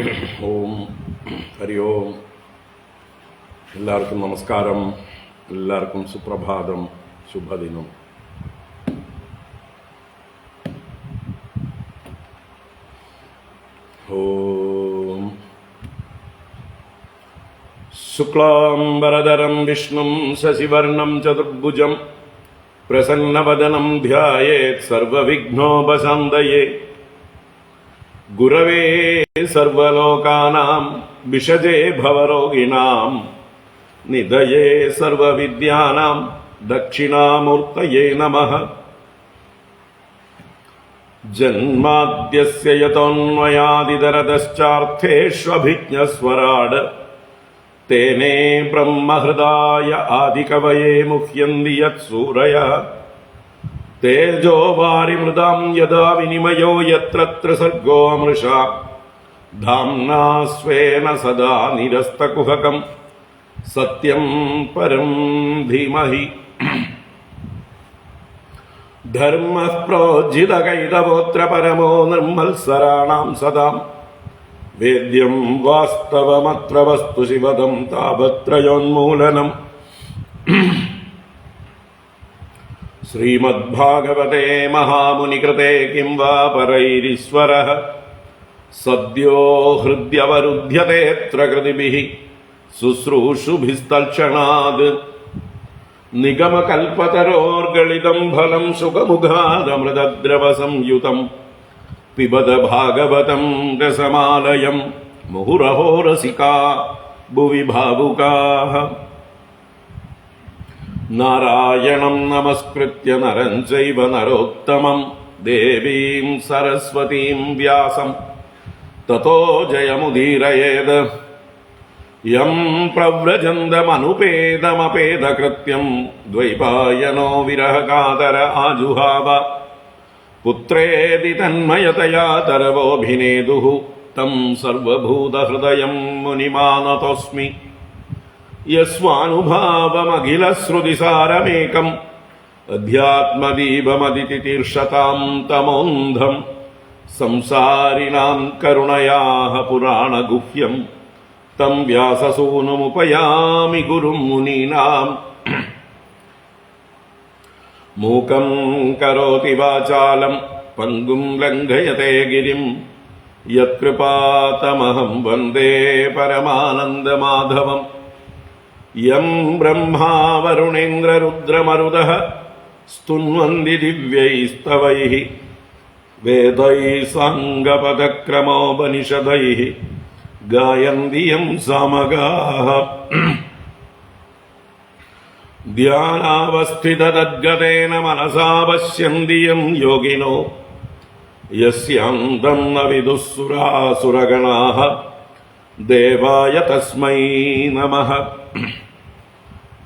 ഓം ഹരി ഓം. എല്ലാവർക്കും നമസ്കാരം. എല്ലാവർക്കും സുപ്രഭാതം, ശുഭദിനം. ഓം ശുക്ലാംബരധരം വിഷ്ണും ശശിവർണം ചതുർഭുജം പ്രസന്നവദനം ധ്യായേത് സർവവിഘ്നോപശാന്തയേ. ഗുരവേ സർവലോകാനാം വിഷജേ ഭവരോഗിണാം നിധയേ സർവവിദ്യാനാം ദക്ഷിണാമൂർത്തയേ നമഃ. ജന്മാദ്യസ്യ യതോന്മയാദിതരതശ്ചാർത്ഥേഷ്വഭിജ്ഞസ്വരാട് തേനേ ബ്രഹ്മഹൃദായ ആദികവയേ മുഹ്യന്തി യത്സൂരയഃ. തേജോ വാരിമൃതാം യദാ വിനിമയോ യത്ര സർഗോ മൃഷാ ധാംനാ സ്വേന സദാ നിരസ്തകുഹകം സത്യം പരം ധീമഹി. ധർമ്മഃ പ്രോജ്ജിതകൈതവോത്ര പരമോ നിർമ്മത്സരാണാം സദാം വേദ്യം വാസ്തവമത്ര വസ്തു ശിവദം താപത്രയോന്മൂലനം. ശ്രീമദ്ഭാഗവതേ മഹാമുനികൃതേ കിം വാ പരൈരീശ്വരഃ സദ്യോ ഹൃദ്യവരുധ്യതേത്ര കൃതിഭിഃ ശുശ്രൂഷുഭിസ്തൽക്ഷണാത്. നിഗമകൽപതരോർഗളിതം ഫലം സുഖമുഖാദമൃതദ്രവസംയുതം പിബത ഭാഗവതം രസമാലയം മുഹുരഹോ രസികാ ഭുവി ഭാവുകാഃ. നാരായണം നമസ്കൃത്യ നരം ചൈവ നരോത്തമം ദേവീം സരസ്വതീം വ്യാസം തതോ ജയമുദീരയേത്. യം പ്രവ്രജന്തമനുപേതമപേതകൃത്യം ദ്വൈപായനോ വിരഹകാതര ആജുഹാവ. പുത്രേതി തന്മയതയാ തരവോഭിനേദുഃ തം സർവഭൂതഹൃദയം മുനിമാനതോസ്മി. യസ്വാനുഭാവമഖിലശ്രുതിസാരമേകം അധ്യാത്മദീപമതിതിതീർഷതാം തമോന്ധം സംസാരിണാം കരുണയാഃ പുരാണഗുഹ്യം തം വ്യാസസൂനുമുപയാമി ഗുരും മുനീനാം. മൂകം കരോതി വാചാലം പങ്കും ലംഘയതേ ഗിരിം യത്കൃപാതമഹം വന്ദേ പരമാനന്ദമാധവം. യം ബ്രഹ്മാ വരുണേന്ദ്രരുദ്രമരുതഃ സ്തുന്വന്തി ദിവ്യൈസ്തവൈഃ വേദൈः സാംഗപദക്രമോപനിഷദൈഃ ഗായന്തി യം സാമഗാഃ. ധ്യാനാവസ്ഥിതതദ്ഗതേന മനസാ പശ്യന്തി യം യോഗിനോ യസ്യാന്തം ന വിദുഃ സുരാസുരഗണാഃ ദേവായ തസ്മൈ നമഃ.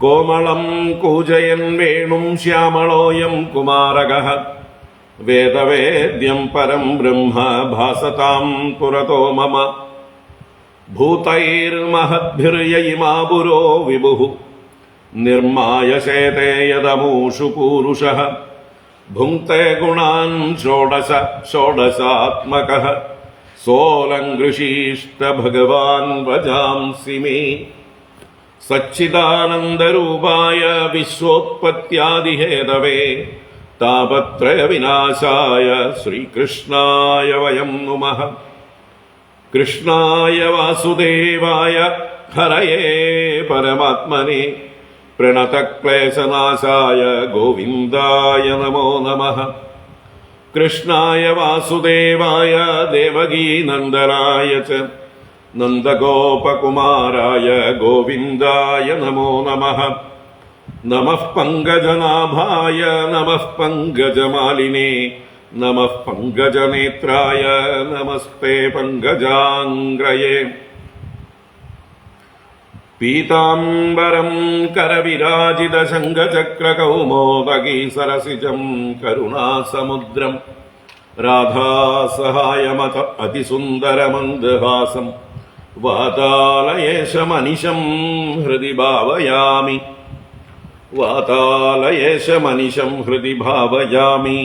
കോമളം കൂജയൻ വേണും ശ്യാമളോയം കുമാരകഃ വേദവേദ്യം പരം ബ്രഹ്മ ഭാസതാം പുരതോ മമ. ഭൂതൈർമഹദ്ഭിർയയിമാ പുരോ വിഭുഃ നിർമായശേതേ യദമൂഷു പൂരുഷഃ ഭുങ്ക്തേ ഗുണാൻ ഷോഡശ ഷോഡശാത്മകഃ സോലങ്കൃഷീഷ്ട ഭഗവാൻ വജാംസി മേ. സച്ചിദാനന്ദരൂപായ വിശ്വോത്പത്യാദിഹേതവേ താപത്രയ വിനാശായ ശ്രീകൃഷ്ണായ വയം നുമഃ. കൃഷ്ണായ വാസുദേവായ ഹരയേ പരമാത്മനെ പ്രണതക്ലേശനാശായ ഗോവിന്ദായ നമോ നമഃ. കൃഷ്ണായ വാസുദേവായ ദേവകീനന്ദനായ ച നന്ദഗോപകുമാരായ ഗോവിന്ദായ നമോ നമഃ. നമഃ പങ്കജനാഭായ നമഃ പങ്കജമാലിനേ നമഃ പങ്കജനേത്രായ നമസ്തേ പങ്കജാംഗ്രയേ. പീതാംബരം കരവിരാജിത ശംഖചക്രകൗമോദഗീ സരസിജം കരുണാസമുദ്രം രാധാസഹായമത അതിസുന്ദരമന്ദഹാസം വാതാലയേശമനിശം ഹൃദി ഭാവയാമി. വാതാലയേശമനിശം ഹൃദി ഭാവയാമി.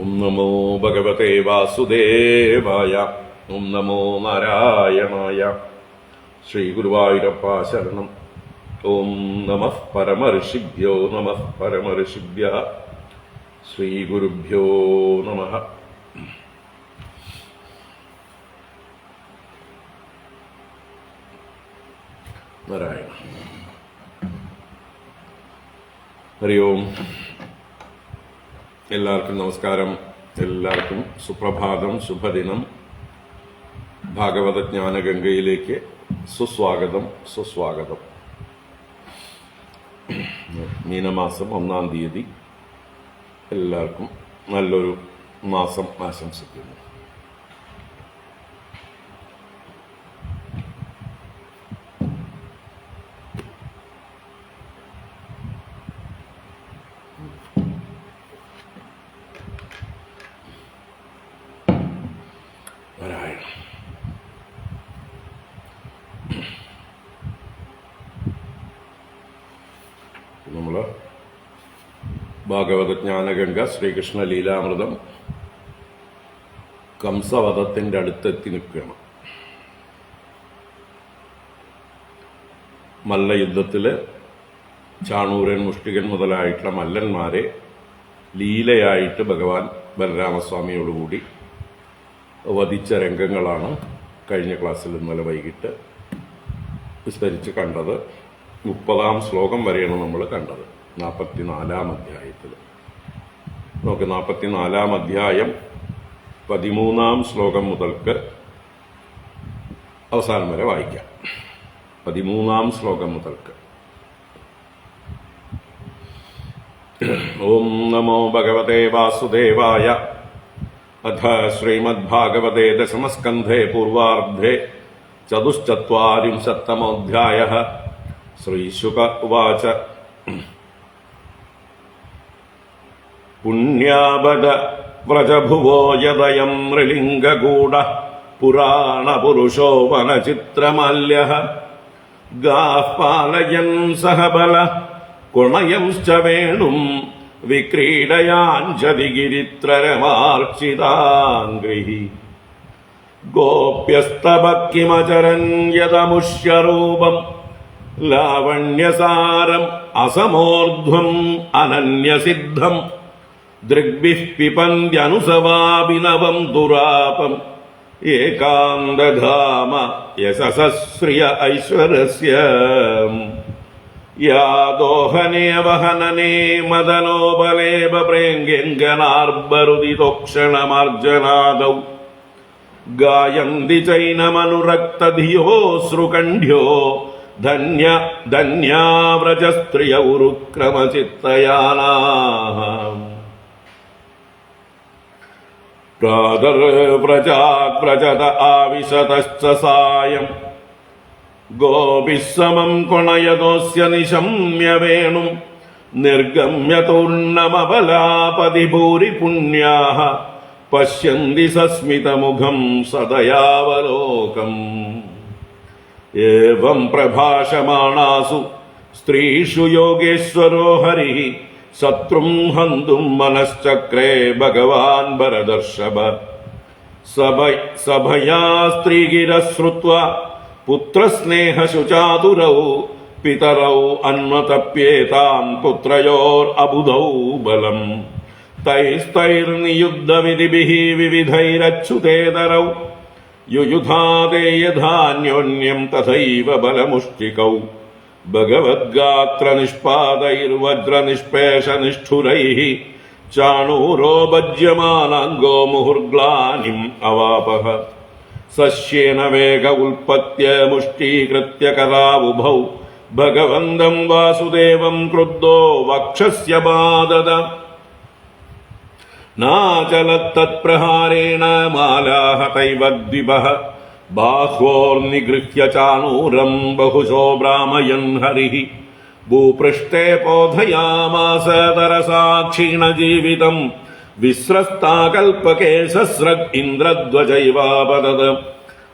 ഓം നമോ ഭഗവതേ വാസുദേവായ. ഓം നമോ നാരായണായ. ശ്രീ ഗുരുവായൂരപ്പ ശരണം. ഓം നമഃ പരമഋഷിഭ്യോ നമഃ പരമഋഷിഭ്യഃ. ശ്രീ ഗുരുഭ്യോ നമഃ. നാരായണ. ഹരി ഓം. എല്ലാവർക്കും നമസ്കാരം. എല്ലാവർക്കും സുപ്രഭാതം, ശുഭദിനം. ഭാഗവത ജ്ഞാനഗംഗയിലേക്ക് സുസ്വാഗതം, സുസ്വാഗതം. മീനമാസം 1-ാം തീയതി. എല്ലാവർക്കും നല്ലൊരു മാസം ആശംസിക്കുന്നു. നമ്മള് ഭാഗവത ജ്ഞാനഗംഗ ശ്രീകൃഷ്ണ ലീലാമൃതം കംസവധത്തിന്റെ അടുത്തെത്തി നിൽക്കുകയാണ്. മല്ലയുദ്ധത്തില് ചാണൂരൻ, മുഷ്ടികൻ മുതലായിട്ടുള്ള മല്ലന്മാരെ ലീലയായിട്ട് ഭഗവാൻ ബലരാമസ്വാമിയോടുകൂടി വധിച്ച രംഗങ്ങളാണ് കഴിഞ്ഞ ക്ലാസ്സിൽ ഇന്നലെ വൈകിട്ട് വിസ്തരിച്ച് കണ്ടത്. 30-ാം ശ്ലോകം വരെയാണ് നമ്മൾ കണ്ടത് 44-ാം അധ്യായത്തിൽ. നമുക്ക് 44-ാം അധ്യായം 13-ാം ശ്ലോകം മുതൽക്ക് അവസാനം വരെ വായിക്കാം. 13-ാം ശ്ലോകം മുതൽക്ക്. ഓം നമോ ഭഗവതേ വാസുദേവായ. അഥ ശ്രീമദ്ഭാഗവതേ ദശമസ്കന്ധേ പൂർവാർദ്ധേ ചതുശ്ചത്വാരിംശത്തമോऽധ്യായഃ. ശ്രീശുക ഉവാച. പുണ്യാബദ വ്രജഭുവോ യദയം നൃലിംഗഗൂഢ പുരാണപുരുഷോ വനചിത്രമാല്യഃ. ഗാഃ പാലയൻ സഹബല കുണയംശ്ച വേണും വിക്രീഡയാഞ്ജതിഗിരിത്രരമാർച്ചിതാംഗ്രിഃ. ഗോപ്യസ്തവ കിമചരൻ യദമുഷ്യരൂപം ലാവണ്യസാരം അസമോർധ്വം അനന്യസിദ്ധം. ദൃഗ്ഭിഃ പിപന്ത്യനുസവാഭിനവം ദുരാപം ഏകാന്തധാമ യശസശ്രിയ ഐശ്വരസ്യ. യാദോഹനേ വഹനനേ മദനോപലേപ പ്രേംഗ്യങ്കനാർബരുദിതോക്ഷണമാർജനാദൗ. ഗായന്തി ചൈനമനുരക്തധിയോശ്രുകണ്ഠ്യോ ധന്യ ധന്യാവ്രജസ്ത്രിയ ഉരുക്രമചിത്തയാനാഃ. പ്രാതർവ്രജാദ്വ്രജത ആവിശതശ്ച സായം. ഗോപിഃ സമം കൊണയതോസ്യ നിശമ്യ വേണും നിർഗമ്യ തൂർണമബലാപതി ഭൂരി പുണ്യാഃ. പശ്യന്തി സസ്മിതമുഖം സദയാവലോകം. ഏവം പ്രഭാഷമാണാസു സ്ത്രീഷു യോഗേശ്വരോ ഹരിഃ. ശത്രും ഹന്തും മനശ്ചക്രേ ഭഗവാൻ ഭരതർഷഭ. സഭയാ സ്ത്രീഗിരഃ ശ്രുത്വാ പുത്രസ്നേഹശുചാതുരൗ. പിതരൗ അന്വതപ്യേതാം പുത്രയോരബുധൗ ബലം. തൈസ്തൈർനിയുദ്ധവിധിഭിഃ വിവിധൈരച്യുതേതരൗ. യുയുധാതേയധാന്യോന്യം തഥൈവ ബലമുഷ്ടികൗ. ഭഗവദ്ഗാത്രനിഷ്പാദൈർവജ്രനിഷ്പേഷനിഷ്ഠുരൈഃ. ചാണൂരോ ഭജ്യമാനാംഗോ മുഹുർഗ്ലാനിം അവാപഃ. സശ്യേന വേഗ ഉൽപത്യ മുഷ്ടീകൃത്യ കരാവുഭൗ. ഭഗവന്തം വാസുദേവം ക്രുദ്ധോ വക്ഷസ്യ ബാധത. നാചലത്തത്പ്രഹാരേണ മാലാഹതൈവ ദ്വിപഃ. ബാഹ്വോർനിഗൃഹ്യ ചാണൂരം ബഹുശോ ഭ്രാമയൻ ഹരിഃ. ഭൂപൃഷ്ഠേ പോധയാമാസ തരസാ ക്ഷീണജീവിതം. വിസ്രസ്താകൽപകേശസ്രഗ് ഇന്ദ്രധ്വജൈവാപതത്.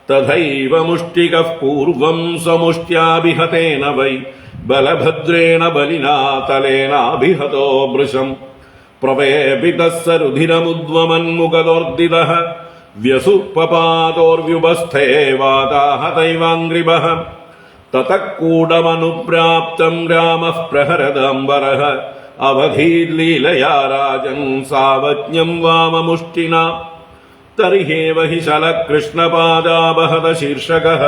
തഥൈവ മുഷ്ടികഃ പൂർവം സ്വമുഷ്ട്യാഭിഹതേന വൈ ബലഭദ്രേണ ബലിനാ തലേനാഭിഹതോ വൃശം പ്രവേപിതഃ സരുധിരമുദ്വമന്മുഖദോർദിതഃ വ്യസുപപാതോർവ്യുപസ്ഥേ വാതാഹതൈവാംഗ്രിഭഃ തതഃ കൂടമനുപ്രാപ്തം രാമഃ പ്രഹരദംബരഃ അവധീർലീലയാ രാജൻ സാവജ്ഞം വാമമുഷ്ടിനാ തർഹ്യേവ ഹി ശലകൃഷ്ണപാദാപഹത ശീർഷകഃ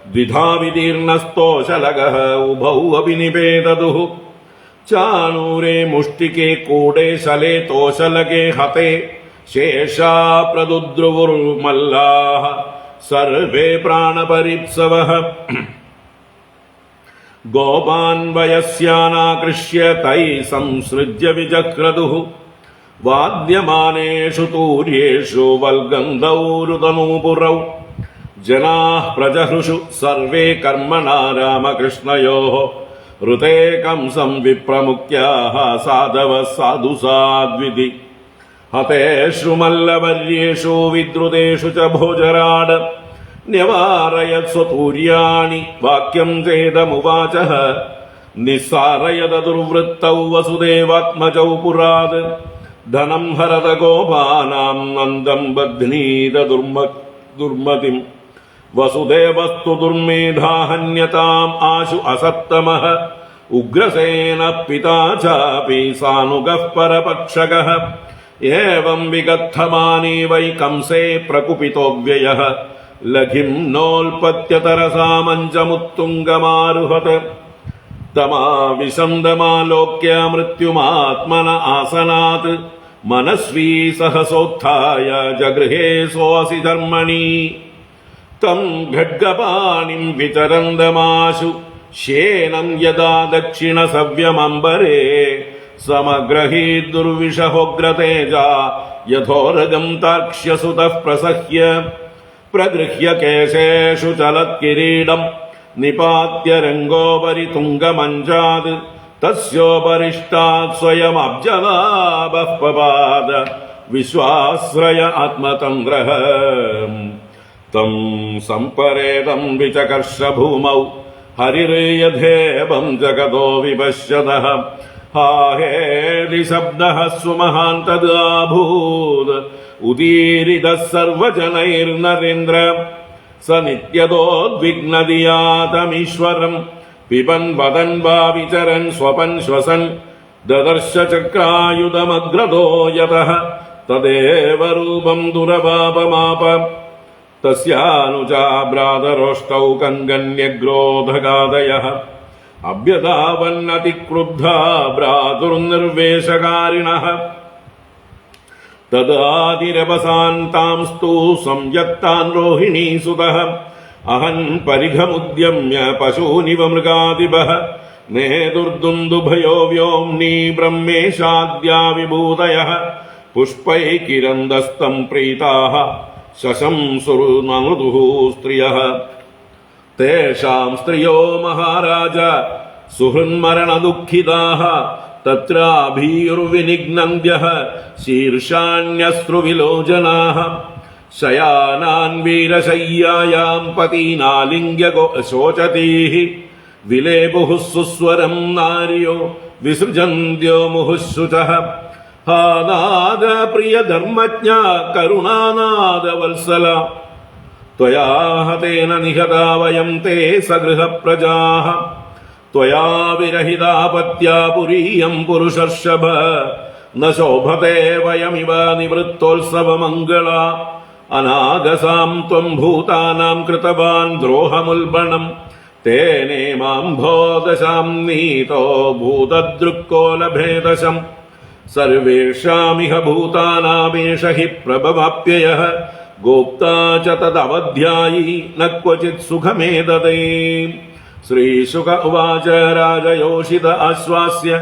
ദ്വിധാ വിദീർണസ്തോശലകഃ ഉഭൗ അപി നിപേതതുഃ ചാണൂരേ മുഷ്ടികേ കൂടേ ശലേ തോശലകേ ഹതേ ശേഷാ പ്രദുദ്രുവുർമല്ലാഃ സർവേ പ്രാണപരിപ്സവഃ ഗോപാൻ വയസ്യാനാകൃഷ്യ തൈ സംസൃജ്യ വിജക്രതുഃ വാദ്യമാനേഷു തൂര്യേഷു വൽഗന്ധൗരുതനൂപുരൗ ജനാഃ പ്രജഹൃഷു സർവേ കർമ്മണാ രാമകൃഷ്ണയോഃ ഋതേ കംസം വിപ്രമുഖ്യാഃ സാധവഃ സാധു സാധ്വിതി ഹതേഷു മല്ലവർയേഷു വിദ്രുതേഷു ച ഭോജരാട് ന്യവാരയത് സ്വതൂര്യാണി വാക്യം ചേദമുവാചഃ നിസ്സാരയത ദുർവൃത്തൗ വസുദേവാത്മജൗ പുരാത് ധനം ഹരത ഗോപാനാം നന്ദം ബധ്നീത ദുർമതിം വസുദേവസ്തു ദുർമേധാ ഹന്യതാം ആശു അസത്തമഃ ഉഗ്രസേന പിതാ ചാപി സാനുഗഃ പരപക്ഷകഃ ഏവം വിഗദ്ധമാനേ വൈ കംസേ പ്രകുപിതോ വ്യയഃ ലഘിം നോൽപത്യതരസാമഞ്ചമുത്തുംഗമാരുഹത് തമാവിശന്ദമാലോക്യ മൃത്യുമാത്മന ആസനാത് മനസ്വീ സഹസോത്ഥായ ജഗൃഹേ സോऽസി ധർമ്മണി തം ഖഡ്ഗപാണിം വിചരന്തമാശു ശേനം യദാ ദക്ഷിണ സവ്യമംബരേ സമഗ്രഹീത് ദുർവിഷഹോഗ്രതേജ യഥോരഗം താക്ഷ്യസുതഃ പ്രസഹ്യ പ്രഗൃഹ്യ കേശേഷു ചലത്കിരീടം നിപാത്യ രംഗോപരി തുംഗമഞ്ചാത് തസ്യോപരിഷ്ടാത് സ്വയമബ്ജലാഭഃ പപാദ വിശ്വാശ്രയ ആത്മതന്ത്രഃ തം സംപരേദം വിചകർഷ ഭൂമൗ ഹരിർയഥേവം ജഗതോ വിപശ്യതഃ ഹാഹേതി ശബ്ദഃ സ്വമഹാൻ തദാഭൂത് ഉദീരിതഃ സർവജനൈർനരേന്ദ്ര സ നിത്യതോദ്വിഗ്നദിയാതമീശ്വരം പിബൻ വദൻ വാ വിചരൻ സ്വപൻ ശ്വസൻ ദദർശ ചക്രായുധമഗ്രതോ യതഃ തദേവ രൂപം ദുരപാപമാപ തസ്യാനുജാഭ്രാതരോഷ്ടൗ കങ്കന്യഗ്രോധഗാദയഃ അഭ്യതാവന്നതിക്രുദ്ധാ ഭ്രാതുർനിർവേശകാരിണഃ തദാതിരവസാന്താംസ്തു സംയത്താൻ രോഹിണീസുതഃ അഹൻ പരിഘമുദ്യമ്യ പശൂനിവ മൃഗാദിഭഃ നേതുർദുന്ദുഭയോ വ്യോംനി ബ്രഹ്മേശാദ്യാ വിഭൂതയഃ പുഷ്പൈകിരന്തസ്തം പ്രീതാഃ ശശംസുർനമൃദുഃ സ്ത്രിയഃ തേഷാം സ്ത്രിയോ മഹാരാജ സുഹൃന്മരണദുഃഖിതാഃ തത്രാഭീർവിനിഘ്നന്ത്യഃ ശീർഷാണ്യശ്രുവിലോചനാഃ ശയാനാൻ വീരശയ്യായാം പതീനാലിംഗ്യ ശോചതീഃ വിലേപുഃ സുസ്വരം നാര്യോ വിസൃജന്ത്യോ മുഹുഃശുചഃ ഹാ നാദ പ്രിയധർമ്മജ്ഞ കരുണാനാദവത്സല ത്വയാ ഹതേന നിഹതാ വയം തേ സഗൃഹപ്രജാഃ ത്വയാ വിരഹിതാ പത്യാ പുരീയം പുരുഷർഷഭ ന ശോഭത്തെ വയമിവ നിവൃത്തോത്സവമംഗള അനാഗസാം ത്വം ഭൂതാനാം കൃതവാൻ ദ്രോഹമുൽബണം തേനേ മാം ഭോദശാം നീതോ ഭൂതദൃക്കോലഭേദശം സർവേഷാമിഹ ഭൂതാനാമേഷ ഹി പ്രഭവാപ്യയഃ ഗോപ്താ ച തദവധ്യായി ന ക്വചിത് സുഖമേതദേ. ശ്രീശുക ഉവാച രാജയോഷിത ആശ്വാസ്യ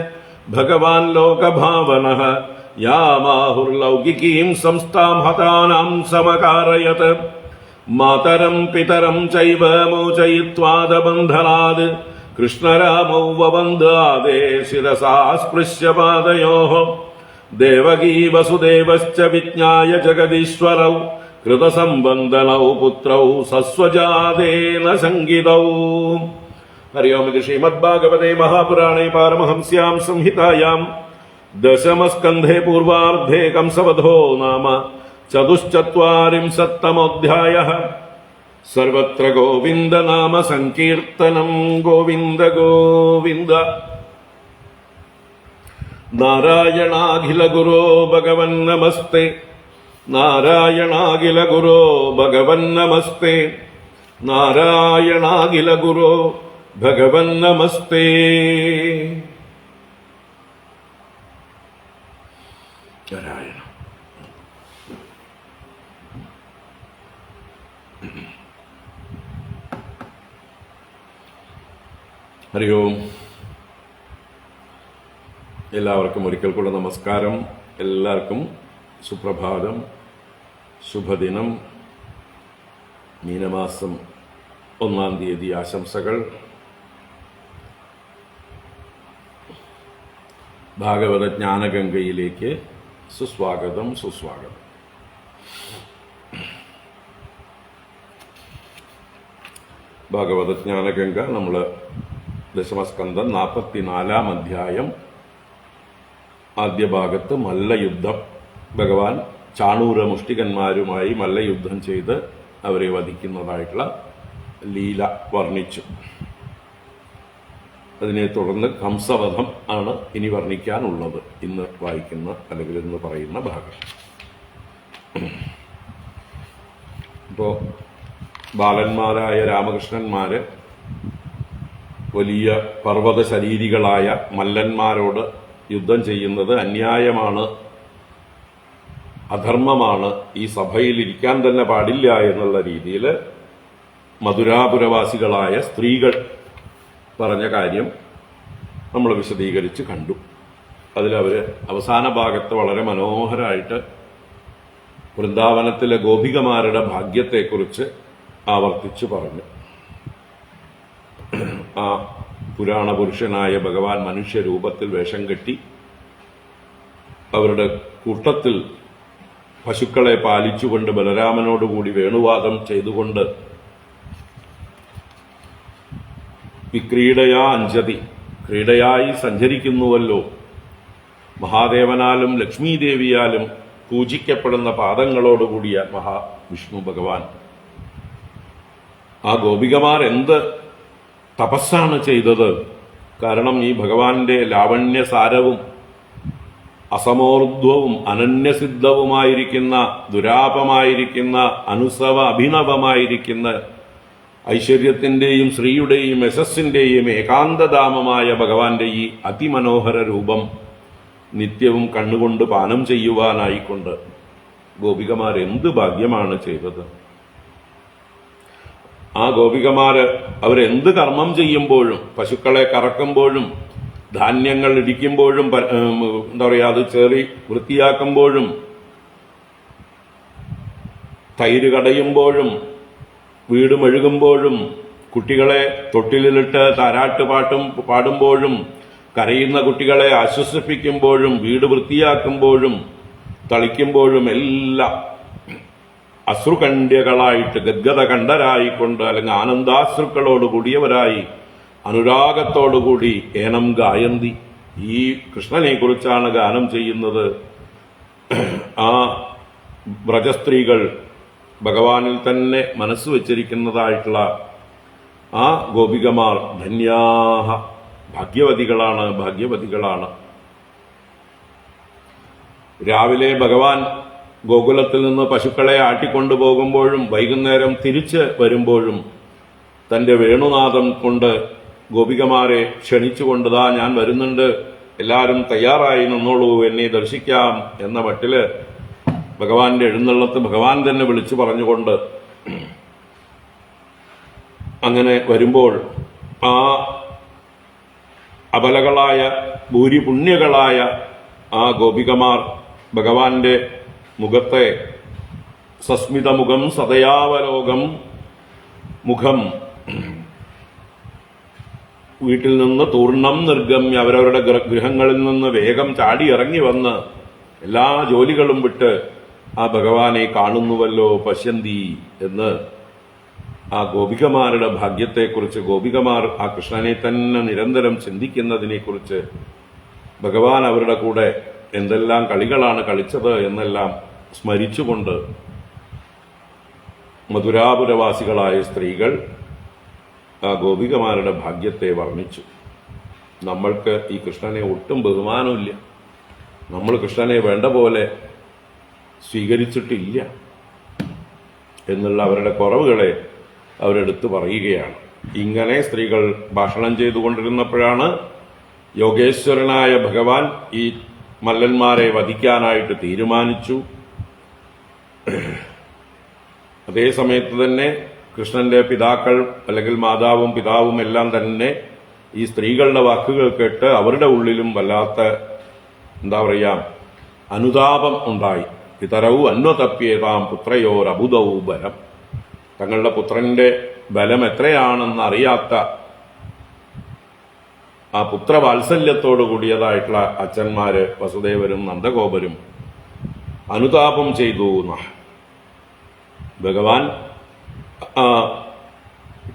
ഭഗവാൻ ലോകഭാവനഃ യാമാഹുർലൗകികീം സംസ്ഥാം ഹതാനാം സമകാരയത് മാതരം പിതരം ചൈവ മോചയിത്വാദബന്ധനാത് കൃഷ്ണരാമൗ വവന്ദാദേ ശിരസാ സ്പൃശ്യ പാദയോഃ ദേവകീ വസുദേവശ്ച വിജ്ഞായ ജഗദീശ്വരൗ കൃതസംബന്ധനൗ പുത്രൗ സസ്വജാതേന സംഗീതൗ. हरि ओम इति श्रीमद्भागवते महापुराणे पारमहंस्यां संहितायां दशमस्कन्धे पूर्वार्धे कंसवधो नाम चतुश्चत्वारिंशत्तमोऽध्यायः। सर्वत्र गोविन्द नाम संकीर्तनं गोविन्द गोविन्द। नारायणाखिल गुरो भगवन्नमस्ते, नारायणाखिल गुरो भगवन्नमस्ते, नारायणाखिल गुरो भगवन्नमस्ते। नारायण ഹരി ഓം. എല്ലാവർക്കും ഒരിക്കൽ കൂടെ നമസ്കാരം. എല്ലാവർക്കും സുപ്രഭാതം, ശുഭദിനം, മീനമാസം 1-ാം തീയതി ആശംസകൾ. ഭാഗവത ജ്ഞാനഗംഗയിലേക്ക് സുസ്വാഗതം, സുസ്വാഗതം. ഭാഗവത ജ്ഞാനഗംഗ നമ്മൾ ദശമസ്കന്ധം 44-ാം അധ്യായം ആദ്യ ഭാഗത്ത് മല്ലയുദ്ധം. ഭഗവാൻ ചാണൂര മുഷ്ടികന്മാരുമായി മല്ലയുദ്ധം ചെയ്ത് അവരെ വധിക്കുന്നതായിട്ടുള്ള ലീല വർണ്ണിച്ചു. അതിനെ തുടർന്ന് കംസവധം ആണ് ഇനി വർണ്ണിക്കാനുള്ളത്, ഇന്ന് വായിക്കുന്ന അല്ലെങ്കിൽ ഇന്ന് പറയുന്ന ഭാഗം. ഇപ്പോൾ ബാലന്മാരായ രാമകൃഷ്ണന്മാര് വലിയ പർവ്വത ശരീരികളായ മല്ലന്മാരോട് യുദ്ധം ചെയ്യുന്നത് അന്യായമാണ്, അധർമ്മമാണ്, ഈ സഭയിൽ ഇരിക്കാൻ തന്നെ പാടില്ല എന്നുള്ള രീതിയിൽ മധുരാപുരവാസികളായ സ്ത്രീകൾ പറഞ്ഞ കാര്യം നമ്മൾ വിശദീകരിച്ച് കണ്ടു. അതിലവർ അവസാന ഭാഗത്ത് വളരെ മനോഹരമായിട്ട് വൃന്ദാവനത്തിലെ ഗോപികമാരുടെ ഭാഗ്യത്തെക്കുറിച്ച് ആവർത്തിച്ചു പറഞ്ഞു. ആ പുരാണ പുരുഷനായ ഭഗവാൻ മനുഷ്യരൂപത്തിൽ വേഷം കെട്ടി അവരുടെ കൂട്ടത്തിൽ പശുക്കളെ പാലിച്ചുകൊണ്ട് ബലരാമനോടുകൂടി വേണുവാദം ചെയ്തുകൊണ്ട് വിക്രീഡയാ അഞ്ജതി, ക്രീഡയായി സഞ്ചരിക്കുന്നുവല്ലോ, മഹാദേവനാലും ലക്ഷ്മീദേവിയാലും പൂജിക്കപ്പെടുന്ന പാദങ്ങളോടുകൂടിയ മഹാവിഷ്ണു ഭഗവാൻ. ആ ഗോപികമാർ എന്ത് തപസ്സാണ് ചെയ്തത്! കാരണം ഈ ഭഗവാന്റെ ലാവണ്യസാരവും അസമോർധ്വവും അനന്യസിദ്ധവുമായിരിക്കുന്ന, ദുരാപമായിരിക്കുന്ന, അനുസവ അഭിനവമായിരിക്കുന്ന, ഐശ്വര്യത്തിന്റെയും ശ്രീയുടെയും യശസ്സിന്റെയും ഏകാന്തധാമമായ ഭഗവാന്റെ ഈ അതിമനോഹര രൂപം നിത്യവും കണ്ണുകൊണ്ട് പാനം ചെയ്യുവാനായിക്കൊണ്ട് ഗോപികമാർ എന്ത് ഭാഗ്യമാണ് ചെയ്തത്! ആ ഗോപികമാര് അവരെന്ത് കർമ്മം ചെയ്യുമ്പോഴും, പശുക്കളെ കറക്കുമ്പോഴും, ധാന്യങ്ങൾ ഇടിക്കുമ്പോഴും, എന്താ പറയുക, അത് ചേറി വൃത്തിയാക്കുമ്പോഴും, തൈര് കടയുമ്പോഴും, വീട് മെഴുകുമ്പോഴും, കുട്ടികളെ തൊട്ടിലിട്ട് താരാട്ട് പാടുമ്പോഴും, കരയുന്ന കുട്ടികളെ ആശ്വസിപ്പിക്കുമ്പോഴും, വീട് വൃത്തിയാക്കുമ്പോഴും, തളിക്കുമ്പോഴും എല്ലാം അശ്രുകണ്ഠ്യകളായിട്ട് ഗദ്ഗത കണ്ഠരായിക്കൊണ്ട്, അല്ലെങ്കിൽ ആനന്ദാശ്രുക്കളോടുകൂടിയവരായി അനുരാഗത്തോടുകൂടി ഏനം ഗായന്തി. ഈ കൃഷ്ണനെ കുറിച്ചാണ് ഗാനം ചെയ്യുന്നത്. ആ വ്രജസ്ത്രീകൾ ഭഗവാനിൽ തന്നെ മനസ്സ് വച്ചിരിക്കുന്നതായിട്ടുള്ള ആ ഗോപികമാർ ധന്യാഹ, ഭാഗ്യവതികളാണ്, ഭാഗ്യവതികളാണ്. രാവിലെ ഭഗവാൻ ഗോകുലത്തിൽ നിന്ന് പശുക്കളെ ആട്ടിക്കൊണ്ടുപോകുമ്പോഴും വൈകുന്നേരം തിരിച്ച് വരുമ്പോഴും തന്റെ വേണുനാദം കൊണ്ട് ഗോപികമാരെ ക്ഷണിച്ചുകൊണ്ടതാ ഞാൻ വരുന്നുണ്ട്, എല്ലാവരും തയ്യാറായി നിന്നോളൂ, എന്നെ ദർശിക്കാം എന്ന മട്ടില് ഭഗവാന്റെ എഴുന്നള്ളത്ത് ഭഗവാൻ തന്നെ വിളിച്ചു പറഞ്ഞുകൊണ്ട് അങ്ങനെ വരുമ്പോൾ ആ അബലകളായ ഭൂരിപുണ്യകളായ ആ ഗോപികമാർ ഭഗവാന്റെ മുഖത്തെ സസ്മിതമുഖം സദയാവലോകം മുഖം വീട്ടിൽ നിന്ന് തൂർണം നിർഗമ്യ അവരവരുടെ ഗൃഹങ്ങളിൽ നിന്ന് വേഗം ചാടി ഇറങ്ങി വന്ന് എല്ലാ ജോലികളും വിട്ട് ആ ഭഗവാനെ കാണുന്നുവല്ലോ പശ്യന്തി എന്ന് ആ ഗോപികമാരുടെ ഭാഗ്യത്തെക്കുറിച്ച്, ഗോപികമാർ ആ കൃഷ്ണനെ തന്നെ നിരന്തരം ചിന്തിക്കുന്നതിനെക്കുറിച്ച്, ഭഗവാൻ അവരുടെ കൂടെ എന്തെല്ലാം കളികളാണ് കളിച്ചത് എന്നെല്ലാം സ്മരിച്ചുകൊണ്ട് മധുരാപുരവാസികളായ സ്ത്രീകൾ ആ ഗോപികമാരുടെ ഭാഗ്യത്തെ വർണ്ണിച്ചു. നമ്മൾക്ക് ഈ കൃഷ്ണനെ ഒട്ടും ബഹുമാനമില്ല, നമ്മൾ കൃഷ്ണനെ വേണ്ട പോലെ സ്വീകരിച്ചിട്ടില്ല എന്നുള്ള അവരുടെ കുറവുകളെ അവരെടുത്ത് പറയുകയാണ്. ഇങ്ങനെ സ്ത്രീകൾ ഭാഷണം ചെയ്തുകൊണ്ടിരുന്നപ്പോഴാണ് യോഗേശ്വരനായ ഭഗവാൻ ഈ മല്ലന്മാരെ വധിക്കാനായിട്ട് തീരുമാനിച്ചു. അതേ സമയത്ത് തന്നെ കൃഷ്ണന്റെ പിതാക്കൾ അല്ലെങ്കിൽ മാതാവും പിതാവും എല്ലാം തന്നെ ഈ സ്ത്രീകളുടെ വാക്കുകൾ കേട്ട് അവരുടെ ഉള്ളിലും വല്ലാത്ത അനുതാപം ഉണ്ടായി. പിതരവും അന്വതപ്യേതാം പുത്രയോർ അബുദവും ബലം. തങ്ങളുടെ പുത്രന്റെ ബലം എത്രയാണെന്ന് അറിയാത്ത ആ പുത്രവാത്സല്യത്തോടു കൂടിയതായിട്ടുള്ള അച്ഛന്മാര് വസുദേവരും നന്ദഗോപരും അനുതാപം ചെയ്തു. ഭഗവാൻ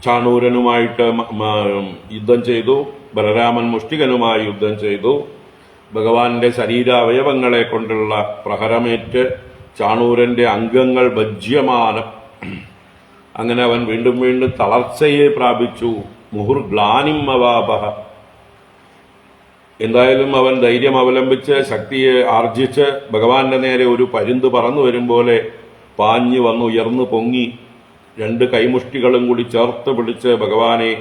ചാണൂരനുമായിട്ട് യുദ്ധം ചെയ്തു, ബലരാമൻ മുഷ്ടികനുമായി യുദ്ധം ചെയ്തു. ഭഗവാന്റെ ശരീരാവയവങ്ങളെ കൊണ്ടുള്ള പ്രഹരമേറ്റ് ചാണൂരന്റെ അംഗങ്ങൾ ഭജ്യമാനം. അങ്ങനെ അവൻ വീണ്ടും വീണ്ടും തളർച്ചയെ പ്രാപിച്ചു. മുഹുർഗ്ലാനിം അവാപഹ. എന്തായാലും അവൻ ധൈര്യം അവലംബിച്ച് ശക്തിയെ ആർജിച്ച് ഭഗവാന്റെ നേരെ ഒരു പരുന്ത് പറന്നു വരും പോലെ പാഞ്ഞു വന്ന് ഉയർന്നു പൊങ്ങി രണ്ട് കൈമുഷ്ടികളും കൂടി ചേർത്ത് പിടിച്ച് ഭഗവാനെ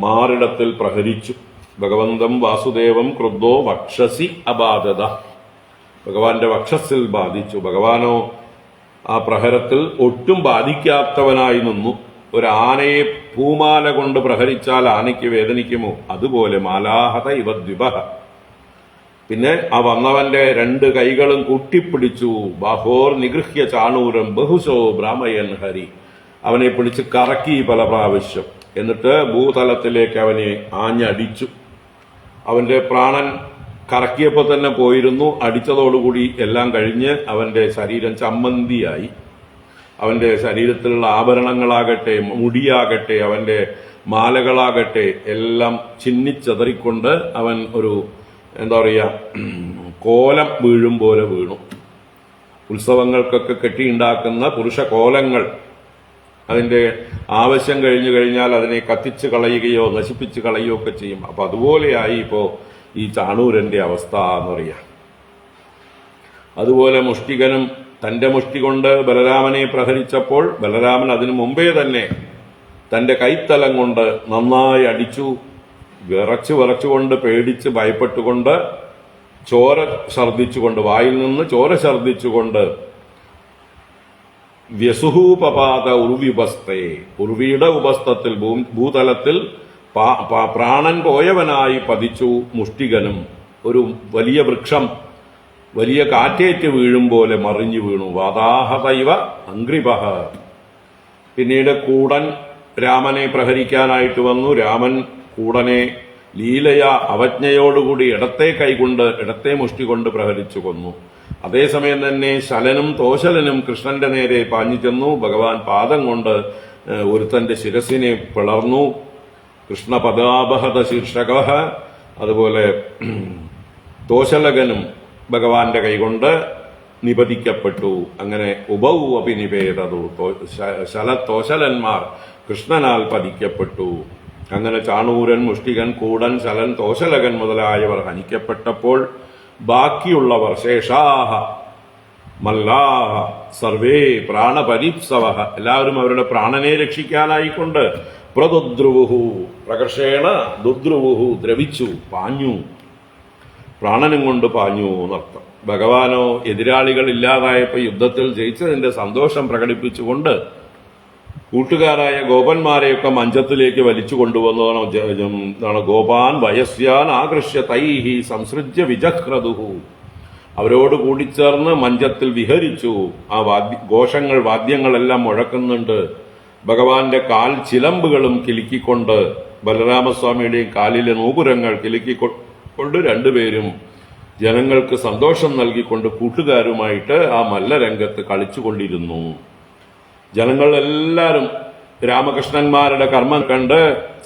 മാറിടത്തിൽ പ്രഹരിച്ചു. ഭഗവന്തം വാസുദേവം ക്രുദ്ധോ വക്ഷസി അബാധത. ഭഗവാന്റെ വക്ഷസിൽ ബാധിച്ചു. ഭഗവാനോ ആ പ്രഹരത്തിൽ ഒട്ടും ബാധിക്കാത്തവനായി നിന്നു. ഒരു ആനയെ പൂമാല കൊണ്ട് പ്രഹരിച്ചാൽ ആനയ്ക്ക് വേദനിക്കുമോ? അതുപോലെ മാലാഹത ഇവ ദ്വിപഹ. പിന്നെ ആ വന്നവന്റെ രണ്ട് കൈകളും കൂട്ടിപ്പിടിച്ചു. ബാഹോർ നിഗൃഹ്യ ചാണൂരം ബഹുശോ ബ്രാഹ്മയൻ ഹരി. അവനെ പിടിച്ച് കറക്കി പല പ്രാവശ്യം. എന്നിട്ട് ഭൂതലത്തിലേക്ക് അവനെ ആഞ്ഞടിച്ചു. അവന്റെ പ്രാണൻ കറക്കിയപ്പോൾ തന്നെ പോയിരുന്നു. അടിച്ചതോടുകൂടി എല്ലാം കഴിഞ്ഞ് അവന്റെ ശരീരം ചമ്മന്തിയായി. അവന്റെ ശരീരത്തിലുള്ള ആഭരണങ്ങളാകട്ടെ, മുടിയാകട്ടെ, അവന്റെ മാലകളാകട്ടെ എല്ലാം ചിന്നിച്ചതറിക്കൊണ്ട് അവൻ ഒരു കോലം വീഴും പോലെ വീണു. ഉത്സവങ്ങൾക്കൊക്കെ കെട്ടിയുണ്ടാക്കുന്ന പുരുഷ കോലങ്ങൾ അതിന്റെ ആവശ്യം കഴിഞ്ഞു കഴിഞ്ഞാൽ അതിനെ കത്തിച്ച് കളയുകയോ നശിപ്പിച്ച് കളയുകയോ ഒക്കെ ചെയ്യും. അപ്പൊ അതുപോലെയായി ഇപ്പോ ഈ ചാണൂരന്റെ അവസ്ഥ എന്നറിയാം. അതുപോലെ മുഷ്ടികനും തന്റെ മുഷ്ടി കൊണ്ട് ബലരാമനെ പ്രഹരിച്ചപ്പോൾ ബലരാമൻ അതിനു മുമ്പേ തന്നെ തന്റെ കൈത്തലം കൊണ്ട് നന്നായി അടിച്ചു. വിറച്ചുകൊണ്ട് പേടിച്ച് ഭയപ്പെട്ടുകൊണ്ട് ചോര ഛർദിച്ചുകൊണ്ട്, വായിൽ നിന്ന് ചോര ഛർദിച്ചുകൊണ്ട് വ്യസുഹൂപപാത ഉർവിപസ്തേ, ഉർവിയുടെ ഉപസ്ഥത്തിൽ ഭൂതലത്തിൽ പ്രാണൻ പോയവനായി പതിച്ചു മുഷ്ടികനും. ഒരു വലിയ വൃക്ഷം വലിയ കാറ്റേറ്റ് വീഴും പോലെ മറിഞ്ഞു വീണു. വാതാഹതൈവ അംഗ്രിപഹ. പിന്നീട് കൂടൻ രാമനെ പ്രഹരിക്കാനായിട്ട് വന്നു. രാമൻ കൂടനെ ലീലയ അവജ്ഞയോടുകൂടി ഇടത്തെ മുഷ്ടി കൊണ്ട് പ്രഹരിച്ചു കൊന്നു. അതേസമയം തന്നെ ശലനും തോശലനും കൃഷ്ണന്റെ നേരെ പാഞ്ഞു ചെന്നു. ഭഗവാൻ പാദം കൊണ്ട് ഒരുത്തന്റെ ശിരസിനെ പിളർന്നു. കൃഷ്ണപദാപഹത ശീർഷക. അതുപോലെ തോശലകനും ഭഗവാന്റെ കൈകൊണ്ട് നിപതിക്കപ്പെട്ടു. അങ്ങനെ ഉഭൗ അഭിനിവേദതു. ശലത്തോശലന്മാർ കൃഷ്ണനാൽ പതിക്കപ്പെട്ടു. അങ്ങനെ ചാണൂരൻ, മുഷ്ടികൻ, കൂടൻ, ശലൻ, തോശലകൻ മുതലായവർ ഹനിക്കപ്പെട്ടപ്പോൾ ബാക്കിയുള്ളവർ ശേഷാഹ മല്ലാഹ സർവേ പ്രാണപരീപ്സവ, എല്ലാവരും അവരുടെ പ്രാണനെ രക്ഷിക്കാനായിക്കൊണ്ട് പ്രദുദ്രുവുഹു പ്രകർഷേണ ദുദ്രുവുഹു ദ്രവിച്ചു, പാഞ്ഞു, പ്രാണനും കൊണ്ട് പാഞ്ഞു എന്നർത്ഥം. ഭഗവാനോ എതിരാളികൾ ഇല്ലാതായപ്പോൾ യുദ്ധത്തിൽ ജയിച്ചതിന്റെ സന്തോഷം പ്രകടിപ്പിച്ചുകൊണ്ട് കൂട്ടുകാരായ ഗോപന്മാരെയൊക്കെ മഞ്ചത്തിലേക്ക് വലിച്ചു കൊണ്ടുവന്നതാണ്. ഗോപാൻ വയസ്യാൻ ആകൃഷ്യ തൈഹി സംസൃജ്യ വിജഹ്രതുഹു. അവരോട് കൂടിച്ചേർന്ന് മഞ്ചത്തിൽ വിഹരിച്ചു. ആ വാദ്യങ്ങളെല്ലാം മുഴക്കുന്നുണ്ട്. ഭഗവാന്റെ കാൽ ചിലമ്പുകളും കിലുക്കിക്കൊണ്ട്, ബലരാമസ്വാമിയുടെയും കാലിലെ നൂപുരങ്ങൾ കിലുക്കിക്കൊണ്ട് രണ്ടുപേരും ജനങ്ങൾക്ക് സന്തോഷം നൽകിക്കൊണ്ട് കൂട്ടുകാരുമായിട്ട് ആ മല്ലരംഗത്ത് കളിച്ചുകൊണ്ടിരുന്നു. ജനങ്ങളെല്ലാവരും രാമകൃഷ്ണന്മാരുടെ കർമ്മം കണ്ട്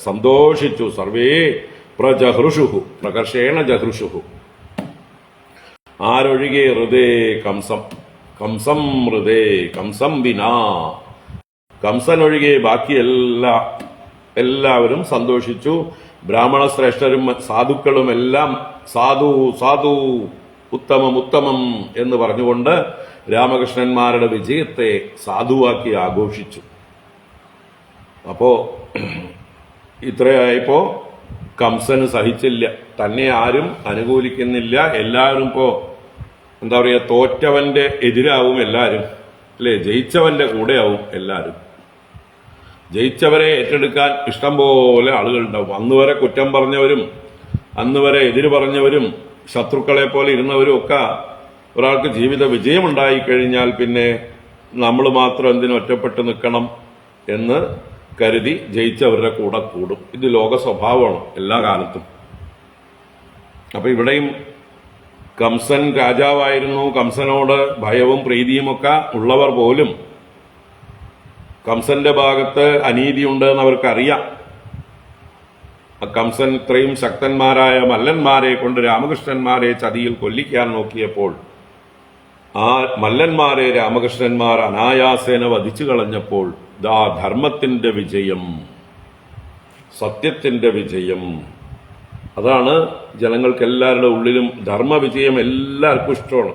സന്തോഷിച്ചു. സർവേ പ്രജഹൃഷുഹു പ്രകർഷേണ ജഹൃഷുഹു. ആരൊഴികെ ഹൃദേ കംസം, കംസം ഹൃദേ കംസം വിനാ, കംസൻ ഒഴികെ ബാക്കി എല്ലാവരും സന്തോഷിച്ചു. ബ്രാഹ്മണ ശ്രേഷ്ഠരും സാധുക്കളും എല്ലാം സാധു സാധു ഉത്തമം ഉത്തമം എന്ന് പറഞ്ഞുകൊണ്ട് രാമകൃഷ്ണന്മാരുടെ വിജയത്തെ സാധുവാക്കി ആഘോഷിച്ചു. അപ്പോ ഇത്രയായപ്പോ കംസന് സഹിച്ചില്ല. തന്നെ ആരും അനുകൂലിക്കുന്നില്ല. എല്ലാവരും ഇപ്പോ എന്താ പറയുക, തോറ്റവന്റെ എതിരാവും എല്ലാവരും, അല്ലേ? ജയിച്ചവന്റെ കൂടെയാവും എല്ലാവരും. ജയിച്ചവരെ ഏറ്റെടുക്കാൻ ഇഷ്ടം പോലെ ആളുകളുണ്ടാവും. അന്ന് വരെ കുറ്റം പറഞ്ഞവരും അന്ന് വരെ എതിര് പറഞ്ഞവരും ശത്രുക്കളെ പോലെ ഇരുന്നവരും ഒക്കെ ഒരാൾക്ക് ജീവിത വിജയമുണ്ടായി കഴിഞ്ഞാൽ പിന്നെ നമ്മൾ മാത്രം എന്തിനും ഒറ്റപ്പെട്ട് നിൽക്കണം എന്ന് കരുതി ജയിച്ചവരുടെ കൂടെ കൂടും. ഇത് ലോക സ്വഭാവമാണ് എല്ലാ കാലത്തും. അപ്പൊ ഇവിടെയും കംസൻ രാജാവായിരുന്നു. കംസനോട് ഭയവും പ്രീതിയുമൊക്കെ ഉള്ളവർ പോലും കംസന്റെ ഭാഗത്ത് അനീതിയുണ്ട് എന്ന് അവർക്കറിയാം. കംസൻ ഇത്രയും ശക്തന്മാരായ മല്ലന്മാരെ കൊണ്ട് രാമകൃഷ്ണന്മാരെ ചതിയിൽ കൊല്ലിക്കാൻ നോക്കിയപ്പോൾ ആ മല്ലന്മാരെ രാമകൃഷ്ണന്മാർ അനായാസേന വധിച്ചു കളഞ്ഞപ്പോൾ ദാ ധർമ്മത്തിന്റെ വിജയം, സത്യത്തിന്റെ വിജയം. അതാണ് ജനങ്ങൾക്ക് എല്ലാവരുടെ ഉള്ളിലും ധർമ്മവിജയം എല്ലാവർക്കും ഇഷ്ടമാണ്,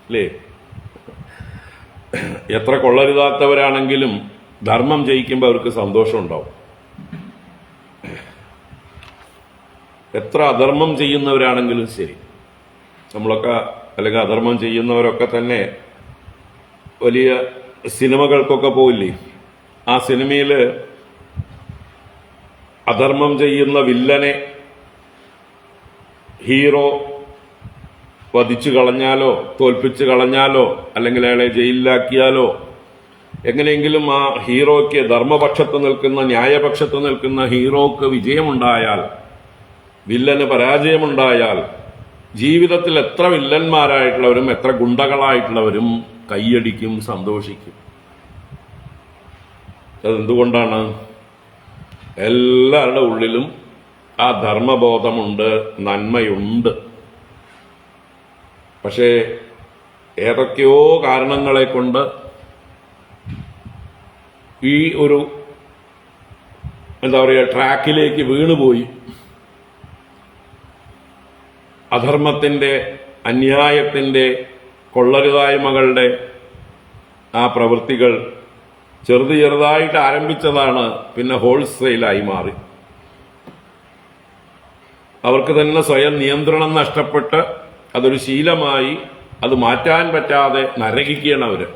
അല്ലേ? എത്ര കൊള്ളരുതാത്തവരാണെങ്കിലും ധർമ്മം ജയിക്കുമ്പോൾ അവർക്ക് സന്തോഷം ഉണ്ടാവും. എത്ര അധർമ്മം ചെയ്യുന്നവരാണെങ്കിലും ശരി, നമ്മളൊക്കെ അല്ലെങ്കിൽ അധർമ്മം ചെയ്യുന്നവരൊക്കെ തന്നെ വലിയ സിനിമകൾക്കൊക്കെ പോയില്ലേ? ആ സിനിമയില് അധർമ്മം ചെയ്യുന്ന വില്ലനെ ഹീറോ വധിച്ചു കളഞ്ഞാലോ തോൽപ്പിച്ചു കളഞ്ഞാലോ അല്ലെങ്കിൽ അയാളെ ജയിലിലാക്കിയാലോ എങ്ങനെയെങ്കിലും ആ ഹീറോയ്ക്ക് ധർമ്മപക്ഷത്ത് നിൽക്കുന്ന ന്യായപക്ഷത്ത് നിൽക്കുന്ന ഹീറോക്ക് വിജയമുണ്ടായാൽ, വില്ലന് പരാജയമുണ്ടായാൽ ജീവിതത്തിൽ എത്ര വില്ലന്മാരായിട്ടുള്ളവരും എത്ര ഗുണ്ടകളായിട്ടുള്ളവരും കൈയടിക്കും, സന്തോഷിക്കും. അതെന്തുകൊണ്ടാണ്? എല്ലാവരുടെ ഉള്ളിലും ആ ധർമ്മബോധമുണ്ട്, നന്മയുണ്ട്. പക്ഷേ ഏതൊക്കെയോ കാരണങ്ങളെ കൊണ്ട് ഈ ഒരു എന്താ പറയുക ട്രാക്കിലേക്ക് വീണുപോയി. അധർമ്മത്തിന്റെ, അന്യായത്തിന്റെ, കൊള്ളരുതായ്മകളുടെ ആ പ്രവൃത്തികൾ ചെറുതായിട്ട് ആരംഭിച്ചതാണ്, പിന്നെ ഹോൾസെയിലായി മാറി. അവർക്ക് തന്നെ സ്വയം നിയന്ത്രണം നഷ്ടപ്പെട്ട് അതൊരു ശീലമായി, അത് മാറ്റാൻ പറ്റാതെ നരകിക്കുകയാണ്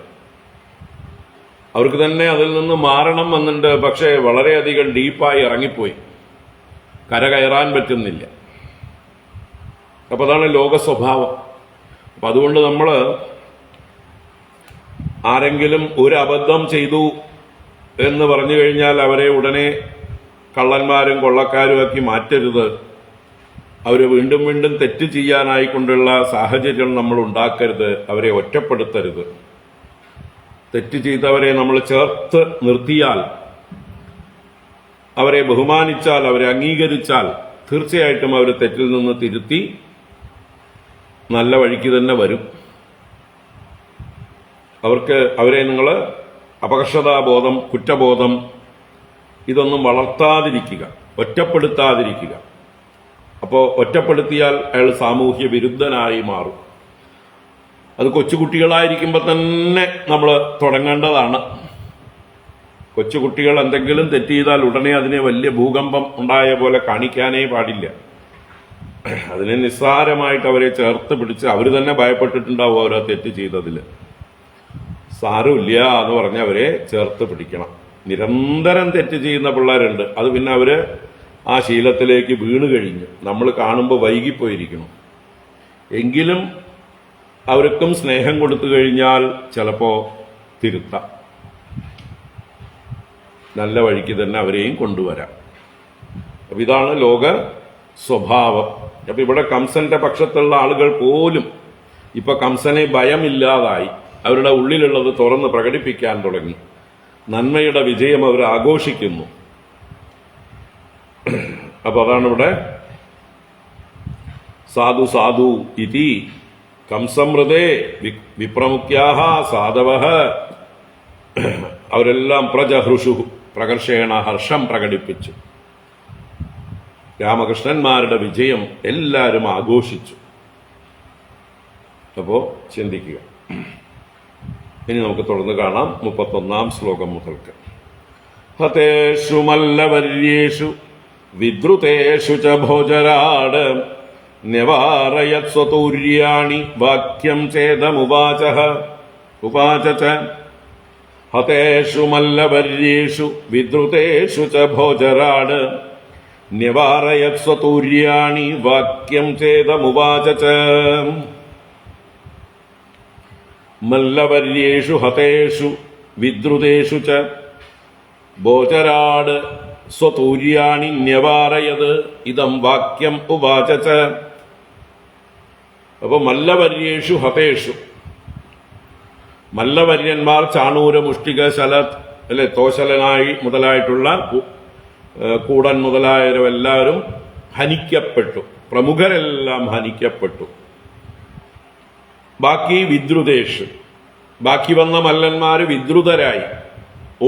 അവർക്ക് തന്നെ അതിൽ നിന്ന് മാറണം എന്നുണ്ട്. പക്ഷേ വളരെയധികം ഡീപ്പായി ഇറങ്ങിപ്പോയി, കരകയറാൻ പറ്റുന്നില്ല. അപ്പൊ അതാണ് ലോക സ്വഭാവം. അപ്പൊ അതുകൊണ്ട് നമ്മൾ ആരെങ്കിലും ഒരു അബദ്ധം ചെയ്തു എന്ന് പറഞ്ഞു കഴിഞ്ഞാൽ അവരെ ഉടനെ കള്ളന്മാരും കൊള്ളക്കാരും ആക്കി മാറ്റരുത്. അവരെ വീണ്ടും വീണ്ടും തെറ്റ് ചെയ്യാനായിക്കൊണ്ടുള്ള സാഹചര്യം നമ്മൾ ഉണ്ടാക്കരുത്. അവരെ ഒറ്റപ്പെടുത്തരുത്. തെറ്റ് ചെയ്തവരെ നമ്മൾ ചേർത്ത് നിർത്തിയാൽ, അവരെ ബഹുമാനിച്ചാൽ, അവരെ അംഗീകരിച്ചാൽ തീർച്ചയായിട്ടും അവർ തെറ്റിൽ നിന്ന് തിരുത്തി നല്ല വഴിക്ക് തന്നെ വരും. അവരെ നിങ്ങൾ അപകർഷതാബോധം, കുറ്റബോധം ഇതൊന്നും വളർത്താതിരിക്കുക, ഒറ്റപ്പെടുത്താതിരിക്കുക. അപ്പോൾ ഒറ്റപ്പെടുത്തിയാൽ അയാൾ സാമൂഹ്യ വിരുദ്ധനായി മാറും. അത് കൊച്ചുകുട്ടികളായിരിക്കുമ്പോൾ തന്നെ നമ്മൾ തുടങ്ങേണ്ടതാണ്. കൊച്ചുകുട്ടികൾ എന്തെങ്കിലും തെറ്റ് ചെയ്താൽ ഉടനെ അതിനെ വലിയ ഭൂകമ്പം ഉണ്ടായ പോലെ കാണിക്കാനേ പാടില്ല. അതിനെ നിസ്സാരമായിട്ട് അവരെ ചേർത്ത് പിടിച്ച് അവർ തന്നെ ഭയപ്പെട്ടിട്ടുണ്ടാവും ഓരോ തെറ്റ് ചെയ്തതിൽ. സാരമില്ല എന്ന് പറഞ്ഞ് അവരെ ചേർത്ത് പിടിക്കണം. നിരന്തരം തെറ്റ് ചെയ്യുന്ന പിള്ളേരുണ്ട്, അത് പിന്നെ അവര് ആ ശീലത്തിലേക്ക് വീണ് കഴിഞ്ഞു. നമ്മൾ കാണുമ്പോൾ വൈകിപ്പോയിരിക്കണം. എങ്കിലും അവർക്കും സ്നേഹം കൊടുത്തു കഴിഞ്ഞാൽ ചിലപ്പോ തിരുത്താം, നല്ല വഴിക്ക് തന്നെ അവരെയും കൊണ്ടുവരാം. അപ്പൊ ഇതാണ് ലോക സ്വഭാവം. അപ്പൊ ഇവിടെ കംസന്റെ പക്ഷത്തുള്ള ആളുകൾ പോലും ഇപ്പൊ കംസനെ ഭയമില്ലാതായി, അവരുടെ ഉള്ളിലുള്ളത് തുറന്ന് പ്രകടിപ്പിക്കാൻ തുടങ്ങി. നന്മയുടെ വിജയം അവർ ആഘോഷിക്കുന്നു. അപ്പൊ അതാണ് ഇവിടെ സാധു സാധു ഇതി കംസമൃതേ വിപ്രമുഖ്യാഹ സാധവഃ അവരെല്ലാം പ്രജഹൃഷു പ്രകർഷേണ ഹർഷം പ്രകടിപ്പിച്ചു. രാമകൃഷ്ണന്മാരുടെ വിജയം എല്ലാവരും ആഘോഷിച്ചു. അപ്പോ ചിന്തിക്കുക. ഇനി നമുക്ക് തുടർന്ന് കാണാം 31-ാം ശ്ലോകം മുതൽക്ക്. ഹതേഷു മല്ലവര്യേഷു വിദ്രുതേഷു ച ഭോജരാട് നിവാരയത് സ്വതൂര്യാണി വാക്യം ചേദമുവാചഃ ഉവാച ച. ഹതേഷു മല്ലവര്യേഷു വിദ്രുതേഷു ച ഭോജരാട് നിവാരയത് സ്വതൂര്യാണി വാക്യം ചേദമുവാച ച. മല്ലവര്യേഷു ഹതേഷു വിദ്രുതേഷു ച ഭോജരാട് സ്വതൂര്യാണി ന്യവാരയത് ഇദം വാക്യം ഉവാച ച. അപ്പൊ മല്ലവര്യേഷു ഹതേഷു, മല്ലവര്യന്മാർ ചാണൂര മുഷ്ടിക ശലത് അല്ലെ തോശലനായി മുതലായിട്ടുള്ള കൂടൻ മുതലായവരെല്ലാവരും ഹനിക്കപ്പെട്ടു. പ്രമുഖരെല്ലാം ഹനിക്കപ്പെട്ടു. ബാക്കി വിദ്രുതേഷു, ബാക്കി വന്ന മല്ലന്മാര് വിദ്രുതരായി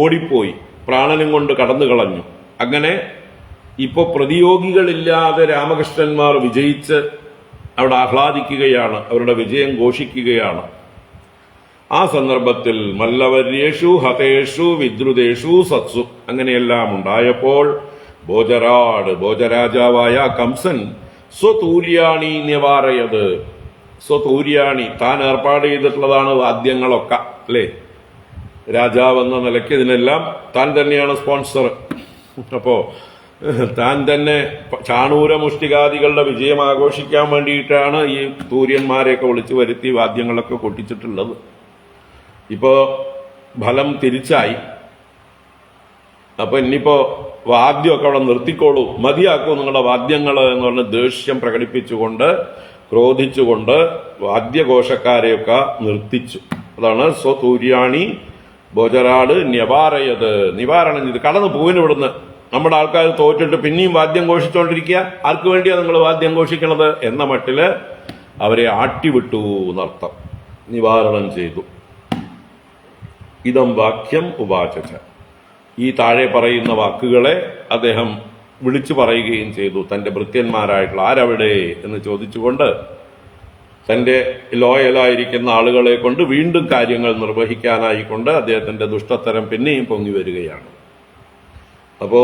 ഓടിപ്പോയി, പ്രാണനും കൊണ്ട് കടന്നു കളഞ്ഞു. അങ്ങനെ ഇപ്പൊ പ്രതിയോഗികളില്ലാതെ രാമകൃഷ്ണന്മാർ വിജയിച്ച് അവിടെ ആഹ്ലാദിക്കുകയാണ്, അവരുടെ വിജയം ഘോഷിക്കുകയാണ്. ആ സന്ദർഭത്തിൽ മല്ലവര്യേഷു ഹതേഷു വിദ്രുതേഷു സത്സു അങ്ങനെയെല്ലാം ഉണ്ടായപ്പോൾ ഭോജരാട്, ഭോജരാജാവായ കംസൻ സ്വതൂര്യാണി നിവാരയത്, സ്വതൂര്യാണി താൻ ഏർപ്പാട് ചെയ്തിട്ടുള്ളതാണ് വാദ്യങ്ങളൊക്കെ അല്ലേ, രാജാവെന്ന നിലയ്ക്ക് ഇതിനെല്ലാം താൻ തന്നെയാണ് സ്പോൺസർ. അപ്പോ താൻ തന്നെ ചാണൂര മുഷ്ടികാദികളുടെ വിജയം ആഘോഷിക്കാൻ വേണ്ടിയിട്ടാണ് ഈ തൂര്യന്മാരെയൊക്കെ വിളിച്ചു വരുത്തി വാദ്യങ്ങളൊക്കെ കൊട്ടിച്ചിട്ടുള്ളത്. ഇപ്പോ ഫലം തിരിച്ചായി. അപ്പൊ ഇനിയിപ്പോ വാദ്യമൊക്കെ അവിടെ നിർത്തിക്കോളൂ, മതിയാക്കൂ നിങ്ങളുടെ വാദ്യങ്ങൾ എന്ന് പറഞ്ഞ് ദേഷ്യം പ്രകടിപ്പിച്ചുകൊണ്ട് ക്രോധിച്ചുകൊണ്ട് വാദ്യഘോഷക്കാരെയൊക്കെ നിർത്തിച്ചു. അതാണ് സ്വതൂര്യാണി ഭോജരാട് നിവാരയത്, നിവാരണം ചെയ്ത് കടന്നു പോവിന് ഇവിടുന്ന്. നമ്മുടെ ആൾക്കാർ തോറ്റിട്ട് പിന്നെയും വാദ്യം ഘോഷിച്ചുകൊണ്ടിരിക്കുക, ആർക്ക് വേണ്ടിയാ നിങ്ങൾ വാദ്യം ഘോഷിക്കണത് എന്ന മട്ടില് അവരെ ആട്ടിവിട്ടു എന്നർത്ഥം, നിവാരണം ചെയ്തു. ഇതം വാക്യം ഉവാച. ഈ താഴെ പറയുന്ന വാക്കുകളെ അദ്ദേഹം വിളിച്ചു പറയുകയും ചെയ്തു. തന്റെ ഭൃത്യന്മാരായിട്ടുള്ള ആരവിടെ എന്ന് ചോദിച്ചുകൊണ്ട് തന്റെ ലോയലായിരിക്കുന്ന ആളുകളെ കൊണ്ട് വീണ്ടും കാര്യങ്ങൾ നിർവഹിക്കാനായിക്കൊണ്ട് അദ്ദേഹത്തിന്റെ ദുഷ്ടത്തരം പിന്നെയും പൊങ്ങി വരികയാണ്. അപ്പോ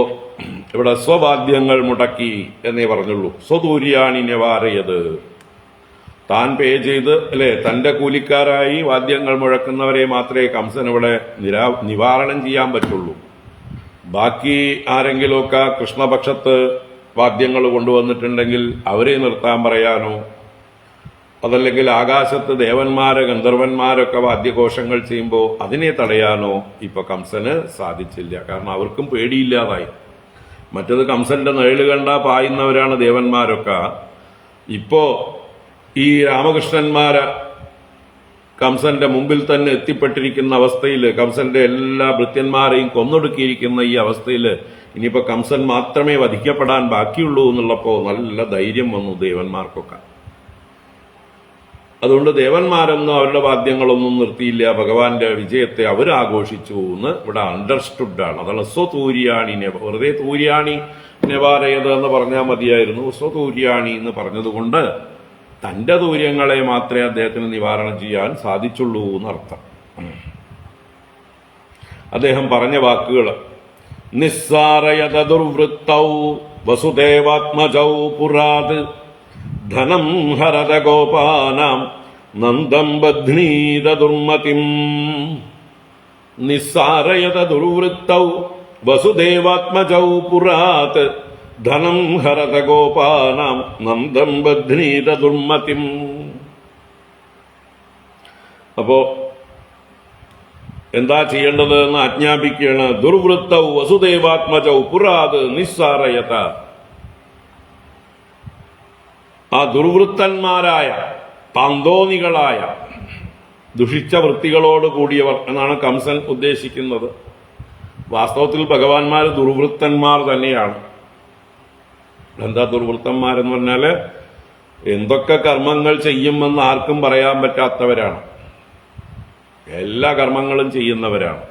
ഇവിടെ സ്വവാദ്യങ്ങൾ മുടക്കി എന്നേ പറഞ്ഞുള്ളൂ. സ്വതൂര്യാണി നിവാരയത്, താൻ പേ ചെയ്ത് അല്ലെ തന്റെ കൂലിക്കാരായി വാദ്യങ്ങൾ മുഴക്കുന്നവരെ മാത്രമേ കംസൻ ഇവിടെ നിവാരണം ചെയ്യാൻ പറ്റുള്ളൂ. ബാക്കി ആരെങ്കിലുമൊക്കെ കൃഷ്ണപക്ഷത്ത് വാദ്യങ്ങൾ കൊണ്ടുവന്നിട്ടുണ്ടെങ്കിൽ അവരെ നിർത്താൻ പറയാനോ, അതല്ലെങ്കിൽ ആകാശത്ത് ദേവന്മാര് ഗന്ധർവന്മാരൊക്കെ വാദ്യഘോഷങ്ങൾ ചെയ്യുമ്പോൾ അതിനെ തടയാനോ ഇപ്പൊ കംസന് സാധിച്ചില്ല. കാരണം അവർക്കും പേടിയില്ലാതായി. മറ്റത് കംസന്റെ നിഴല് കണ്ട പായുന്നവരാണ് ദേവന്മാരൊക്കെ. ഇപ്പോ ഈ രാമകൃഷ്ണന്മാര് കംസന്റെ മുമ്പിൽ തന്നെ എത്തിപ്പെട്ടിരിക്കുന്ന അവസ്ഥയിൽ, കംസന്റെ എല്ലാ ഭൃത്യന്മാരെയും കൊന്നൊടുക്കിയിരിക്കുന്ന ഈ അവസ്ഥയിൽ ഇനിയിപ്പോ കംസൻ മാത്രമേ വധിക്കപ്പെടാൻ ബാക്കിയുള്ളൂ എന്നുള്ളപ്പോ നല്ല ധൈര്യം വന്നു ദേവന്മാർക്കൊക്കെ. അതുകൊണ്ട് ദേവന്മാരൊന്നും അവരുടെ വാദ്യങ്ങളൊന്നും നിർത്തിയില്ല, ഭഗവാന്റെ വിജയത്തെ അവരാഘോഷിച്ചു എന്ന് ഇവിടെ അണ്ടർസ്റ്റുഡാണ്. അതാണ് സ്വതൂര്യാണി, വെറുതെ തൂര്യാണി നിവാരയത് എന്ന് പറഞ്ഞാൽ മതിയായിരുന്നു. സ്വതൂര്യാണി എന്ന് പറഞ്ഞതുകൊണ്ട് തന്റെ തൂര്യങ്ങളെ മാത്രമേ അദ്ദേഹത്തിന് നിവാരണം ചെയ്യാൻ സാധിച്ചുള്ളൂ എന്നർത്ഥം. അദ്ദേഹം പറഞ്ഞ വാക്കുകൾ നിസ്സാരയത ദുർവൃത്തൗ വസുദേവാത്മജൗ പുരാത് ധനം ഹരത ഗോപാനാം നന്ദം ബധ്നീത ദുർമതിം. നിസ്സാരയത ദുർവൃത്തൗ വസുദേവാത്മജൗ പുരാത് ധനം ഹരത ഗോപാനാം നന്ദം ബധ്നീത ദുർമതിം. അപ്പോ എന്താ ചെയ്യേണ്ടത് എന്ന് ആജ്ഞാപിക്കുകയാണ്. ദുർവൃത്തൗ വസുദേവാത്മജൗ പുരാത് നിസ്സാരയത. ആ ദുർവൃത്തന്മാരായ താന്തോന്നികളായ ദുഷിച്ച വൃത്തികളോട് കൂടിയവർ എന്നാണ് കംസൻ ഉദ്ദേശിക്കുന്നത്. വാസ്തവത്തിൽ ഭഗവാന്മാർ ദുർവൃത്തന്മാർ തന്നെയാണ്. എന്താ ദുർവൃത്തന്മാരെന്ന് പറഞ്ഞാൽ എന്തൊക്കെ കർമ്മങ്ങൾ ചെയ്യുമെന്ന് ആർക്കും പറയാൻ പറ്റാത്തവരാണ്. എല്ലാ കർമ്മങ്ങളും ചെയ്യുന്നവരാണ്.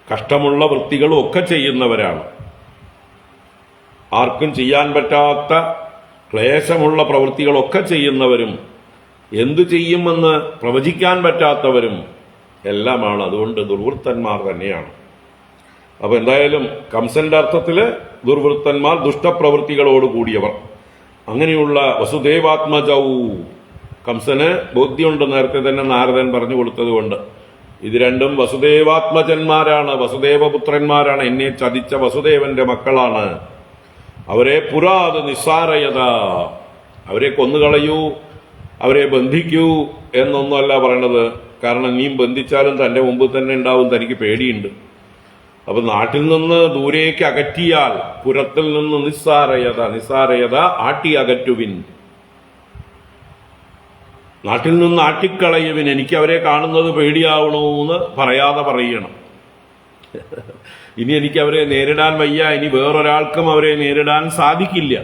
കഷ്ടമുള്ള വൃത്തികളും ഒക്കെ ചെയ്യുന്നവരാണ്. ആർക്കും ചെയ്യാൻ പറ്റാത്ത ക്ലേശമുള്ള പ്രവൃത്തികളൊക്കെ ചെയ്യുന്നവരും എന്തു ചെയ്യുമെന്ന് പ്രവചിക്കാൻ പറ്റാത്തവരും എല്ലാമാണ്. അതുകൊണ്ട് ദുർവൃത്തന്മാർ തന്നെയാണ്. അപ്പൊ എന്തായാലും കംസന്റെ അർത്ഥത്തില് ദുർവൃത്തന്മാർ, ദുഷ്ടപ്രവൃത്തികളോട് കൂടിയവർ. അങ്ങനെയുള്ള വസുദേവാത്മജൗ, കംസന് ബോധ്യമുണ്ട്, നേരത്തെ തന്നെ നാരദൻ പറഞ്ഞു കൊടുത്തതുകൊണ്ട്. ഇത് രണ്ടും വസുദേവാത്മജന്മാരാണ്, വസുദേവപുത്രന്മാരാണ്, എന്നെ ചതിച്ച വസുദേവന്റെ മക്കളാണ്. അവരെ പുരാത് നിസ്സാരയത, അവരെ കൊന്നുകളയൂ, അവരെ ബന്ധിക്കൂ എന്നൊന്നുമല്ല പറയണത്. കാരണം ഇനിയും ബന്ധിച്ചാലും തന്റെ മുമ്പ് തന്നെ ഉണ്ടാവും, തനിക്ക് പേടിയുണ്ട്. അപ്പൊ നാട്ടിൽ നിന്ന് ദൂരേക്ക് അകറ്റിയാൽ, പുരത്തിൽ നിന്ന് നിസ്സാരയത, നിസ്സാരയത ആട്ടി അകറ്റുവിൻ, നാട്ടിൽ നിന്ന് ആട്ടിക്കളയുവിൻ, എനിക്ക് അവരെ കാണുന്നത് പേടിയാവണമെന്ന് പറയാതെ പറയണം. ഇനി എനിക്ക് അവരെ നേരിടാൻ വയ്യ, ഇനി വേറൊരാൾക്കും അവരെ നേരിടാൻ സാധിക്കില്ല,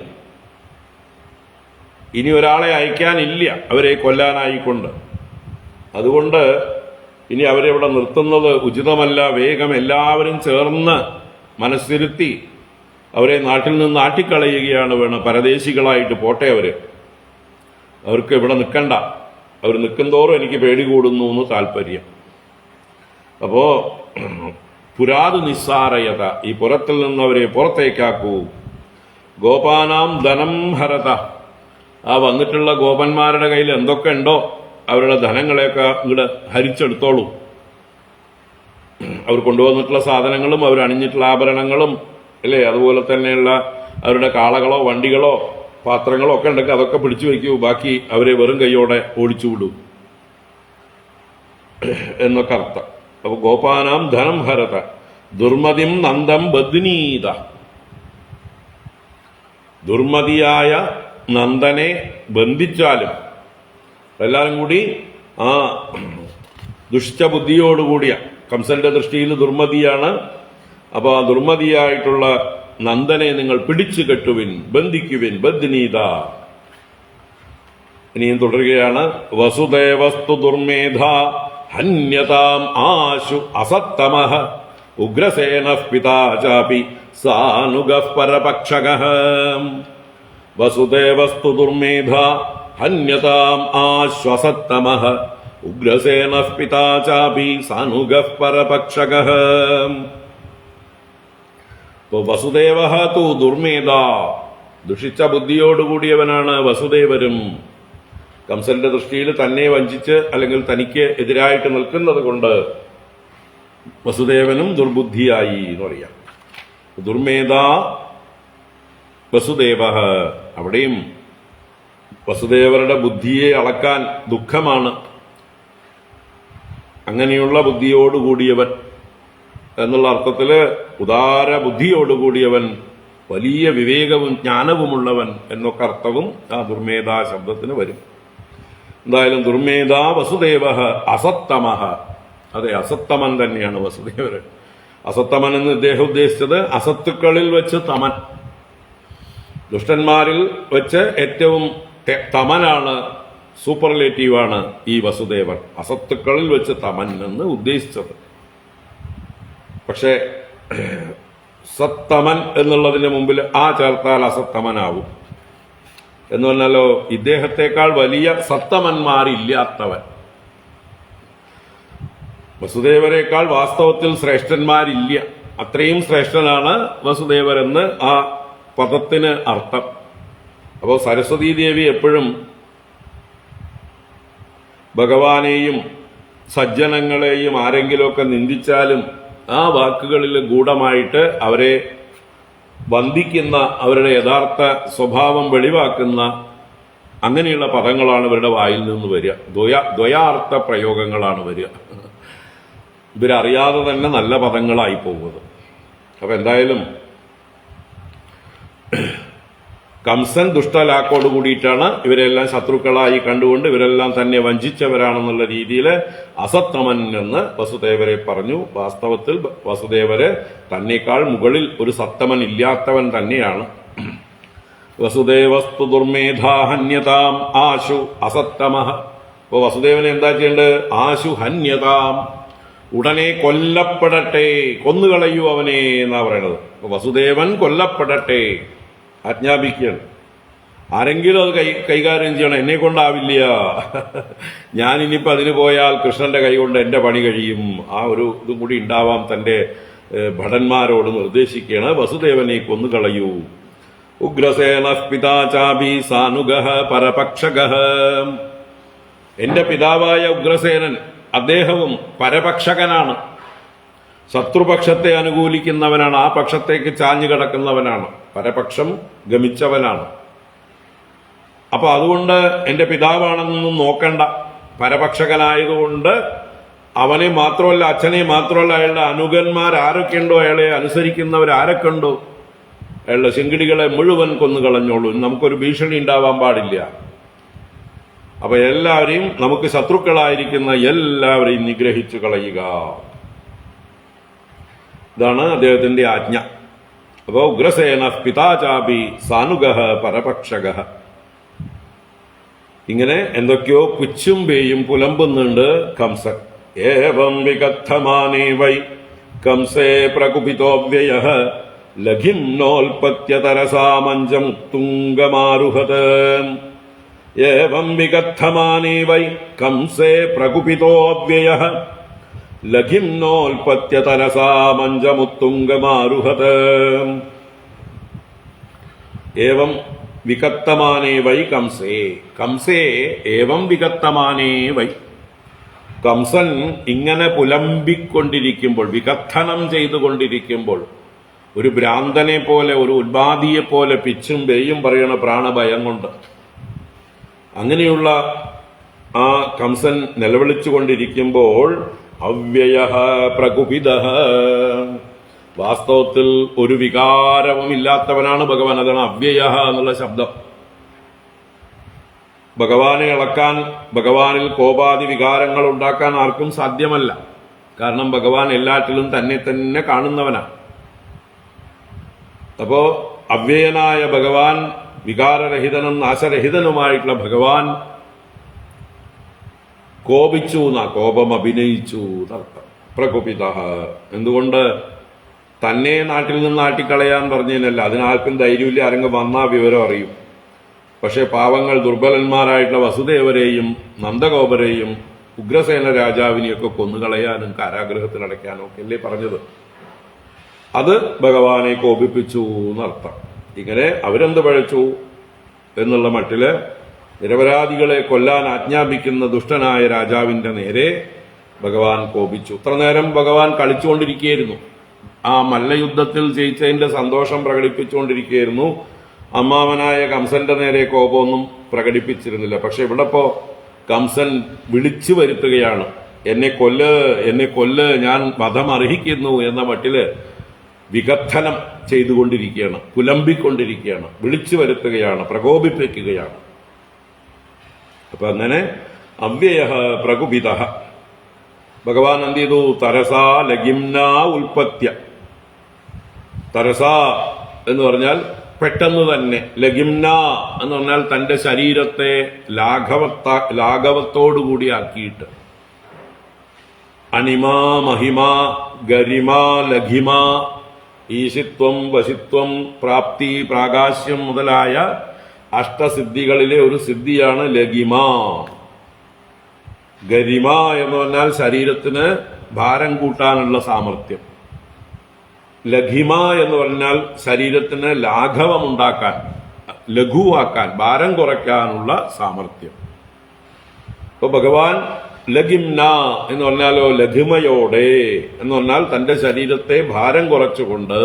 ഇനി ഒരാളെ അയക്കാനില്ല അവരെ കൊല്ലാനായിക്കൊണ്ട്. അതുകൊണ്ട് ഇനി അവരെ ഇവിടെ നിർത്തുന്നത് ഉചിതമല്ല. വേഗം എല്ലാവരും ചേർന്ന് മനസ്സിരുത്തി അവരെ നാട്ടിൽ നിന്ന് ആട്ടിക്കളയുകയാണ് വേണം. പരദേശികളായിട്ട് പോട്ടെ അവർക്ക് ഇവിടെ നിൽക്കണ്ട, അവർ നിൽക്കുന്തോറും എനിക്ക് പേടി കൂടുന്നു എന്ന് താല്പര്യം. അപ്പോ പുരാത് നിസ്സാരയത, ഈ പുറത്തിൽ നിന്ന് അവരെ പുറത്തേക്കാക്കൂ. ഗോപാനാം ധനം ഹരത, ആ വന്നിട്ടുള്ള ഗോപന്മാരുടെ കയ്യിൽ എന്തൊക്കെ ഉണ്ടോ അവരുടെ ധനങ്ങളെയൊക്കെ ഇങ്ങോട്ട് ഹരിച്ചെടുത്തോളൂ. അവർ കൊണ്ടുവന്നിട്ടുള്ള സാധനങ്ങളും അവർ അണിഞ്ഞിട്ടുള്ള ആഭരണങ്ങളും അല്ലേ, അതുപോലെ തന്നെയുള്ള അവരുടെ കാളകളോ വണ്ടികളോ പാത്രങ്ങളോ ഒക്കെ ഉണ്ടെങ്കിൽ അതൊക്കെ പിടിച്ചു വയ്ക്കൂ. ബാക്കി അവരെ വെറും കൈയോടെ ഓടിച്ചുവിടൂ എന്നൊക്കെ അർത്ഥം. അപ്പൊ ഗോപാനാം ധനം ഹരത ദുർമതിം നന്ദം ബദ്നീത, ദുർമതിയായ നന്ദനെ ബന്ധിച്ചാലും എല്ലാവരും കൂടി ആ ദുഷ്ടബുദ്ധിയോടുകൂടിയ, കംസന്റെ ദൃഷ്ടിയിൽ ദുർമതിയാണ്, അപ്പൊ ആ ദുർമതിയായിട്ടുള്ള നന്ദനെ നിങ്ങൾ പിടിച്ചു കെട്ടുവിൻ, ബന്ധിക്കുവിൻ. ബദ്നീത. ഇനിയും തുടരുകയാണ്. വസുദേവസ്തു ദുർമേധ ഹന്യതാം ആശു അസത്തമഃ ഉഗ്രസേനഃ പിതാ ചാപി സാനുഗഃ പരപക്ഷകഃ. വസുദേവസ്തു ദുർമേധ ഹന്യതാം ആശ്വസത്തമഃ ഉഗ്രസേനഃ പിതാ ചാപി സാനുഗഃ പരപക്ഷകഃ. വസുദേവഃ തു ദുർമേധ, ദുഷിച്ച ബുദ്ധിയോടുകൂടിയവനാണ് വസുദേവരും. കംസന്റെ ദൃഷ്ടിയിൽ തന്നെ വഞ്ചിച്ച് അല്ലെങ്കിൽ തനിക്ക് എതിരായിട്ട് നിൽക്കുന്നത് കൊണ്ട് വസുദേവനും ദുർബുദ്ധിയായി എന്ന് പറയാം. ദുർമേധ വസുദേവ, അവിടെയും വസുദേവരുടെ ബുദ്ധിയെ അളക്കാൻ ദുഃഖമാണ്. അങ്ങനെയുള്ള ബുദ്ധിയോടുകൂടിയവൻ എന്നുള്ള അർത്ഥത്തില് ഉദാര ബുദ്ധിയോടുകൂടിയവൻ, വലിയ വിവേകവും ജ്ഞാനവുമുള്ളവൻ എന്നൊക്കെ അർത്ഥവും ആ ദുർമേധ ശബ്ദത്തിന് വരും. എന്തായാലും ദുർമേധ വസുദേവ അസത്തമഃ, അതെ അസത്തമൻ തന്നെയാണ് വസുദേവര്. അസത്തമൻ എന്ന് ഇദ്ദേഹം ഉദ്ദേശിച്ചത് അസത്തുക്കളിൽ വെച്ച് തമൻ, ദുഷ്ടന്മാരിൽ വെച്ച് ഏറ്റവും തമനാണ്, സൂപ്പർലേറ്റീവാണ് ഈ വസുദേവൻ. അസത്തുക്കളിൽ വെച്ച് തമൻ എന്ന് ഉദ്ദേശിച്ചത്. പക്ഷെ സത്തമൻ എന്നുള്ളതിന് മുമ്പിൽ ആ ചേർത്താൽ അസത്തമനാവും എന്ന് പറഞ്ഞാലോ, ഇദ്ദേഹത്തെക്കാൾ വലിയ സത്തമന്മാരില്ലാത്തവൻ. വസുദേവരെക്കാൾ വാസ്തവത്തിൽ ശ്രേഷ്ഠന്മാരില്ല, അത്രയും ശ്രേഷ്ഠനാണ് വസുദേവരെന്ന് ആ പദത്തിന് അർത്ഥം. അപ്പോൾ സരസ്വതീ ദേവി എപ്പോഴും ഭഗവാനെയും സജ്ജനങ്ങളെയും ആരെങ്കിലുമൊക്കെ നിന്ദിച്ചാലും ആ വാക്കുകളിൽ ഗൂഢമായിട്ട് അവരെ വന്ദിക്കുന്ന, അവരുടെ യഥാർത്ഥ സ്വഭാവം വെളിവാക്കുന്ന അങ്ങനെയുള്ള പദങ്ങളാണ് ഇവരുടെ വായിൽ നിന്ന് വരിക. ദ്വയാർത്ഥ പ്രയോഗങ്ങളാണ് വരിക. ഇവരറിയാതെ തന്നെ നല്ല പദങ്ങളായി പോകുന്നത്. അപ്പൊ എന്തായാലും കംസൻ ദുഷ്ടലാക്കോട് കൂടിയിട്ടാണ് ഇവരെല്ലാം ശത്രുക്കളായി കണ്ടുകൊണ്ട് ഇവരെല്ലാം തന്നെ വഞ്ചിച്ചവരാണെന്നുള്ള രീതിയിൽ അസത്തമൻ എന്ന് വസുദേവരെ പറഞ്ഞു. വാസ്തവത്തിൽ വസുദേവര് തന്നേക്കാൾ മുകളിൽ ഒരു സത്തമൻ ഇല്ലാത്തവൻ തന്നെയാണ്. വസുദേവസ്തു ദുർമേധാഹന്യതാം ആശു അസത്തമഃ. ഇപ്പൊ വസുദേവനെ എന്താ ചെയ്യേണ്ടത്? ആശു ഹന്യതാം, ഉടനെ കൊല്ലപ്പെടട്ടെ, കൊന്നുകളയൂ അവനെ എന്നാ പറയണത്. വസുദേവൻ കൊല്ലപ്പെടട്ടെ ആജ്ഞാപിക്കുകയാണ്. ആരെങ്കിലും അത് കൈകാര്യം ചെയ്യണം, എന്നെ കൊണ്ടാവില്ല. ഞാൻ ഇനിയിപ്പോൾ അതിന് പോയാൽ കൃഷ്ണന്റെ കൈ കൊണ്ട് എന്റെ പണി കഴിയും. ആ ഒരു ഇതും കൂടി ഉണ്ടാവാം തന്റെ ഭടന്മാരോട് നിർദ്ദേശിക്കുകയാണ്. വസുദേവനെ കൊന്നുകളയൂ. ഉഗ്രസേന പിതാചാഭി സാനുഗഹ പരപക്ഷഗഹ. എന്റെ പിതാവായ ഉഗ്രസേനൻ അദ്ദേഹവും പരപക്ഷകനാണ്, ശത്രുപക്ഷത്തെ അനുകൂലിക്കുന്നവനാണ്, ആ പക്ഷത്തേക്ക് ചാഞ്ഞു കിടക്കുന്നവനാണ്, പരപക്ഷം ഗമിച്ചവനാണ്. അപ്പൊ അതുകൊണ്ട് എന്റെ പിതാവാണെന്നൊന്നും നോക്കണ്ട. പരപക്ഷകനായതുകൊണ്ട് അവനെ മാത്രമല്ല, അച്ഛനെ മാത്രമല്ല, അയാളുടെ അനുഗന്മാർ ആരൊക്കെയുണ്ടോ, അയാളെ അനുസരിക്കുന്നവർ ആരൊക്കെയുണ്ടോ, അയാളുടെ ശിങ്കിടികളെ മുഴുവൻ കൊന്നുകളഞ്ഞോളൂ. നമുക്കൊരു ഭീഷണി ഉണ്ടാവാൻ പാടില്ല. അപ്പൊ എല്ലാവരെയും, നമുക്ക് ശത്രുക്കളായിരിക്കുന്ന എല്ലാവരെയും നിഗ്രഹിച്ചു കളയുക. ഇതാണ് അദ്ദേഹത്തിന്റെ ആജ്ഞ. അപ്പോ ഉഗ്രസേന പിതാചാപി സാനുഗഹ പരപക്ഷഗഹ. ഇങ്ങനെ എന്തൊക്കെയോ പുച്ചും പേയും പുലമ്പുന്നുണ്ട് കംസൻ. ഏവം വികഥമാനേ വൈ കംസേ പ്രകുപിതോവ്യയഃ ലഘിംനോൽപത്യതരസാമഞ്ജമുത്തുംഗമാരുഹത്. ഏവം വികഥമാനേ വൈ കംസേ പ്രകുപിതോവ്യയഃ ലഘിംനോൽപത്യതരസാമഞ്ജമുത്തുംഗമാരുഹത്. ഏവം വികത്തമാനേ വൈ കംസേ. കംസേ ഏവം വികത്തമാനേ വൈ. കംസൻ ഇങ്ങനെ പുലമ്പിക്കൊണ്ടിരിക്കുമ്പോൾ, വികഥനം ചെയ്തുകൊണ്ടിരിക്കുമ്പോൾ, ഒരു ഭ്രാന്തനെ പോലെ, ഒരു ഉന്മാദിയെ പോലെ പിച്ചും പേയും പറയണ പ്രാണഭയം കൊണ്ട്, അങ്ങനെയുള്ള ആ കംസൻ നിലവിളിച്ചുകൊണ്ടിരിക്കുമ്പോൾ അവ്യയഃ പ്രകുപിതഃ. വാസ്തവത്തിൽ ഒരു വികാരവും ഇല്ലാത്തവനാണ് ഭഗവാൻ. അതാണ് അവ്യയഃ എന്നുള്ള ശബ്ദം. ഭഗവാനെ ഇളക്കാൻ, ഭഗവാനിൽ കോപാദി വികാരങ്ങൾ ഉണ്ടാക്കാൻ ആർക്കും സാധ്യമല്ല. കാരണം ഭഗവാൻ എല്ലാറ്റിലും തന്നെ തന്നെ കാണുന്നവനാണ്. അപ്പോ അവ്യയനായ ഭഗവാൻ, വികാരരഹിതനും നാശരഹിതനുമായിട്ടുള്ള ഭഗവാൻ കോപിച്ചു എന്നാ, കോപം അഭിനയിച്ചു എന്നർത്ഥം. പ്രകുപിതഃ. എന്തുകൊണ്ട്? തന്നെ നാട്ടിൽ നിന്ന് നാട്ടിക്കളയാൻ പറഞ്ഞതിനല്ല. അതിനാർക്കും ധൈര്യമില്ല. ആരെങ്കിലും വന്നാ വിവരം അറിയും. പക്ഷെ പാവങ്ങൾ ദുർബലന്മാരായിട്ടുള്ള വസുദേവരെയും നന്ദഗോപരെയും ഉഗ്രസേന രാജാവിനെയൊക്കെ കൊന്നുകളയാനും കാരാഗ്രഹത്തിലടയ്ക്കാനും ഒക്കെ അല്ലേ പറഞ്ഞത്. അത് ഭഗവാനെ കോപിപ്പിച്ചു എന്നർത്ഥം. ഇങ്ങനെ അവരെന്ത് പഴച്ചു എന്നുള്ള മട്ടില് നിരപരാധികളെ കൊല്ലാൻ ആജ്ഞാപിക്കുന്ന ദുഷ്ടനായ രാജാവിന്റെ നേരെ ഭഗവാൻ കോപിച്ചു. ഇത്ര നേരം ഭഗവാൻ കളിച്ചുകൊണ്ടിരിക്കുകയായിരുന്നു. ആ മല്ലയുദ്ധത്തിൽ ജയിച്ചതിന്റെ സന്തോഷം പ്രകടിപ്പിച്ചുകൊണ്ടിരിക്കുകയായിരുന്നു. അമ്മാവനായ കംസന്റെ നേരെ കോപമൊന്നും പ്രകടിപ്പിച്ചിരുന്നില്ല. പക്ഷെ ഇവിടെ ഇപ്പോ കംസൻ വിളിച്ചു വരുത്തുകയാണ്. എന്നെ കൊല്ല്, ഞാൻ വധം അർഹിക്കുന്നു എന്ന മട്ടില് വികഥനം ചെയ്തുകൊണ്ടിരിക്കുകയാണ്, പുലമ്പിക്കൊണ്ടിരിക്കുകയാണ്, വിളിച്ചു വരുത്തുകയാണ്, പ്രകോപിപ്പിക്കുകയാണ്. അപ്പൊ അങ്ങനെ അവ്യയഃ പ്രകുപിതഃ. ഭഗവാൻ എന്ത് ചെയ്തു? തരസാ ലഘിംന ഉൽപ്പത്യ. തരസ എന്ന് പറഞ്ഞാൽ പെട്ടെന്ന് തന്നെ, ലഘിംന എന്ന് പറഞ്ഞാൽ തന്റെ ശരീരത്തെ ലാഘവത്തോടുകൂടി ആക്കിയിട്ട്, അണിമ മഹിമ ഗരിമ ലഘിമ ഈശിത്വം വശിത്വം പ്രാപ്തി പ്രാകാശ്യം മുതലായ അഷ്ടസിദ്ധികളിലെ ഒരു സിദ്ധിയാണ് ലഘിമ. ഗരിമ എന്ന് പറഞ്ഞാൽ ശരീരത്തിന് ഭാരം കൂട്ടാനുള്ള സാമർഥ്യം. ലഘിമ എന്ന് പറഞ്ഞാൽ ശരീരത്തിന് ലാഘവമുണ്ടാക്കാൻ, ലഘുവാക്കാൻ, ഭാരം കുറയ്ക്കാനുള്ള സാമർഥ്യം. ഇപ്പൊ ഭഗവാൻ ലഘിംന എന്ന് പറഞ്ഞാലോ ലഘിമയോടെ എന്ന് പറഞ്ഞാൽ തന്റെ ശരീരത്തെ ഭാരം കുറച്ചുകൊണ്ട്.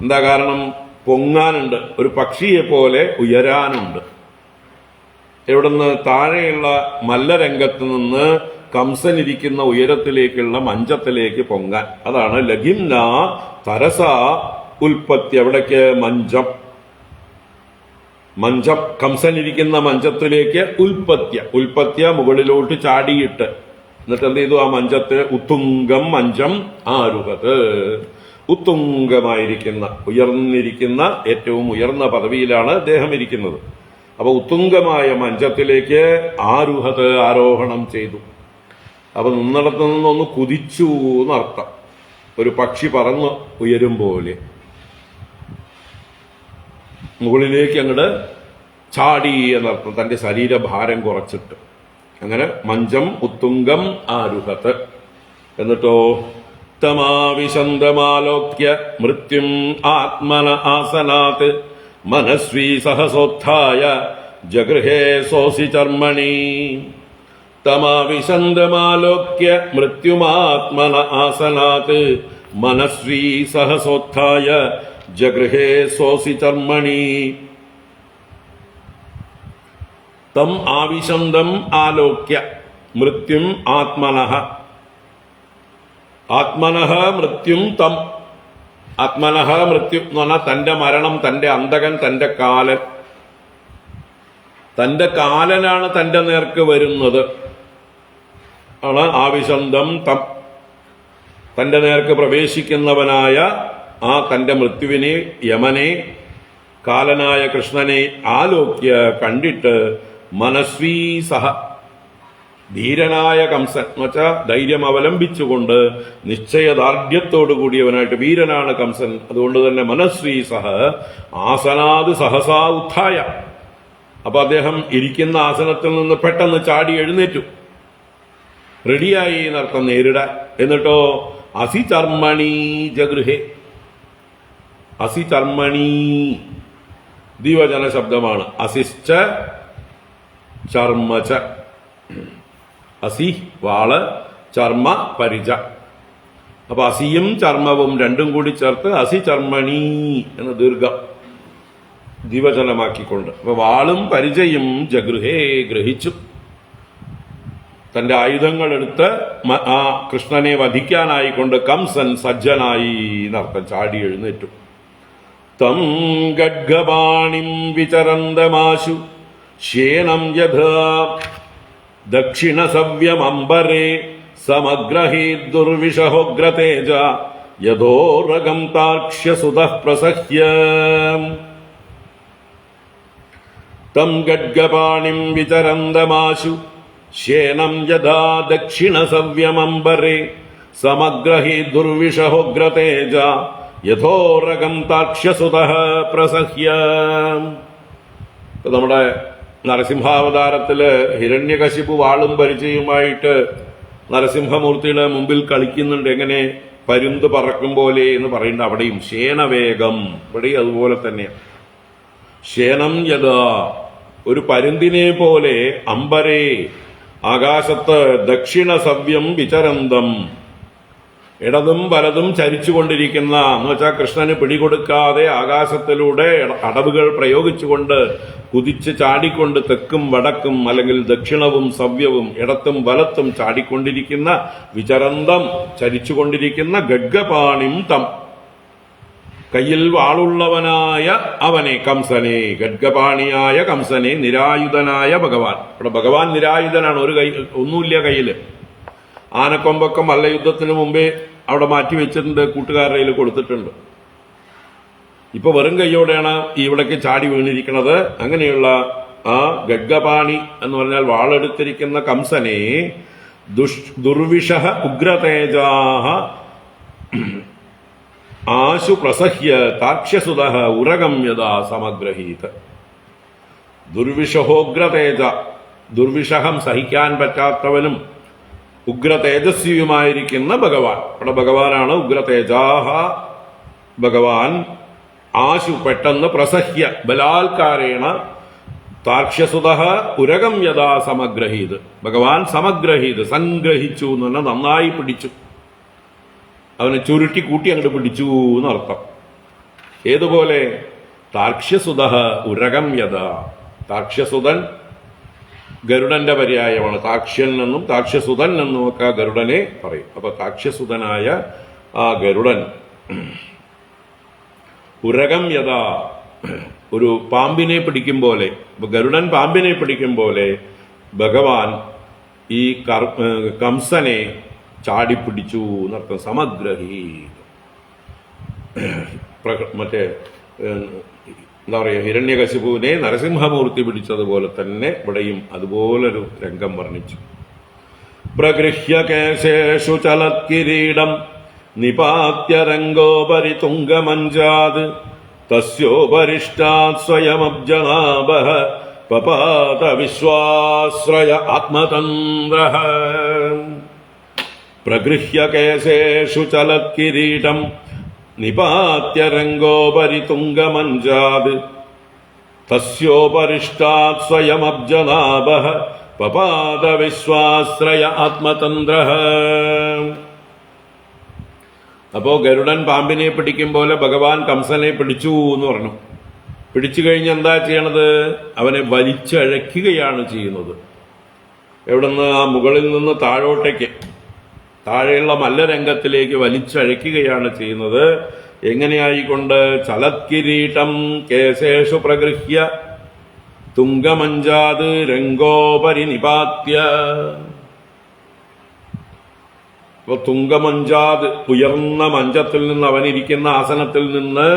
എന്താ കാരണം? പൊങ്ങാനുണ്ട്, ഒരു പക്ഷിയെ പോലെ ഉയരാനുണ്ട്. എവിടുന്ന്? താഴെയുള്ള മല്ലരംഗത്ത് നിന്ന് കംസനിരിക്കുന്ന ഉയരത്തിലേക്കുള്ള മഞ്ചത്തിലേക്ക് പൊങ്ങാൻ. അതാണ് ലഘിംന തരസ ഉൽപ്പത്തി. അവിടേക്ക് മഞ്ചം. മഞ്ചം, കംസൻ ഇരിക്കുന്ന മഞ്ചത്തിലേക്ക് ഉൽപ്പത്യ മുകളിലോട്ട് ചാടിയിട്ട്, എന്നിട്ട് എന്ത് ചെയ്തു? ആ മഞ്ചത്തിന് ഉത്തുംഗം മഞ്ചം ആരുഹത്, ഉത്തുംഗമായിരിക്കുന്ന ഉയർന്നിരിക്കുന്ന ഏറ്റവും ഉയർന്ന പദവിയിലാണ് അദ്ദേഹം ഇരിക്കുന്നത്. അപ്പൊ ഉത്തുംഗമായ മഞ്ചത്തിലേക്ക് ആരുഹത് ആരോഹണം ചെയ്തു. അപ്പൊ നിന്നിടത്തു നിന്നൊന്ന് കുതിച്ചു എന്നർത്ഥം. ഒരു പക്ഷി പറന്ന് ഉയരും പോലെ മുകളിലേക്ക് അങ്ങോട്ട് ചാടി എന്നർത്ഥം, തന്റെ ശരീരഭാരം കുറച്ചിട്ട്. അങ്ങനെ മഞ്ചം ഉത്തുംഗം ആരുഹത്. എന്നിട്ടോ തമാവിശന്തമാലോക്യ മൃത്യും ആത്മന ആസനാത് മനസ്വീ സഹസോത്ഥായ ജഗൃഹേ സോസി ചർമ്മണി. തമാവിശന്തമാലോക്യ മൃത്യുമാത്മന ആസനാത് മനസ്വീ സഹസോത്ഥായ ജഗൃഹേ സോസി ചർമ്മണി. തം ആവിശന്തം ആലോക്യ മൃത്യും ആത്മനഃ. ആത്മനഃ മൃത്യും തം. ആത്മനഃ മൃത്യു എന്ന് പറഞ്ഞാൽ തന്റെ മരണം, തന്റെ അന്തകൻ, തന്റെ കാലൻ. തന്റെ കാലനാണ് തന്റെ നേർക്ക് വരുന്നത് ആണ് ആവിശന്തം തം. തന്റെ നേർക്ക് പ്രവേശിക്കുന്നവനായ ആ തന്റെ മൃത്യുവിനെ, യമനെ, കാലനായ കൃഷ്ണനെ ആലോക്യ കണ്ടിട്ട് മനസ്വീ സഹ, ധീരനായ കംസൻ എന്ന് വെച്ചാൽ ധൈര്യം അവലംബിച്ചുകൊണ്ട് നിശ്ചയദാർഢ്യത്തോടു കൂടിയവനായിട്ട് വീരനാണ് കംസൻ. അതുകൊണ്ട് തന്നെ മനസ്വീ സഹ ആസനാത് സഹസാ ഉത്ഥായ. അപ്പൊ അദ്ദേഹം ഇരിക്കുന്ന ആസനത്തിൽ നിന്ന് പെട്ടെന്ന് ചാടി എഴുന്നേറ്റു, റെഡിയായി എന്നർത്ഥം നേരിടാൻ. എന്നിട്ടോ അസി ചർമ്മണി ജഗൃഹേ. അസി ചർമ്മണി ദ്വിവചന ശബ്ദമാണ്. അസിശ്ച ചർമ്മച. അസി വാള്, ചർമ്മ പരിച. അപ്പൊ അസിയും ചർമ്മവും രണ്ടും കൂടി ചേർത്ത് അസി ചർമ്മണി എന്ന ദീർഘം ദ്വിവചനമാക്കിക്കൊണ്ട്. അപ്പൊ വാളും പരിചയും ജഗൃഹേ ഗ്രഹിച്ചു. തന്റെ ആയുധങ്ങളെടുത്ത് ആ കൃഷ്ണനെ വധിക്കാനായിക്കൊണ്ട് കംസൻ സജ്ജനായി എന്നർത്ഥം, ചാടി എഴുന്നേറ്റു. തം ഗഡ്ഗപാണിം വിചരന്തമാശു ശേനം യഥാ ദക്ഷിണസവ്യമംബരേ സമഗ്രഹീത് ദുർവിഷഹോഗ്രതേജ യഥോരഗം താർക്ഷ്യസുതഃ പ്രസഹ്യ. തം ഗഡ്ഗപാണിം വിചരന്തമാശു ശേനം യഥാ ദക്ഷിണസവ്യമംബരേ സമഗ്രഹീത് ദുർവിഷഹോഗ്രതേജ യഥോരഗം താർക്ഷ്യസുതഃ പ്രസഹ്യ. നമ്മുടെ നരസിംഹാവതാരത്തില് ഹിരണ്യകശിപു വാളും പരിചയവുമായിട്ട് നരസിംഹമൂർത്തിയുടെ മുമ്പിൽ കളിക്കുന്നുണ്ട്. എങ്ങനെ? പരുന്ത് പറക്കും പോലെ എന്ന് പറയുന്നുണ്ട്. അവിടെയും ശേനവേഗം, ഇവിടെയും അതുപോലെ തന്നെയാണ്. ശേനം യഥാ, ഒരു പരുന്തിനെ പോലെ, അമ്പരേ ആകാശത്ത്, ദക്ഷിണ സവ്യം വിചരന്തം, ഇടതും വലതും ചരിച്ചുകൊണ്ടിരിക്കുന്ന എന്ന് വെച്ചാൽ കൃഷ്ണന് പിടികൊടുക്കാതെ ആകാശത്തിലൂടെ അടവുകൾ പ്രയോഗിച്ചുകൊണ്ട് കുതിച്ച് ചാടിക്കൊണ്ട് തെക്കും വടക്കും അല്ലെങ്കിൽ ദക്ഷിണവും സവ്യവും ഇടത്തും വലത്തും ചാടിക്കൊണ്ടിരിക്കുന്ന, വിചരന്തം ചരിച്ചുകൊണ്ടിരിക്കുന്ന ഗഡ്ഗപാണിം തം, കയ്യിൽ വാളുള്ളവനായ അവനെ, കംസനെ, ഗഡ്ഗപാണിയായ കംസനെ, നിരായുധനായ ഭഗവാൻ. ഇവിടെ ഭഗവാൻ നിരായുധനാണ്. ഒരു കൈ ഒന്നുമില്ല കയ്യില്. ആനക്കൊമ്പൊക്കെ മല്ലയുദ്ധത്തിന് മുമ്പേ അവിടെ മാറ്റിവെച്ചിട്ടുണ്ട്, കൂട്ടുകാരുടെ കയ്യിൽ കൊടുത്തിട്ടുണ്ട്. ഇപ്പൊ വെറും കൈയോടെയാണ് ഇവിടേക്ക് ചാടി വീണിരിക്കുന്നത്. അങ്ങനെയുള്ള ആ ഗഡ്ഗപാണി എന്ന് പറഞ്ഞാൽ വാളെടുത്തിരിക്കുന്ന കംസനെ ദുർവിഷഃ ഉഗ്രതേജാഹ ആശു പ്രസഹ്യ താക്ഷ്യസുതഃ ഉരകം യഥാ സമഗ്രഹീത്. ദുർവിഷഹോഗ്രതേജ, ദുർവിഷഹം സഹിക്കാൻ പറ്റാത്തവനും ഉഗ്രതേജസ്വിയുമായിരിക്കുന്ന ഭഗവാൻ. അവിടെ ഭഗവാനാണ് ഉഗ്രതേജാഹ ഭഗവാൻ. ആശു പെട്ടെന്ന്, പ്രസഹ്യ ബലാൽക്കാരേണ, താക്ഷ്യസുതഃ ഉരകം യഥാ സമഗ്രഹീത്, ഭഗവാൻ സമഗ്രഹീത് സംഗ്രഹിച്ചു എന്ന് പറഞ്ഞാൽ നന്നായി പിടിച്ചു, അവനെ ചുരുട്ടി കൂട്ടി അങ്ങോട്ട് പിടിച്ചു എന്നർത്ഥം. ഏതുപോലെ? താക്ഷ്യസുതഃ ഉരകം യഥാ. താക്ഷ്യസുതൻ ഗരുഡന്റെ പര്യായമാണ്. താക്ഷ്യൻ എന്നും താക്ഷ്യസുതൻ എന്നും ഒക്കെ ഗരുഡനെ പറയും. അപ്പൊ താക്ഷ്യസുതനായ ആ ഗരുഡൻ ഉരകം യഥാ ഒരു പാമ്പിനെ പിടിക്കും പോലെ, ഗരുഡൻ പാമ്പിനെ പിടിക്കും പോലെ ഭഗവാൻ ഈ കംസനെ ചാടിപ്പിടിച്ചു എന്നർത്ഥം. സമഗ്രഹി മറ്റേ എന്താ പറയുക, ഹിരണ്യകശിപുവിനെ നരസിംഹമൂർത്തി പിടിച്ചതുപോലെ തന്നെ ഇവിടെയും അതുപോലൊരു രംഗം വർണ്ണിച്ചു. പ്രഗൃഹ്യ കേശേഷു ചലത്കിരീടം നിപാത്യ രംഗോപരി തുംഗമഞ്ചാത് തസ്യോപരിഷ്ടാത് സ്വയമബ്ജനാഭഃ പപാത വിശ്വാശ്രയ ആത്മതന്ത്രഃ. പ്രഗൃഹ്യ കേശേഷു ചലത്കിരീടം നിപാത്യ രംഗോപരി തുംഗമഞ്ചാത് തസ്യോപരിഷ്ടാത് സ്വയമബ്ജനാഭഃ പപാത വിശ്വാശ്രയ ആത്മതന്ത്രഃ. അപ്പോ ഗരുഡൻ പാമ്പിനെ പിടിക്കും പോലെ ഭഗവാൻ കംസനെ പിടിച്ചു എന്ന് പറഞ്ഞു. പിടിച്ചു കഴിഞ്ഞ് എന്താ ചെയ്യണത്? അവനെ വലിച്ചഴയ്ക്കുകയാണ് ചെയ്യുന്നത്. എവിടുന്ന്? ആ മുകളിൽ നിന്ന് താഴോട്ടേക്ക്, താഴെയുള്ള മല്ലരംഗത്തിലേക്ക് വലിച്ചഴയ്ക്കുകയാണ് ചെയ്യുന്നത്. എങ്ങനെയായിക്കൊണ്ട്? ചലത്കിരീടം കേശേഷു പ്രഗൃഹ്യ തുംഗമഞ്ചാത് രംഗോപരി നിപാത്യ. തുംഗമഞ്ചാത് ഉയർന്ന മഞ്ചത്തിൽ നിന്ന്, അവനിരിക്കുന്ന ആസനത്തിൽ നിന്ന്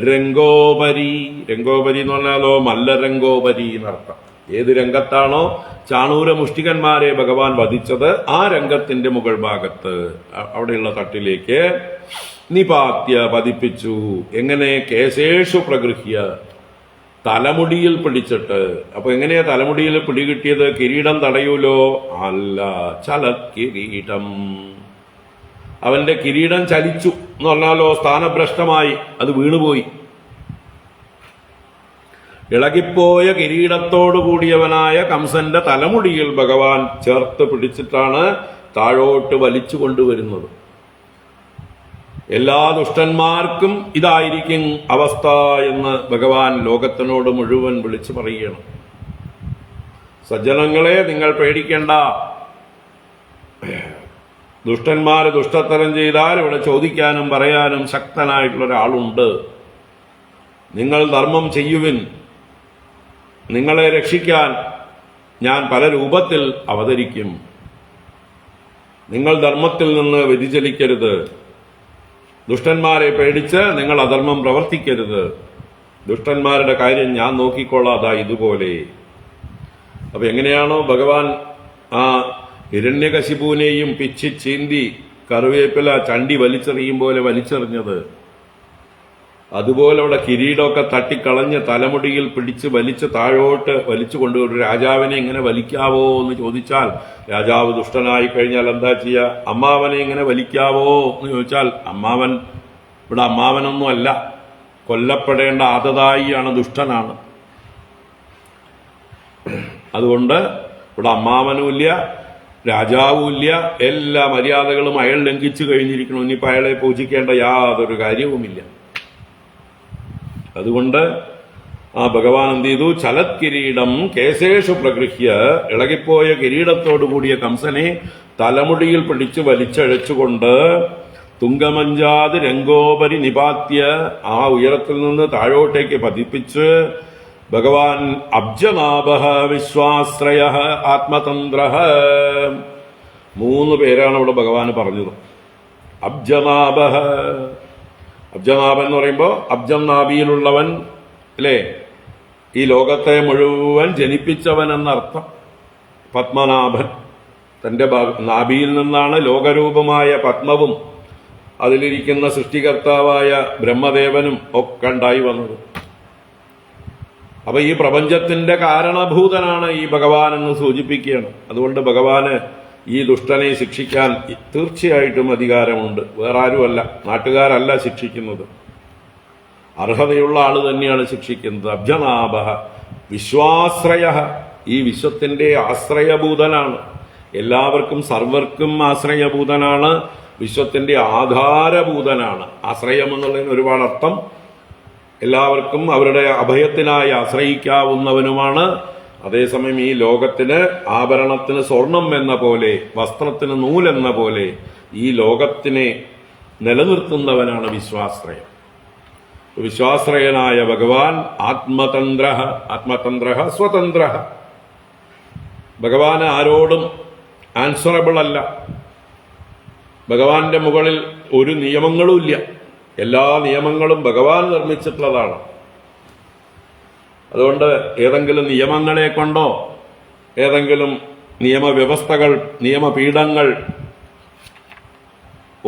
രംഗോപരി, രംഗോപരി എന്ന് പറഞ്ഞാലോ മല്ലരംഗോപരി എന്നർത്ഥം. ഏത് രംഗത്താണോ ചാണൂര മുഷ്ടികന്മാരെ ഭഗവാൻ വധിച്ചത് ആ രംഗത്തിന്റെ മുകൾ ഭാഗത്ത് അവിടെയുള്ള തട്ടിലേക്ക് നിപാത്യ പതിപ്പിച്ചു. എങ്ങനെ? കേശേഷു പ്രഗൃഹ്യ, തലമുടിയിൽ പിടിച്ചിട്ട്. അപ്പൊ എങ്ങനെയാ തലമുടിയിൽ പിടികിട്ടിയത്? കിരീടം തടയൂലോ? അല്ല, ചലത്കിരീടം. അവന്റെ കിരീടം ചലിച്ചു എന്ന് പറഞ്ഞാലോ സ്ഥാനഭ്രഷ്ടമായി, അത് വീണുപോയി. ഇളകിപ്പോയ കിരീടത്തോടു കൂടിയവനായ കംസന്റെ തലമുടിയിൽ ഭഗവാൻ ചേർത്ത് പിടിച്ചിട്ടാണ് താഴോട്ട് വലിച്ചു കൊണ്ടുവരുന്നത്. എല്ലാ ദുഷ്ടന്മാർക്കും ഇതായിരിക്കും അവസ്ഥ എന്ന് ഭഗവാൻ ലോകത്തിനോട് മുഴുവൻ വിളിച്ചു പറയുകയാണ്. സജ്ജനങ്ങളെ, നിങ്ങൾ പേടിക്കേണ്ട. ദുഷ്ടന്മാര് ദുഷ്ടത്തരം ചെയ്താൽ ഇവിടെ ചോദിക്കാനും പറയാനും ശക്തനായിട്ടുള്ള ഒരാളുണ്ട്. നിങ്ങൾ ധർമ്മം ചെയ്യുവിൻ. നിങ്ങളെ രക്ഷിക്കാൻ ഞാൻ പല രൂപത്തിൽ അവതരിക്കും. നിങ്ങൾ ധർമ്മത്തിൽ നിന്ന് വ്യതിചലിക്കരുത്. ദുഷ്ടന്മാരെ പേടിച്ച് നിങ്ങൾ അധർമ്മം പ്രവർത്തിക്കരുത്. ദുഷ്ടന്മാരുടെ കാര്യം ഞാൻ നോക്കിക്കൊള്ളാതാ ഇതുപോലെ. അപ്പൊ എങ്ങനെയാണോ ഭഗവാൻ ആ ഹിരണ്യകശിപുവിനെയും പിച്ചി ചീന്തി കറിവേപ്പില ചണ്ടി വലിച്ചെറിയും പോലെ വലിച്ചെറിഞ്ഞത്, അതുപോലെ അവിടെ കിരീടമൊക്കെ തട്ടിക്കളഞ്ഞ് തലമുടിയിൽ പിടിച്ച് വലിച്ച് താഴോട്ട് വലിച്ചു കൊണ്ടുവരും. ഒരു രാജാവിനെ ഇങ്ങനെ വലിക്കാവോ എന്ന് ചോദിച്ചാൽ, രാജാവ് ദുഷ്ടനായി കഴിഞ്ഞാൽ എന്താ ചെയ്യുക? അമ്മാവനെ ഇങ്ങനെ വലിക്കാവോ എന്ന് ചോദിച്ചാൽ, അമ്മാവൻ ഇവിടെ അമ്മാവനൊന്നും അല്ല, കൊല്ലപ്പെടേണ്ട ആദതായിയാണ്, ദുഷ്ടനാണ്. അതുകൊണ്ട് ഇവിടെ അമ്മാവനുമില്ല, രാജാവുമില്ല, എല്ലാ മര്യാദകളും അയാൾ ലംഘിച്ചു കഴിഞ്ഞിരിക്കണം. ഇനിയിപ്പോൾ അയാളെ പൂജിക്കേണ്ട യാതൊരു കാര്യവുമില്ല. അതുകൊണ്ട് ആ ഭഗവാൻ എന്ത് ചെയ്തു? ചലത്കിരീടം കേശേഷു പ്രഗൃഹ്യ, ഇളകിപ്പോയ കിരീടത്തോടു കൂടിയ കംസനെ തലമുടിയിൽ പിടിച്ച് വലിച്ചഴച്ചുകൊണ്ട് തുംഗമഞ്ചാത് രംഗോപരി നിപാത്യ, ആ ഉയരത്തിൽ നിന്ന് താഴോട്ടേക്ക് പതിപ്പിച്ച് ഭഗവാൻ അബ്ജനാഭഃ വിശ്വാശ്രയഃ ആത്മതന്ത്രഃ. 3 പേരാണ് ഇവിടെ ഭഗവാൻ പറഞ്ഞത്. അബ്ജനാഭഃ, അബ്ജനാഭൻ എന്ന് പറയുമ്പോൾ അബ്ജം നാഭിയിലുള്ളവൻ അല്ലേ? ഈ ലോകത്തെ മുഴുവൻ ജനിപ്പിച്ചവൻ എന്നർത്ഥം. പത്മനാഭൻ, തന്റെ നാഭിയിൽ നിന്നാണ് ലോകരൂപമായ പത്മവും അതിലിരിക്കുന്ന സൃഷ്ടികർത്താവായ ബ്രഹ്മദേവനും ഒക്കെ ഉണ്ടായി വന്നത്. അപ്പൊ ഈ പ്രപഞ്ചത്തിന്റെ കാരണഭൂതനാണ് ഈ ഭഗവാൻ എന്ന് സൂചിപ്പിക്കുകയാണ്. അതുകൊണ്ട് ഭഗവാന് ഈ ദുഷ്ടനെ ശിക്ഷിക്കാൻ തീർച്ചയായിട്ടും അധികാരമുണ്ട്. വേറെ ആരുമല്ല, നാട്ടുകാരല്ല ശിക്ഷിക്കുന്നത്, അർഹതയുള്ള ആള് തന്നെയാണ് ശിക്ഷിക്കുന്നത്. അബ്ജനാഭഃ വിശ്വാശ്രയഃ, ഈ വിശ്വത്തിന്റെ ആശ്രയഭൂതനാണ്. എല്ലാവർക്കും സർവർക്കും ആശ്രയഭൂതനാണ്, വിശ്വത്തിന്റെ ആധാരഭൂതനാണ്. ആശ്രയം എന്നുള്ളതിന് ഒരുപാട് അർത്ഥം. എല്ലാവർക്കും അവരുടെ അഭയത്തിനായി ആശ്രയിക്കാവുന്നവനുമാണ്. അതേസമയം ഈ ലോകത്തിന് ആഭരണത്തിന് സ്വർണം എന്ന പോലെ, വസ്ത്രത്തിന് നൂലെന്ന പോലെ ഈ ലോകത്തിനെ നിലനിർത്തുന്നവനാണ് വിശ്വാശ്രയം. വിശ്വാശ്രയനായ ഭഗവാൻ ആത്മതന്ത്ര സ്വതന്ത്ര. ഭഗവാൻ ആരോടും ആൻസറബിൾ അല്ല. ഭഗവാന്റെ മുകളിൽ ഒരു നിയമങ്ങളും ഇല്ല. എല്ലാ നിയമങ്ങളും ഭഗവാൻ നിർമ്മിച്ചിട്ടുള്ളതാണ്. അതുകൊണ്ട് ഏതെങ്കിലും നിയമങ്ങളെ കൊണ്ടോ ഏതെങ്കിലും നിയമവ്യവസ്ഥകൾ, നിയമപീഠങ്ങൾ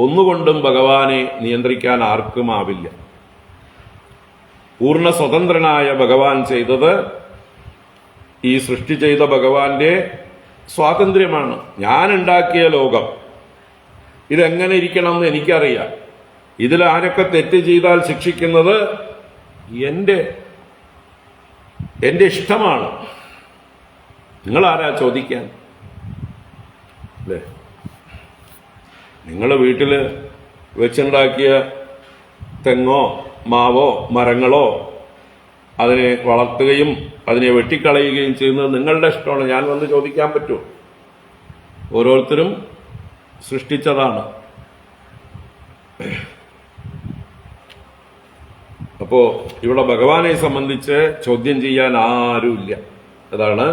ഒന്നുകൊണ്ടും ഭഗവാനെ നിയന്ത്രിക്കാൻ ആർക്കും ആവില്ല. പൂർണ്ണ സ്വതന്ത്രനായ ഭഗവാൻ ചെയ്തത് ഈ സൃഷ്ടി ചെയ്ത ഭഗവാന്റെ സ്വാതന്ത്ര്യമാണ്. ഞാൻ ഉണ്ടാക്കിയ ലോകം ഇതെങ്ങനെ ഇരിക്കണമെന്ന് എനിക്കറിയാം. ഇതിൽ ആരൊക്കെ തെറ്റ് ചെയ്താൽ ശിക്ഷിക്കുന്നത് എന്റെ ഇഷ്ടമാണ്. നിങ്ങളാരാ ചോദിക്കാൻ? അല്ലേ? നിങ്ങൾ വീട്ടിൽ വെച്ചുണ്ടാക്കിയ തെങ്ങോ മാവോ മരങ്ങളോ അതിനെ വളർത്തുകയും അതിനെ വെട്ടിക്കളയുകയും ചെയ്യുന്നത് നിങ്ങളുടെ ഇഷ്ടമാണ്. ഞാൻ വന്ന് ചോദിക്കാൻ പറ്റുമോ? ഓരോരുത്തരും സൃഷ്ടിച്ചതാണ്. അപ്പോ ഇവിടെ ഭഗവാനെ സംബന്ധിച്ച് ചോദ്യം ചെയ്യാൻ ആരുമില്ല. അതാണ്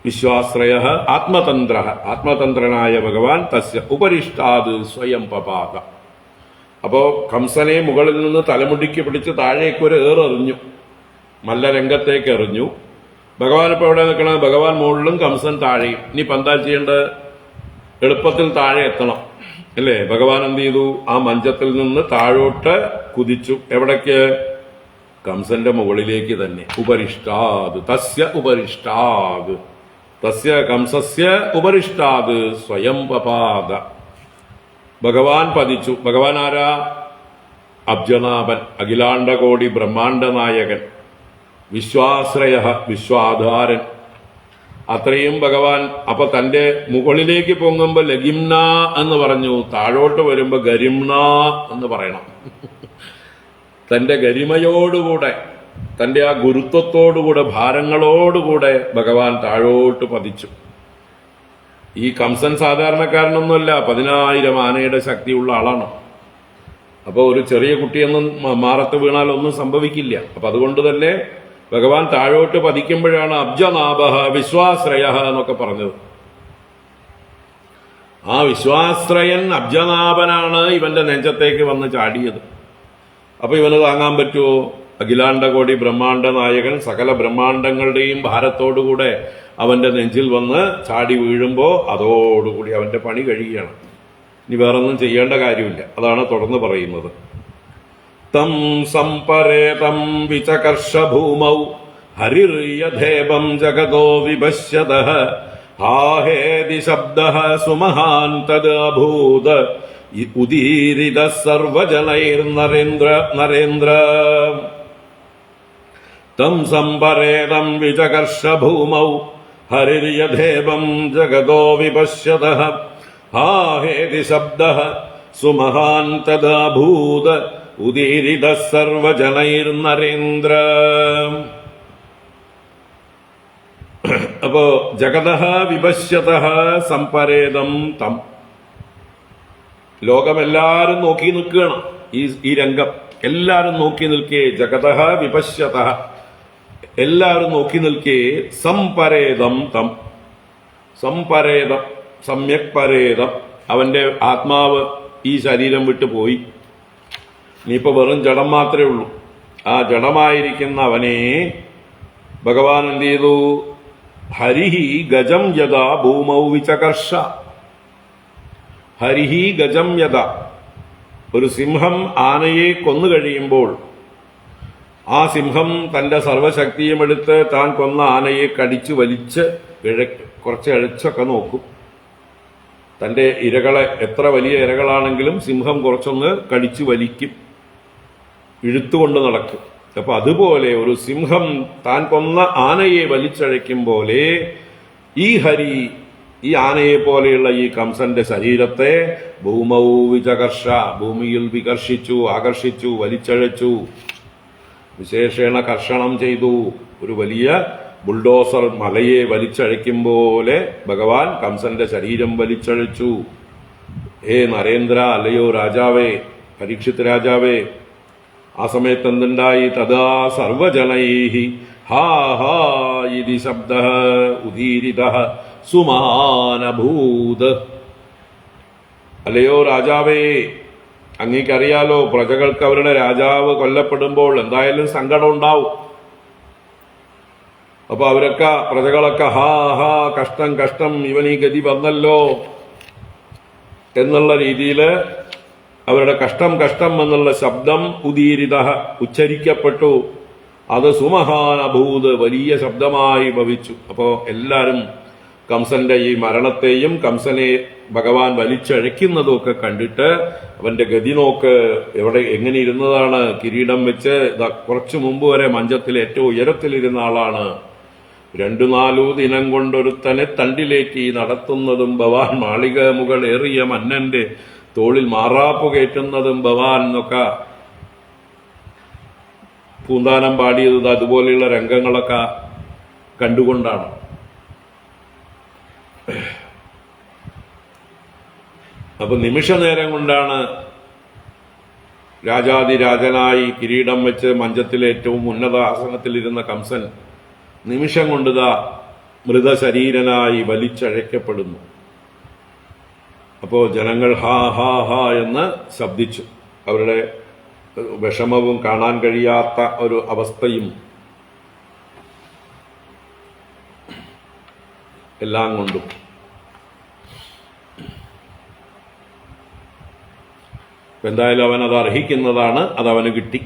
വിശ്വാശ്രയ ആത്മതന്ത്രനായ ഭഗവാൻ തസ്യ ഉപരിഷ്ടാത് സ്വയം പപാത. അപ്പോ കംസനെ മുകളിൽ നിന്ന് തലമുടിക്ക് പിടിച്ച് താഴേക്കൊരു ഏറെറിഞ്ഞു, മല്ലരംഗത്തേക്ക് എറിഞ്ഞു. ഭഗവാൻ ഇപ്പൊ എവിടെ നിൽക്കണം? ഭഗവാൻ മുകളിലും കംസൻ താഴെയും. ഇനിയിപ്പോൾ എന്താ ചെയ്യേണ്ടത്? എളുപ്പത്തിൽ താഴെ എത്തണം അല്ലേ? ഭഗവാൻ എന്ത് ചെയ്തു? ആ മഞ്ചത്തിൽ നിന്ന് താഴോട്ട് കുതിച്ചു. എവിടേക്ക്? കംസന്റെ മുകളിലേക്ക് തന്നെ. ഉപരിഷ്ടാത് തസ്യ ഉപരിഷ്ടാത് തസ്യ കംസസ്യ ഉപരിഷ്ടാത് സ്വയം പപാത. ഭഗവാൻ പതിച്ചു. ഭഗവാൻ ആരാ? അബ്ജനാഭൻ, അഖിലാണ്ടകോടി ബ്രഹ്മാണ്ട നായകൻ, വിശ്വാശ്രയ, വിശ്വാധാരൻ. അത്രയും ഭഗവാൻ അപ്പൊ തന്റെ മുകളിലേക്ക് പൊങ്ങുമ്പോ ലഗിംന എന്ന് പറഞ്ഞു, താഴോട്ട് വരുമ്പോ ഗരിംന എന്ന് പറയണം. തന്റെ ഗരിമയോടുകൂടെ, തന്റെ ആ ഗുരുത്വത്തോടുകൂടെ, ഭാരങ്ങളോടുകൂടെ ഭഗവാൻ താഴോട്ട് പതിച്ചു. ഈ കംസൻ സാധാരണക്കാരനൊന്നുമല്ല, 10,000 ആനയുടെ ശക്തിയുള്ള ആളാണ്. അപ്പോൾ ഒരു ചെറിയ കുട്ടിയൊന്നും മാറത്ത് വീണാൽ ഒന്നും സംഭവിക്കില്ല. അപ്പൊ അതുകൊണ്ട് തന്നെ ഭഗവാൻ താഴോട്ട് പതിക്കുമ്പോഴാണ് അബ്ജനാഭ വിശ്വാശ്രയ എന്നൊക്കെ പറഞ്ഞത്. ആ വിശ്വാശ്രയൻ അബ്ജനാഭനാണ് ഇവന്റെ നെഞ്ചത്തേക്ക് വന്ന് ചാടിയത്. അപ്പൊ ഇവന് താങ്ങാൻ പറ്റുമോ? അഖിലാണ്ടകോടി ബ്രഹ്മാണ്ട നായകൻ സകല ബ്രഹ്മാണ്ടങ്ങളുടെയും ഭാരത്തോടുകൂടെ അവന്റെ നെഞ്ചിൽ വന്ന് ചാടി വീഴുമ്പോ അതോടുകൂടി അവന്റെ പണി കഴിയുകയാണ്. ഇനി വേറൊന്നും ചെയ്യേണ്ട കാര്യമില്ല. അതാണ് തുടർന്ന് പറയുന്നത്. തം സംപരേതം വിചകർഷ ഭൂമൗ ഹരിർയഥേപം ജഗതോ വിപശ്യതഃ ഹാഹേതി ശബ്ദഃ സുമഹാൻ തദഭൂത ഉദീരിത സർവജനൈർനരേന്ദ്ര നരേന്ദ്ര. തം സംപരേതം വിചകർഷ ഭൂമൗ ഹരിർയഥേപം ജഗതോ വിപശ്യതഃ ഹാഹേതി ശബ്ദഃ സുമഹാൻ തദഭൂത ഉദീരിത സർവജനൈർനരേന്ദ്ര. അപ്പോ ജഗതഃ വിപശ്യതഃ സംപരേതം തം. ലോകമെല്ലാരും നോക്കി നിൽക്കുകയാണ്. ഈ രംഗം എല്ലാരും നോക്കി നിൽക്കേ. ജഗതഃ വിപശ്യതഃ, എല്ലാരും നോക്കി നിൽക്കേ. സംപരേതം തം. സംപരേതം, സമ്യക് പരേതം. അവന്റെ ആത്മാവ് ഈ ശരീരം വിട്ടു പോയി. ഇനിയിപ്പോ വെറും ജഡം മാത്രമേ ഉള്ളൂ. ആ ജഡമായിരിക്കുന്ന അവനെ ഭഗവാൻ എന്ത് ചെയ്തു? ഹരിഹി ഗജം യഥാ ഭൂമൗ വിചകർഷ. ഹരിഹി ഗജം യഥാ. ഒരു സിംഹം ആനയെ കൊന്നു കഴിയുമ്പോൾ ആ സിംഹം തന്റെ സർവശക്തിയും എടുത്ത് താൻ കൊന്ന ആനയെ കടിച്ചു വലിച്ച് കുറച്ച് അഴിച്ചൊക്കെ നോക്കും. തന്റെ ഇരകളെ, എത്ര വലിയ ഇരകളാണെങ്കിലും സിംഹം കുറച്ചൊന്ന് കടിച്ചു വലിക്കും, ഇഴുത്തുകൊണ്ട് നടക്കും. അപ്പൊ അതുപോലെ ഒരു സിംഹം താൻ കൊന്ന ആനയെ വലിച്ചഴയ്ക്കും പോലെ ഈ ഹരി ഈ ആനയെ പോലെയുള്ള ഈ കംസന്റെ ശരീരത്തെ ഭൂമൗ വിചകർഷ, ഭൂമിയിൽ വികർഷിച്ചു, ആകർഷിച്ചു, വലിച്ചഴച്ചു. വിശേഷേണ കർഷണം ചെയ്തു. ഒരു വലിയ ബുൾഡോസർ മലയെ വലിച്ചഴയ്ക്കും പോലെ ഭഗവാൻ കംസന്റെ ശരീരം വലിച്ചഴച്ചു. ഹേ നരേന്ദ്ര, അല്ലയോ രാജാവേ, പരീക്ഷിത് രാജാവേ, ആ സമയത്ത് എന്തുണ്ടായി? തഥാ സർവജനൈഹി ഹാ ഹാ ഇതി ശബ്ദഃ ഉദീരിതഃ സുമാനഭൂത്. അല്ലയോ രാജാവേ, അങ്ങേക്കറിയാലോ, പ്രജകൾക്ക് അവരുടെ രാജാവ് കൊല്ലപ്പെടുമ്പോൾ എന്തായാലും സങ്കടം ഉണ്ടാവും. അപ്പൊ അവരൊക്കെ, പ്രജകളൊക്കെ ഹാ ഹാ കഷ്ടം കഷ്ടം, ഇവനീ ഗതി വന്നല്ലോ എന്നുള്ള രീതിയിൽ അവരുടെ കഷ്ടം കഷ്ടം എന്നുള്ള ശബ്ദം ഉദീരിത ഉച്ചരിക്കപ്പെട്ടു. അത് സുമഹാനഭൂത്, വലിയ ശബ്ദമായി ഭവിച്ചു. അപ്പോ എല്ലാരും കംസന്റെ ഈ മരണത്തെയും കംസനെ ഭഗവാൻ വലിച്ചഴയ്ക്കുന്നതും ഒക്കെ കണ്ടിട്ട് അവന്റെ ഗതി നോക്ക്, എവിടെ എങ്ങനെ ഇരുന്നതാണ്, കിരീടം വെച്ച് കുറച്ചു മുമ്പ് വരെ മഞ്ചത്തിൽ ഏറ്റവും ഉയരത്തിലിരുന്ന ആളാണ്. 2-4 ദിനം കൊണ്ടൊരുത്തനെ തണ്ടിലേറ്റി നടത്തുന്നതും ഭവാൻ, മാളിക മുകളേറിയ മന്നന്റെ തോളിൽ മാറാപ്പു കയറ്റുന്നതും ഭവാൻ എന്നൊക്കെ പൂന്താനം പാടിയത് അതുപോലെയുള്ള രംഗങ്ങളൊക്കെ കണ്ടുകൊണ്ടാണ്. അപ്പൊ നിമിഷ നേരം കൊണ്ടാണ് രാജാതിരാജനായി കിരീടം വെച്ച് മഞ്ചത്തിലെ ഏറ്റവും ഉന്നത ആസനത്തിലിരുന്ന കംസൻ നിമിഷം കൊണ്ടുതാ മൃതശരീരനായി വലിച്ചഴയ്ക്കപ്പെടുന്നു. അപ്പോ ജനങ്ങൾ ഹാ ഹാ ഹാ എന്ന് ശബ്ദിച്ചു. അവരുടെ വിഷമവും കാണാൻ കഴിയാത്ത ഒരു അവസ്ഥയും എല്ലാം കൊണ്ടും. എന്തായാലും അവൻ അത് അർഹിക്കുന്നതാണ്, അതവന് കിട്ടി.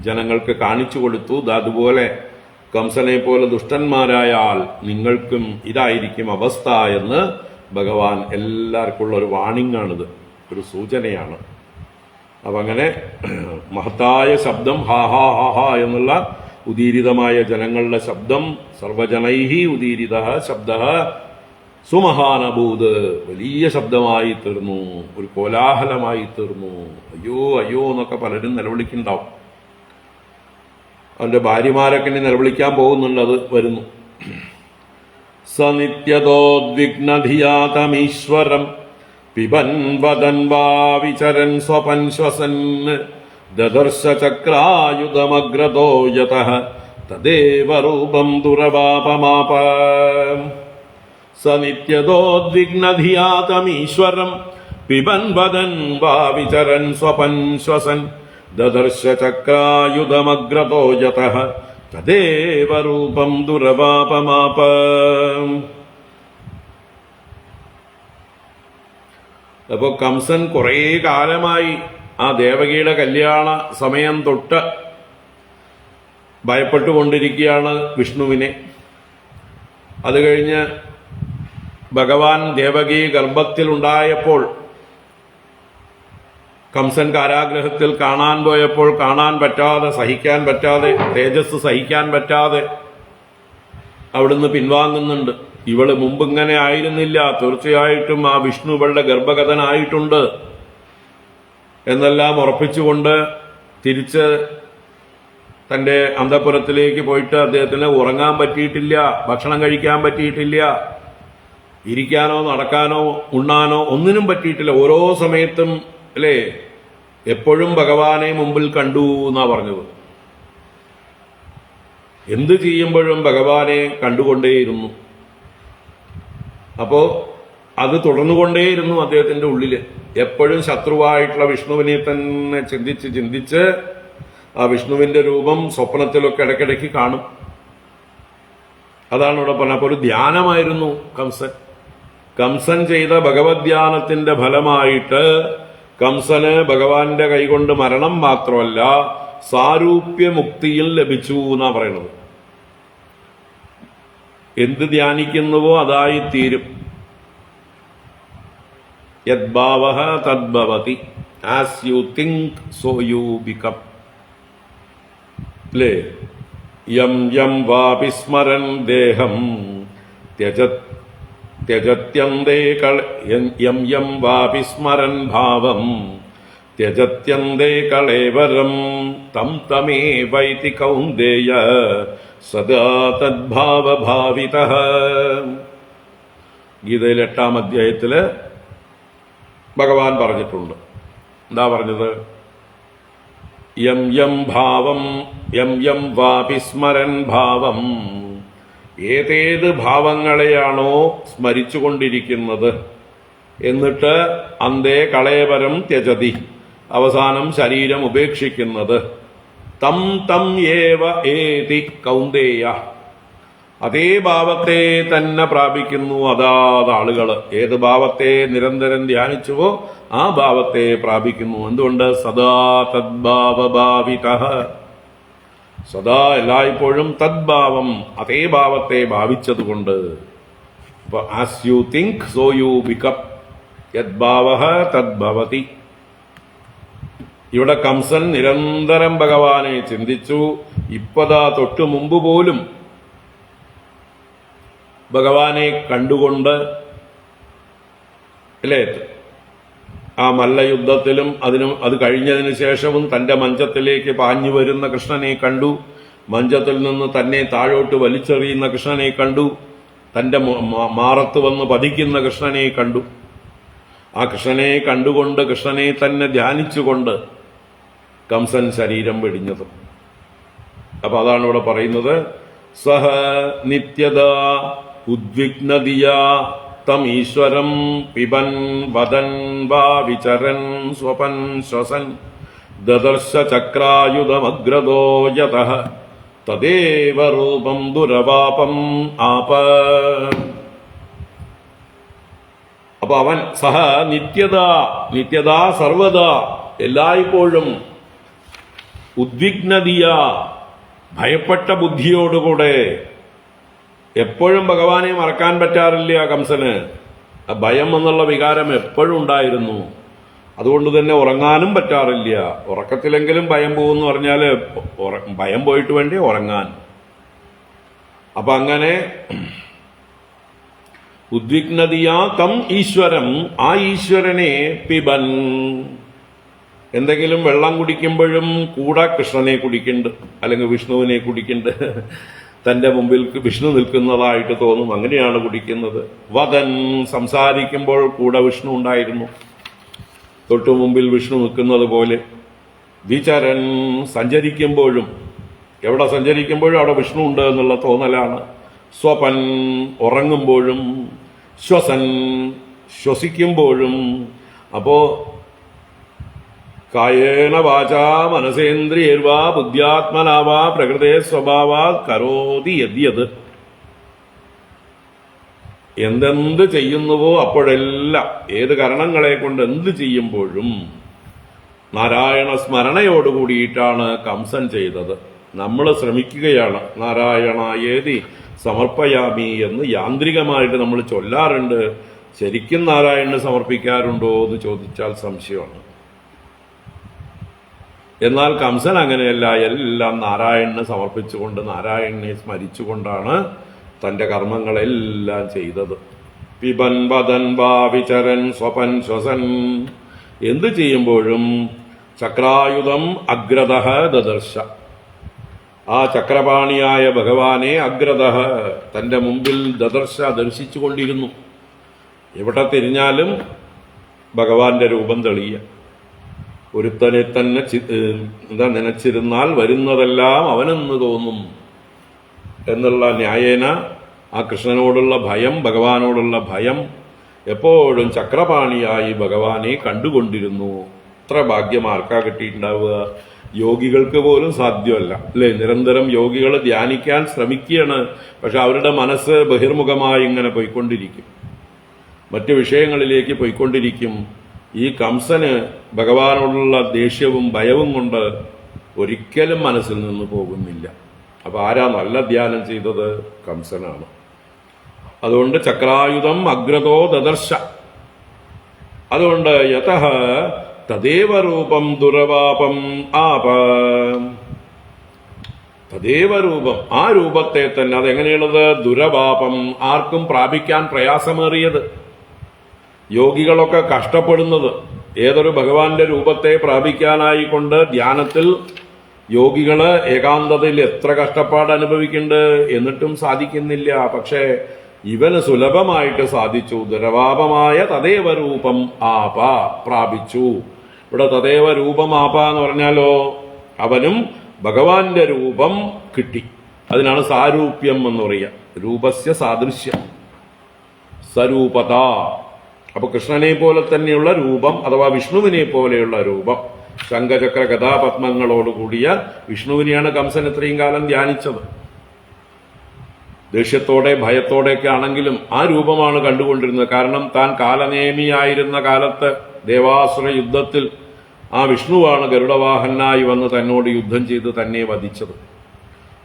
ജനങ്ങൾക്ക് കാണിച്ചു കൊടുത്തു. അതുപോലെ കംസനെ പോലെ ദുഷ്ടന്മാരായാൽ നിങ്ങൾക്കും ഇതായിരിക്കും അവസ്ഥ എന്ന് ഭഗവാൻ എല്ലാവർക്കുള്ള ഒരു വാണിംഗ് ആണിത്, ഒരു സൂചനയാണ്. അപ്പം അങ്ങനെ മഹത്തായ ശബ്ദം ഹാ ഹാ ഹാ ഹാ എന്നുള്ള ഉദീരിതമായ ജനങ്ങളുടെ ശബ്ദം, സർവജനൈഹി ഉദീരിത ശബ്ദ സുമഹാനഭൂത്, വലിയ ശബ്ദമായി തീർന്നു, ഒരു കോലാഹലമായി തീർന്നു. അയ്യോ അയ്യോ എന്നൊക്കെ പലരും നിലവിളിക്കുന്നുണ്ടാവും. അവന്റെ ഭാര്യമാരൊക്കെ ഇനി നിലവിളിക്കാൻ പോകുന്നുള്ളത് വരുന്നു. സനിത്യതോദ്വിഗ്നധിയാതമീശ്വരം പിബൻ വദൻ വാ വിചരൻ സ്വപൻ ശ്വസൻ ദദർശ ചക്രായുധമഗ്രതോ യതഃ തദേവ രൂപം ദുരവാപമാപ. സനിത്യതോദ്വിഗ്നധിയാതമീശ്വരം പിബൻ വദൻ വാ വിചരൻ സ്വപൻ ശ്വസൻ ദദർശ ചക്രായുധമഗ്രതോ യതഃ തദേവ രൂപം ദുരവാപമാപ. അപ്പോ കംസൻ കുറേ കാലമായി ആ ദേവകിയുടെ കല്യാണ സമയം തൊട്ട് ഭയപ്പെട്ടുകൊണ്ടിരിക്കുകയാണ് വിഷ്ണുവിനെ. അത് കഴിഞ്ഞ് ഭഗവാൻ ദേവകി ഗർഭത്തിലുണ്ടായപ്പോൾ കംസൻ കാരാഗ്രഹത്തിൽ കാണാൻ പോയപ്പോൾ കാണാൻ പറ്റാതെ, സഹിക്കാൻ പറ്റാതെ, തേജസ് സഹിക്കാൻ പറ്റാതെ അവിടുന്ന് പിൻവാങ്ങുന്നുണ്ട്. ഇവള് മുമ്പ് ഇങ്ങനെ ആയിരുന്നില്ല, തീർച്ചയായിട്ടും ആ വിഷ്ണു ഇവളുടെ ഗർഭഗതനായിട്ടുണ്ട് എന്നെല്ലാം ഉറപ്പിച്ചുകൊണ്ട് തിരിച്ച് തന്റെ അന്തഃപുരത്തിലേക്ക് പോയിട്ട് അദ്ദേഹത്തിന് ഉറങ്ങാൻ പറ്റിയിട്ടില്ല, ഭക്ഷണം കഴിക്കാൻ പറ്റിയിട്ടില്ല, ഇരിക്കാനോ നടക്കാനോ ഉണ്ണാനോ ഒന്നിനും പറ്റിയിട്ടില്ല. ഓരോ സമയത്തും അല്ലേ എപ്പോഴും ഭഗവാനെ മുമ്പിൽ കണ്ടു എന്നാ പറഞ്ഞത്. എന്ത് ചെയ്യുമ്പോഴും ഭഗവാനെ കണ്ടുകൊണ്ടേയിരുന്നു. അപ്പോ അത് തുടർന്നുകൊണ്ടേയിരുന്നു അദ്ദേഹത്തിന്റെ ഉള്ളില്. എപ്പോഴും ശത്രുവായിട്ടുള്ള വിഷ്ണുവിനെ തന്നെ ചിന്തിച്ച് ചിന്തിച്ച് ആ വിഷ്ണുവിന്റെ രൂപം സ്വപ്നത്തിലൊക്കെ ഇടയ്ക്കിടയ്ക്ക് കാണും. അതാണ് ഇവിടെ പറഞ്ഞ. അപ്പോൾ ഒരു ധ്യാനമായിരുന്നു കംസൻ. കംസൻ ചെയ്ത ഭഗവത് ധ്യാനത്തിന്റെ ഫലമായിട്ട് കംസന് ഭഗവാന്റെ കൈകൊണ്ട് മരണം മാത്രമല്ല സാരൂപ്യമുക്തിയിൽ ലഭിച്ചു എന്നാ പറയുന്നത്. എന്ത് ധ്യാനിക്കുന്നുവോ അതായി തീരും. യദ്ഭാവഃ തദ്ഭവതി, as you think so you become. അല്ലേ? യം യം വാപി സ്മരൻ ദേഹം ത്യജത്യന്തേ യം യം വാപി സ്മരൻ ഭാവം ത്യജത്യന്തേ കളേവരം തം തമേവൈതി കൗന്ദേയ സദാ തദ്ഭാവഭാവിതഃ. ഗീതയിൽ 8-ാം അധ്യായത്തില് ഭഗവാൻ പറഞ്ഞിട്ടുണ്ട്. എന്താ പറഞ്ഞത്? യം യം ഭാവം യം യം വാപി സ്മരൻ ഭാവം, ഏതേത് ഭാവങ്ങളെയാണോ സ്മരിച്ചുകൊണ്ടിരിക്കുന്നത്, എന്നിട്ട് അന്തേ കളയപരം ത്യജതി, അവസാനം ശരീരം ഉപേക്ഷിക്കുന്നത്, തം തം ഏവ ഏതി കൗന്ദേയ, അതേ ഭാവത്തെ തന്നെ പ്രാപിക്കുന്നു അതാത് ആളുകൾ. ഏത് ഭാവത്തെ നിരന്തരം ധ്യാനിച്ചുവോ ആ ഭാവത്തെ പ്രാപിക്കുന്നു. എന്തുകൊണ്ട്? സദാ തദ്ഭാവഭാവിതഃ, സദാ എല്ലായ്പ്പോഴും തദ്ഭാവം, അതേ ഭാവത്തെ ഭാവിച്ചതുകൊണ്ട്. അപ്പൊ as you think so you become, യദ്ഭാവഃ തദ്ഭവതി. ഇവിടെ കംസൻ നിരന്തരം ഭഗവാനെ ചിന്തിച്ചു. ഇപ്പതാ തൊട്ടു മുമ്പ് പോലും ഭഗവാനെ കണ്ടുകൊണ്ട്, അല്ലേ, ആ മല്ലയുദ്ധത്തിലും അത് കഴിഞ്ഞതിന് ശേഷവും തന്റെ മഞ്ചത്തിലേക്ക് പാഞ്ഞു വരുന്ന കൃഷ്ണനെ കണ്ടു. മഞ്ചത്തിൽ നിന്ന് തന്നെ താഴോട്ട് വലിച്ചെറിയുന്ന കൃഷ്ണനെ കണ്ടു. തന്റെ മാറത്ത് വന്ന് പതിക്കുന്ന കൃഷ്ണനെ കണ്ടു. ആ കൃഷ്ണനെ കണ്ടുകൊണ്ട്, കൃഷ്ണനെ തന്നെ ധ്യാനിച്ചുകൊണ്ട് കംസൻ ശരീരം വെടിഞ്ഞത്. അപ്പൊ അതാണ് ഇവിടെ പറയുന്നത്. സഹ നിത്യത ഉദ്വിഗ്നതിയാ തം ഈശ്വരം പിബൻ വദൻ വാ വിചരൻ സ്വപൻ ശ്വസൻ ദദർശ ചക്രായുധമഗ്രതോ യതഃ തദേവ രൂപം ദുരവാപം ആപ. അപ്പൊ അവൻ സഹ നിത്യത സർവദാ, എല്ലായ്പ്പോഴും, ഉദ്വിഗ്നതിയ, ഭയപ്പെട്ട ബുദ്ധിയോടുകൂടെ, എപ്പോഴും ഭഗവാനെ മറക്കാൻ പറ്റാറില്ല കംസന്. ആ ഭയം എന്നുള്ള വികാരം എപ്പോഴും ഉണ്ടായിരുന്നു. അതുകൊണ്ട് തന്നെ ഉറങ്ങാനും പറ്റാറില്ല. ഉറക്കത്തിലെങ്കിലും ഭയം പോകുമെന്ന് പറഞ്ഞാല് ഭയം പോയിട്ട് വേണ്ടി ഉറങ്ങാൻ. അപ്പൊ അങ്ങനെ ഉദ്വിഗ്നതിയാ തം ഈശ്വരം, ആ ഈശ്വരനെ പിബൻ, എന്തെങ്കിലും വെള്ളം കുടിക്കുമ്പോഴും കൂടെ കൃഷ്ണനെ കുടിക്കുന്നുണ്ട്, അല്ലെങ്കിൽ വിഷ്ണുവിനെ കുടിക്കുന്നുണ്ട്. തന്റെ മുമ്പിൽ വിഷ്ണു നിൽക്കുന്നതായിട്ട് തോന്നും, അങ്ങനെയാണ് കുടിക്കുന്നത്. വദൻ, സംസാരിക്കുമ്പോൾ കൂടെ വിഷ്ണു ഉണ്ടായിരുന്നു, തൊട്ടു മുമ്പിൽ വിഷ്ണു നിൽക്കുന്നത് പോലെ. വിചരൻ, സഞ്ചരിക്കുമ്പോഴും, എവിടെ സഞ്ചരിക്കുമ്പോഴും അവിടെ വിഷ്ണു ഉണ്ട് എന്നുള്ള തോന്നലാണ്. സ്വപൻ, ഉറങ്ങുമ്പോഴും. ശ്വസൻ, ശ്വസിക്കുമ്പോഴും. അപ്പോ കായേന വാചാ മനസേന്ദ്രിയർവാ ബുദ്ധ്യാത്മനാവാ പ്രകൃതേ സ്വഭാവാ കരോതി യദ്യത്, എന്തെന്ത് ചെയ്യുന്നുവോ അപ്പോഴെല്ലാം, ഏത് കരണങ്ങളെ കൊണ്ട് എന്ത് ചെയ്യുമ്പോഴും നാരായണ സ്മരണയോടുകൂടിയിട്ടാണ് കംസൻ ചെയ്തത്. നമ്മൾ ശ്രമിക്കുകയാണ്. നാരായണായേതി സമർപ്പയാമി എന്ന് യാന്ത്രികമായിട്ട് നമ്മൾ ചൊല്ലാറുണ്ട്. ശരിക്കും നാരായണന് സമർപ്പിക്കാറുണ്ടോ എന്ന് ചോദിച്ചാൽ സംശയമാണ്. എന്നാൽ കംസൻ അങ്ങനെയല്ല, എല്ലാം നാരായണന് സമർപ്പിച്ചുകൊണ്ട്, നാരായണനെ സ്മരിച്ചുകൊണ്ടാണ് തന്റെ കർമ്മങ്ങളെല്ലാം ചെയ്തത്. പിബൻ വദൻ വാ വിചരൻ സ്വപൻ ശ്വസൻ, എന്ത് ചെയ്യുമ്പോഴും ചക്രായുധം അഗ്രതഃ ദദർശ, ആ ചക്രപാണിയായ ഭഗവാനെ അഗ്രതഃ, തന്റെ മുമ്പിൽ ദദർശ, ദർശിച്ചുകൊണ്ടിരുന്നു. എവിടെ തിരിഞ്ഞാലും ഭഗവാന്റെ രൂപം തെളിയ. ഒരുത്തനെ തന്നെ നനച്ചിരുന്നാൽ വരുന്നതെല്ലാം അവനെന്ന് തോന്നും എന്നുള്ള ന്യായേന ആ കൃഷ്ണനോടുള്ള ഭയം, ഭഗവാനോടുള്ള ഭയം, എപ്പോഴും ചക്രപാണിയായി ഭഗവാനെ കണ്ടുകൊണ്ടിരുന്നു. എത്ര ഭാഗ്യം ആർക്കാ കിട്ടിയിട്ടുണ്ടാവുക? യോഗികൾക്ക് പോലും സാധ്യമല്ല, അല്ലെ? നിരന്തരം യോഗികൾ ധ്യാനിക്കാൻ ശ്രമിക്കുകയാണ്, പക്ഷെ അവരുടെ മനസ്സ് ബഹിർമുഖമായി ഇങ്ങനെ പോയിക്കൊണ്ടിരിക്കും, മറ്റു വിഷയങ്ങളിലേക്ക് പോയിക്കൊണ്ടിരിക്കും. ഈ കംസന് ഭഗവാനോടുള്ള ദേഷ്യവും ഭയവും കൊണ്ട് ഒരിക്കലും മനസ്സിൽ നിന്ന് പോകുന്നില്ല. അപ്പൊ ആരാ നല്ല ധ്യാനം ചെയ്തത്? കംസനാണ്. അതുകൊണ്ട് ചക്രായുധം അഗ്രതോ ദദർശ, അതുകൊണ്ട് യതഃ തദേവ രൂപം ദുരവാപം ആപ, തദേവ രൂപം, ആ രൂപത്തെ തന്നെ. അതെങ്ങനെയുള്ളത്? ദുരവാപം, ആർക്കും പ്രാപിക്കാൻ പ്രയാസമേറിയത്. യോഗികളൊക്കെ കഷ്ടപ്പെടുന്നത് ഏതൊരു ഭഗവാന്റെ രൂപത്തെ പ്രാപിക്കാനായിക്കൊണ്ട് ധ്യാനത്തിൽ യോഗികള് ഏകാന്തതയിൽ എത്ര കഷ്ടപ്പാട് അനുഭവിക്കുന്നുണ്ട്, എന്നിട്ടും സാധിക്കുന്നില്ല. പക്ഷേ ഇവന് സുലഭമായിട്ട് സാധിച്ചു. ദുരവാപമായ തദേവ രൂപം ആപ പ്രാപിച്ചു. ഇവിടെ തദേവ രൂപം ആപ എന്ന് പറഞ്ഞാലോ, അവനും ഭഗവാന്റെ രൂപം കിട്ടി. അതിനാണ് സാരൂപ്യം എന്ന് പറയുക. രൂപസ്യ സാദൃശ്യം, സ്വരൂപത. അപ്പൊ കൃഷ്ണനെ പോലെ തന്നെയുള്ള രൂപം അഥവാ വിഷ്ണുവിനെ പോലെയുള്ള രൂപം, ശംഖചക്ര ഗദാപത്മങ്ങളോടുകൂടിയ വിഷ്ണുവിനെയാണ് കംസൻ ഇത്രയും കാലം ധ്യാനിച്ചത്. ദേഷ്യത്തോടെ ഭയത്തോടെയൊക്കെ ആണെങ്കിലും ആ രൂപമാണ് കണ്ടുകൊണ്ടിരുന്നത്. കാരണം താൻ കാലനേമിയായിരുന്ന കാലത്ത് ദേവാസുര യുദ്ധത്തിൽ ആ വിഷ്ണുവാണ് ഗരുഡവാഹനായി വന്ന് തന്നോട് യുദ്ധം ചെയ്ത് തന്നെ വധിച്ചത്.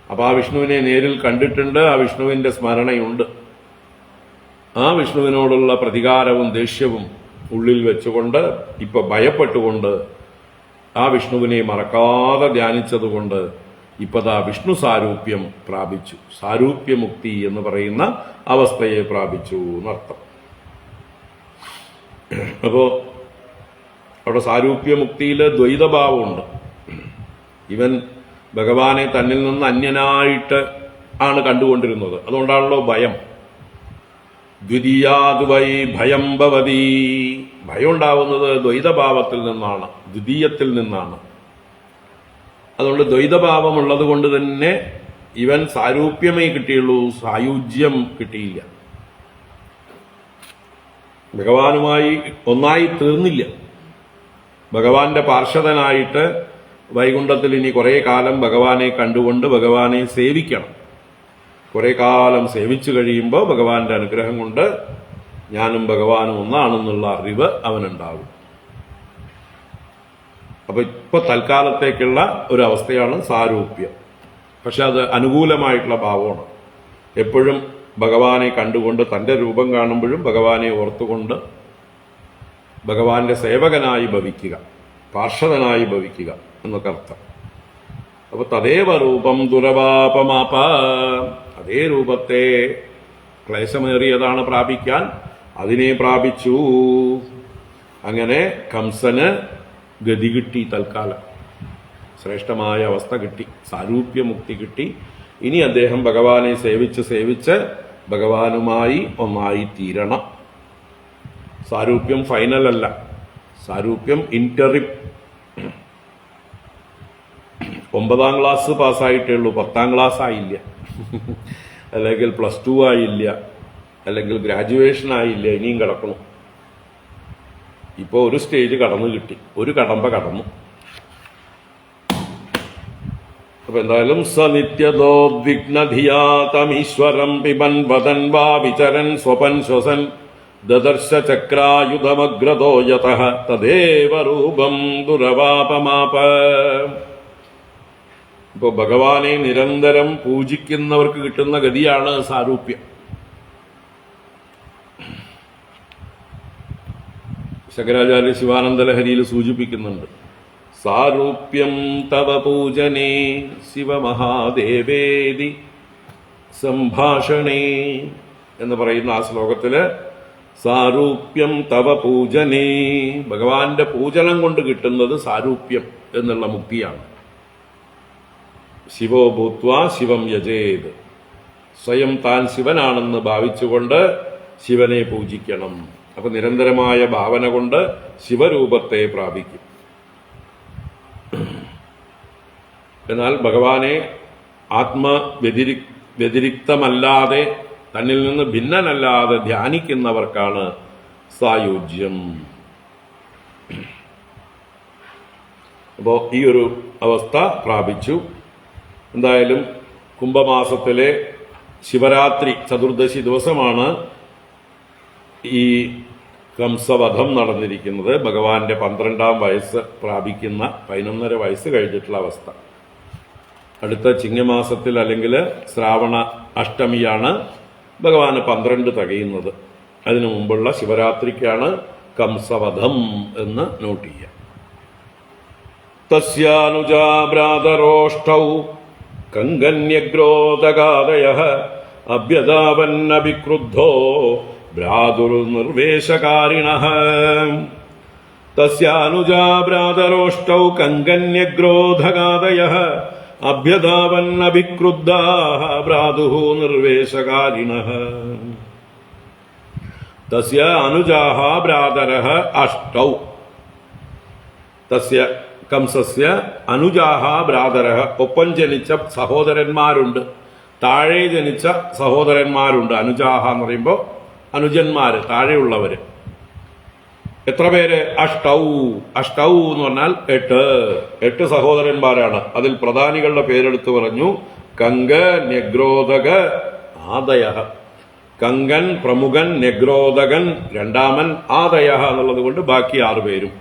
അപ്പൊ ആ വിഷ്ണുവിനെ നേരിൽ കണ്ടിട്ടുണ്ട്, ആ വിഷ്ണുവിന്റെ സ്മരണയുണ്ട്. ആ വിഷ്ണുവിനോടുള്ള പ്രതികാരവും ദേഷ്യവും ഉള്ളിൽ വെച്ചുകൊണ്ട് ഇപ്പൊ ഭയപ്പെട്ടുകൊണ്ട് ആ വിഷ്ണുവിനെ മറക്കാതെ ധ്യാനിച്ചതുകൊണ്ട് ഇപ്പതാ വിഷ്ണു സാരൂപ്യം പ്രാപിച്ചു. സാരൂപ്യമുക്തി എന്ന് പറയുന്ന അവസ്ഥയെ പ്രാപിച്ചു എന്നർത്ഥം. അപ്പോ അവിടെ സാരൂപ്യമുക്തിയിൽ ദ്വൈതഭാവമുണ്ട്. ഇവൻ ഭഗവാനെ തന്നിൽ നിന്ന് അന്യനായിട്ട് ആണ് കണ്ടുകൊണ്ടിരുന്നത്. അതുകൊണ്ടാണല്ലോ ഭയം. ദ്വിതീയാദ്വൈ ഭയം ഭവതി. ഭയം ഉണ്ടാവുന്നത് ദ്വൈതഭാവത്തിൽ നിന്നാണ്, ദ്വിതീയത്തിൽ നിന്നാണ്. അതുകൊണ്ട് ദ്വൈതഭാവമുള്ളത് കൊണ്ട് തന്നെ ഇവൻ സാരൂപ്യമേ കിട്ടിയുള്ളൂ, സായുജ്യം കിട്ടിയില്ല. ഭഗവാനുമായി ഒന്നായി തീർന്നില്ല. ഭഗവാന്റെ പാർഷദനായിട്ട് വൈകുണ്ഠത്തിൽ ഇനി കുറെ കാലം ഭഗവാനെ കണ്ടുകൊണ്ട് ഭഗവാനെ സേവിക്കണം. കുറെ കാലം സേവിച്ചു കഴിയുമ്പോൾ ഭഗവാന്റെ അനുഗ്രഹം കൊണ്ട് ഞാനും ഭഗവാനും ഒന്നാണെന്നുള്ള അറിവ് അവനുണ്ടാകും. അപ്പൊ ഇപ്പൊ തൽക്കാലത്തേക്കുള്ള ഒരു അവസ്ഥയാണ് സാരൂപ്യം. പക്ഷെ അത് അനുകൂലമായിട്ടുള്ള ഭാവമാണ്. എപ്പോഴും ഭഗവാനെ കണ്ടുകൊണ്ട് തന്റെ രൂപം കാണുമ്പോഴും ഭഗവാനെ ഓർത്തുകൊണ്ട് ഭഗവാന്റെ സേവകനായി ഭവിക്കുക, പാർഷദനായി ഭവിക്കുക എന്നൊക്കെ അർത്ഥം. അപ്പൊ തദേവ രൂപം ദുരവാപമാപ. അതേ രൂപത്തെ ക്ലേശമേറിയതാണ് പ്രാപിക്കാൻ, അതിനെ പ്രാപിച്ചു. അങ്ങനെ കംസന് ഗതി കിട്ടി, തൽക്കാലം ശ്രേഷ്ഠമായ അവസ്ഥ കിട്ടി, സാരൂപ്യമുക്തി കിട്ടി. ഇനി അദ്ദേഹം ഭഗവാനെ സേവിച്ച് സേവിച്ച് ഭഗവാനുമായി ഒന്നായി തീരണം. സാരൂപ്യം ഫൈനൽ അല്ല, സാരൂപ്യം ഇന്ററിം. 9ാം ക്ലാസ് പാസ്സായിട്ടേ ഉള്ളൂ, 10ാം ക്ലാസ് ആയില്ല, അല്ലെങ്കിൽ +2 ആയില്ല, അല്ലെങ്കിൽ ഗ്രാജുവേഷൻ ആയില്ല, ഇനിയും കിടക്കണം. ഇപ്പൊ ഒരു സ്റ്റേജ് കടന്നു കിട്ടി, ഒരു കടമ്പ കടന്നു. അപ്പൊ എന്തായാലും സനിത്യദോദ്വിഗ്നധിയാതമീശ്വരം പിബൻ വദൻ വാ വിചരൻ സ്വപൻ ശ്വസൻ ദദർശ ചക്രായുധമഗ്രതോ യതഃ തദേവ രൂപം ദുരവാപമാപ. ഇപ്പൊ ഭഗവാനെ നിരന്തരം പൂജിക്കുന്നവർക്ക് കിട്ടുന്ന ഗതിയാണ് സാരൂപ്യം. ശങ്കരാചാര്യ ശിവാനന്ദ ലഹരിയിൽ സൂചിപ്പിക്കുന്നുണ്ട്, സാരൂപ്യം തവ പൂജനേ ശിവമഹാദേവേദി സംഭാഷണേ എന്ന് പറയുന്ന ആ ശ്ലോകത്തില് സാരൂപ്യം തവ പൂജനേ, ഭഗവാന്റെ പൂജനം കൊണ്ട് കിട്ടുന്നത് സാരൂപ്യം എന്നുള്ള മുക്തിയാണ്. ശിവോ ഭൂത്വാ ശിവം യജേത്, സ്വയം താൻ ശിവനാണെന്ന് ഭാവിച്ചുകൊണ്ട് ശിവനെ പൂജിക്കണം. അപ്പൊ നിരന്തരമായ ഭാവന കൊണ്ട് ശിവരൂപത്തെ പ്രാപിക്കും. എന്നാൽ ഭഗവാനെ വ്യതിരിക്തമല്ലാതെ, തന്നിൽ നിന്ന് ഭിന്നനല്ലാതെ ധ്യാനിക്കുന്നവർക്കാണ് സായുജ്യം. അപ്പോ ഈ ഒരു അവസ്ഥ പ്രാപിച്ചു. എന്തായാലും കുംഭമാസത്തിലെ ശിവരാത്രി ചതുർദശി ദിവസമാണ് ഈ കംസവധം നടന്നിരിക്കുന്നത്. ഭഗവാന്റെ 12ാം വയസ്സ് പ്രാപിക്കുന്ന, 11.5 വയസ്സ് കഴിഞ്ഞിട്ടുള്ള അവസ്ഥ. അടുത്ത ചിങ്ങമാസത്തിൽ അല്ലെങ്കിൽ ശ്രാവണ അഷ്ടമിയാണ് ഭഗവാന് 12 തികയുന്നത്. അതിനു മുമ്പുള്ള ശിവരാത്രിക്കാണ് കംസവധം എന്ന് നോട്ട് ചെയ്യാം. തസ്യാനുജാ ഭ്രാതരോഷ്ടൗ കങ്കന്യഗ്രോതഗാദയഃ അഭ്യദാവന്നഭിക്രുദ്ധോ ഭ്രാതുർനിർവേശകാരിണഃ. തസ്യാനുജാ ഭ്രാതരോഷ്ടൗ കങ്കന്യഗ്രോധഗാദയഃ അഭ്യദാവന്നഭിക്രുദ്ധാഃ ഭ്രാതുഃ നിർവേശകാരിണഃ. തസ്യ അനുജാഃ ഭ്രാതരഃ അഷ്ടൗ. തസ്യ കംസസ്യ അനുജാഹ ഭ്രാതരഹ, ഒപ്പം ജനിച്ച സഹോദരന്മാരുണ്ട്, താഴെ ജനിച്ച സഹോദരന്മാരുണ്ട്. അനുജാഹ എന്ന് പറയുമ്പോൾ അനുജന്മാര്, താഴെയുള്ളവര്. എത്ര പേര്? അഷ്ടൗ. അഷ്ടൗ എന്ന് പറഞ്ഞാൽ 8 സഹോദരന്മാരാണ്. അതിൽ പ്രധാനികളുടെ പേരെടുത്ത് പറഞ്ഞു. കങ്ക, ന്യഗ്രോധക, ആദയ. കങ്കൻ പ്രമുഖൻ, ന്യഗ്രോധകൻ രണ്ടാമൻ, ആദയ എന്നുള്ളത് കൊണ്ട് ബാക്കി 6 പേരും.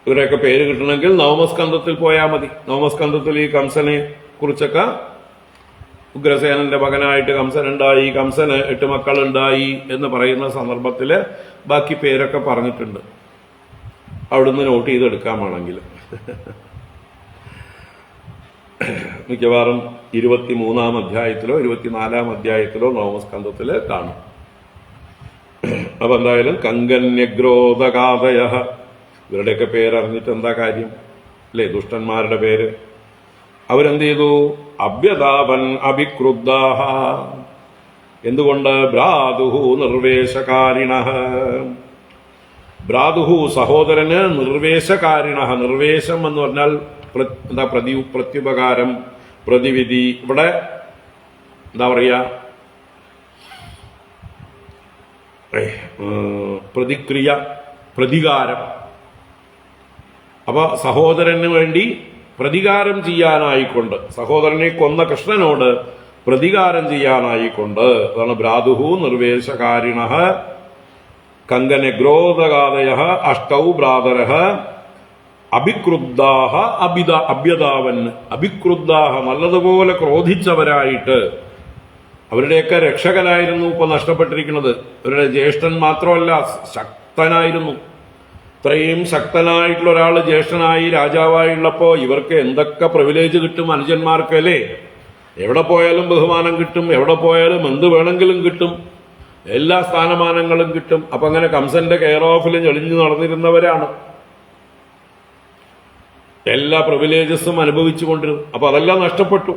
ഇവരെയൊക്കെ പേര് കിട്ടണമെങ്കിൽ നവമസ്കന്ധത്തിൽ പോയാൽ മതി. നവമസ്കന്ധത്തിൽ ഈ കംസനെ കുറിച്ചൊക്കെ, ഉഗ്രസേനന്റെ മകനായിട്ട് കംസനുണ്ടായി, കംസന് 8 മക്കളുണ്ടായി എന്ന് പറയുന്ന സന്ദർഭത്തില് ബാക്കി പേരൊക്കെ പറഞ്ഞിട്ടുണ്ട്. അവിടുന്ന് നോട്ട് ചെയ്തെടുക്കാമാണെങ്കിൽ മിക്കവാറും 23-ാം അധ്യായത്തിലോ 24-ാം അധ്യായത്തിലോ നവമസ്കന്ധത്തില് കാണും. അപ്പൊ എന്തായാലും കങ്കന്യഗ്രോധകാതയ, ഇവരുടെയൊക്കെ പേരറിഞ്ഞിട്ട് എന്താ കാര്യം അല്ലേ? ദുഷ്ടന്മാരുടെ പേര്. അവരെന്ത് ചെയ്തു? അഭ്യതാപൻ അഭിക്രുദ്ധാഹ. എന്തുകൊണ്ട്? ഭ്രാതുഹു നിർവേശകാരിണ. ഭ്രാതുഹു സഹോദരന്, നിർവേശകാരിണ. നിർവേശം എന്ന് പറഞ്ഞാൽ എന്താ? പ്രത്യുപകാരം, പ്രതിവിധി. ഇവിടെ എന്താ പറയാ? പ്രതിക്രിയ, പ്രതികാരം. അപ്പൊ സഹോദരന് വേണ്ടി പ്രതികാരം ചെയ്യാനായിക്കൊണ്ട്, സഹോദരനെ കൊന്ന കൃഷ്ണനോട് പ്രതികാരം ചെയ്യാനായിക്കൊണ്ട്, അതാണ് ഭ്രാതുഹു നിർവേശകാരിണ കങ്കനഗ്രോധകാതയ അഷ്ടൗ ഭ്രാതരഃ അഭിക്രുദ്ധാഹ അഭ്യതാവൻ. അഭിക്രുദ്ധാഹ നല്ലതുപോലെ ക്രോധിച്ചവരായിട്ട്. അവരുടെയൊക്കെ രക്ഷകനായിരുന്നു ഇപ്പൊ നഷ്ടപ്പെട്ടിരിക്കുന്നത്. അവരുടെ ജ്യേഷ്ഠൻ മാത്രമല്ല, ശക്തനായിരുന്നു. ഇത്രയും ശക്തനായിട്ടുള്ള ഒരാൾ ജ്യേഷ്ഠനായി രാജാവായുള്ളപ്പോ ഇവർക്ക് എന്തൊക്കെ പ്രിവിലേജ് കിട്ടും അനുജന്മാർക്ക് അല്ലേ? എവിടെ പോയാലും ബഹുമാനം കിട്ടും, എവിടെ പോയാലും എന്ത് വേണമെങ്കിലും കിട്ടും, എല്ലാ സ്ഥാനമാനങ്ങളും കിട്ടും. അപ്പൊ അങ്ങനെ കംസന്റെ കെയർ ഓഫിൽ ഞെളിഞ്ഞു നടന്നിരുന്നവരാണ്. എല്ലാ പ്രിവിലേജസും അനുഭവിച്ചുകൊണ്ടിരുന്നു. അപ്പൊ അതെല്ലാം നഷ്ടപ്പെട്ടു.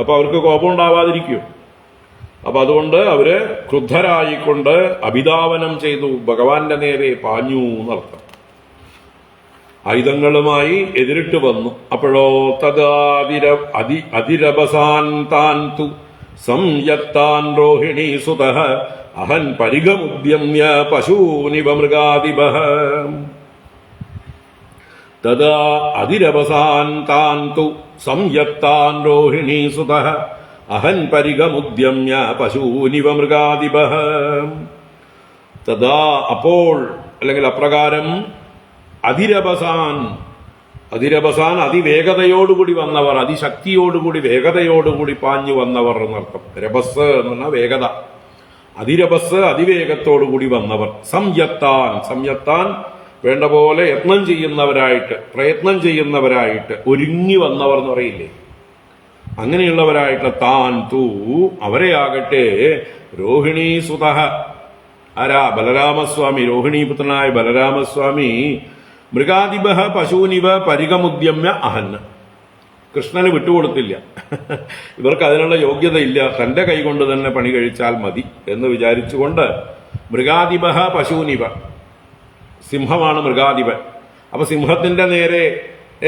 അപ്പൊ അവർക്ക് കോപം ഉണ്ടാവാതിരിക്കും. അപ്പൊ അതുകൊണ്ട് അവര് ക്രുദ്ധരായിക്കൊണ്ട് അഭിധാവനം ചെയ്തു, ഭഗവാന്റെ നേരെ പാഞ്ഞു എന്നർത്ഥം. ആയുധങ്ങളുമായി എതിരിട്ട് വന്നു. അപ്പോഴോ അതിരപസാൻ താൻ തു സംയത്താൻ രോഹിണീ സുതഃ അഹൻ പരിഗമുദ്യമ്യ പശൂനിവ മൃഗാദിപഃ. തദാ അതിരപസാൻ താൻ തു സംയത്താൻ രോഹിണീ സുതഃ അഹൻ പരിഗമുദ്യമ്യ പശൂനിവ മൃഗാദിപഃ. തദാ അപ്പോൾ, അല്ലെങ്കിൽ അപ്രകാരം, അതിരപസാൻ, അതിരപസാൻ അതിവേഗതയോടുകൂടി വന്നവർ, അതിശക്തിയോടുകൂടി വേഗതയോടുകൂടി പാഞ്ഞു വന്നവർ എന്നർത്ഥം. രപസ് എന്ന് പറഞ്ഞാൽ വേഗത. അതിരപസ് അതിവേഗത്തോടുകൂടി വന്നവർ. സംയത്താൻ, സംയത്താൻ വേണ്ട പോലെ യത്നം ചെയ്യുന്നവരായിട്ട്, പ്രയത്നം ചെയ്യുന്നവരായിട്ട്, ഒരുങ്ങി വന്നവർ എന്ന് പറയില്ലേ, അങ്ങനെയുള്ളവരായിട്ട്. താൻ തൂ അവരെയാകട്ടെ രോഹിണീ സുതഃ, ആരാ? ബലരാമസ്വാമി, രോഹിണീപുത്രനായ ബലരാമസ്വാമി. മൃഗാദിപഃ പശൂനിവ പരിഗമുദ്യമ്യ അഹൻ, കൃഷ്ണന് വിട്ടുകൊടുത്തില്ല. ഇവർക്ക് അതിനുള്ള യോഗ്യതയില്ല, തന്റെ കൈകൊണ്ട് തന്നെ പണി കഴിച്ചാൽ മതി എന്ന് വിചാരിച്ചുകൊണ്ട് മൃഗാദിപഃ പശൂനിവ, സിംഹമാണ് മൃഗാധിപൻ. അപ്പൊ സിംഹത്തിന്റെ നേരെ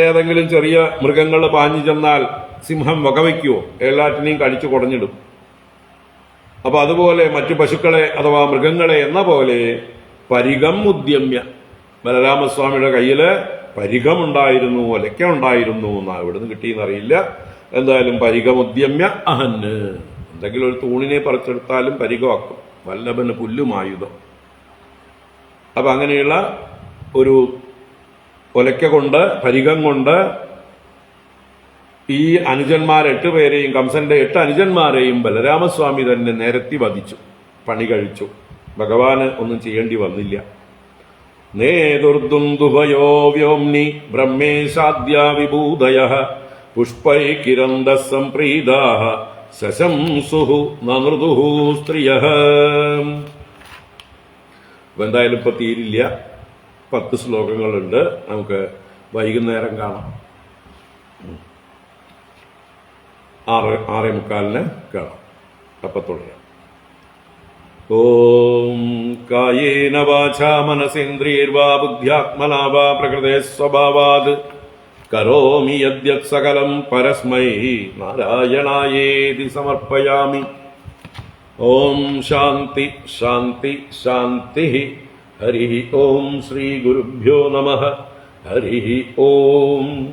ഏതെങ്കിലും ചെറിയ മൃഗങ്ങൾ പാഞ്ഞു ചെന്നാൽ സിംഹം വകവയ്ക്കുവോ? എല്ലാറ്റിനെയും കടിച്ചു കുടഞ്ഞിടും. അപ്പൊ അതുപോലെ മറ്റു പശുക്കളെ അഥവാ മൃഗങ്ങളെ എന്ന പോലെ പരിഗം ഉദ്യമ്യ, ബലരാമസ്വാമിയുടെ കയ്യില് പരിഗമുണ്ടായിരുന്നു, ഒലയ്ക്ക ഉണ്ടായിരുന്നു എന്നാ എവിടുന്ന് കിട്ടിയെന്നറിയില്ല. എന്തായാലും പരിഗമുദ്യമ്യ അഹന്, എന്തെങ്കിലും ഒരു തൂണിനെ പറിച്ചെടുത്താലും പരിഗമാക്കും. വല്ലഭന് പുല്ലുമായുധം. അപ്പൊ അങ്ങനെയുള്ള ഒരു ഒലയ്ക്ക കൊണ്ട്, പരിഗം കൊണ്ട് ഈ അനുജന്മാർ 8 പേരെയും, കംസന്റെ 8 അനുജന്മാരെയും ബലരാമസ്വാമി തന്നെ നിരത്തി വധിച്ചു, പണി കഴിച്ചു. ഭഗവാന് ഒന്നും ചെയ്യേണ്ടി വന്നില്ല. നേതുർദുന്ദുഭയോ വ്യോംനി ബ്രഹ്മേശാദ്യാ വിഭൂതയഃ പുഷ്പൈ കിരന്ദഃ സംപ്രീതാഃ ശശംസുഹു നനൃതുഃ സ്ത്രിയഃ. എന്തായാലും ഇപ്പൊ തീരില്ല, 10 ശ്ലോകങ്ങളുണ്ട്. നമുക്ക് വൈകുന്നേരം കാണാം. 6:45 കാണാം. അപ്പൊ തുടരാം. ഓം കായേന വാചാ മനസേന്ദ്രിയൈർവാ ബുദ്ധ്യാത്മനാ വാ പ്രകൃതേ സ്വഭാവാത് കരോമി യദ്യത് സകലം പരസ്മൈ നാരായണായേതി സമർപ്പയാമി. ഓം ശാന്തി ശാന്തി ശാന്തി. ഹരി ഓം. ശ്രീ ഗുരുഭ്യോ നമഃ. ഹരി ഓം.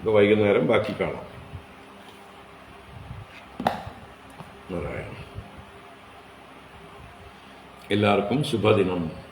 വൈകുന്നേരം ബാക്കി കാണാം. നാരായണ. എല്ലാവർക്കും ശുഭദിനം.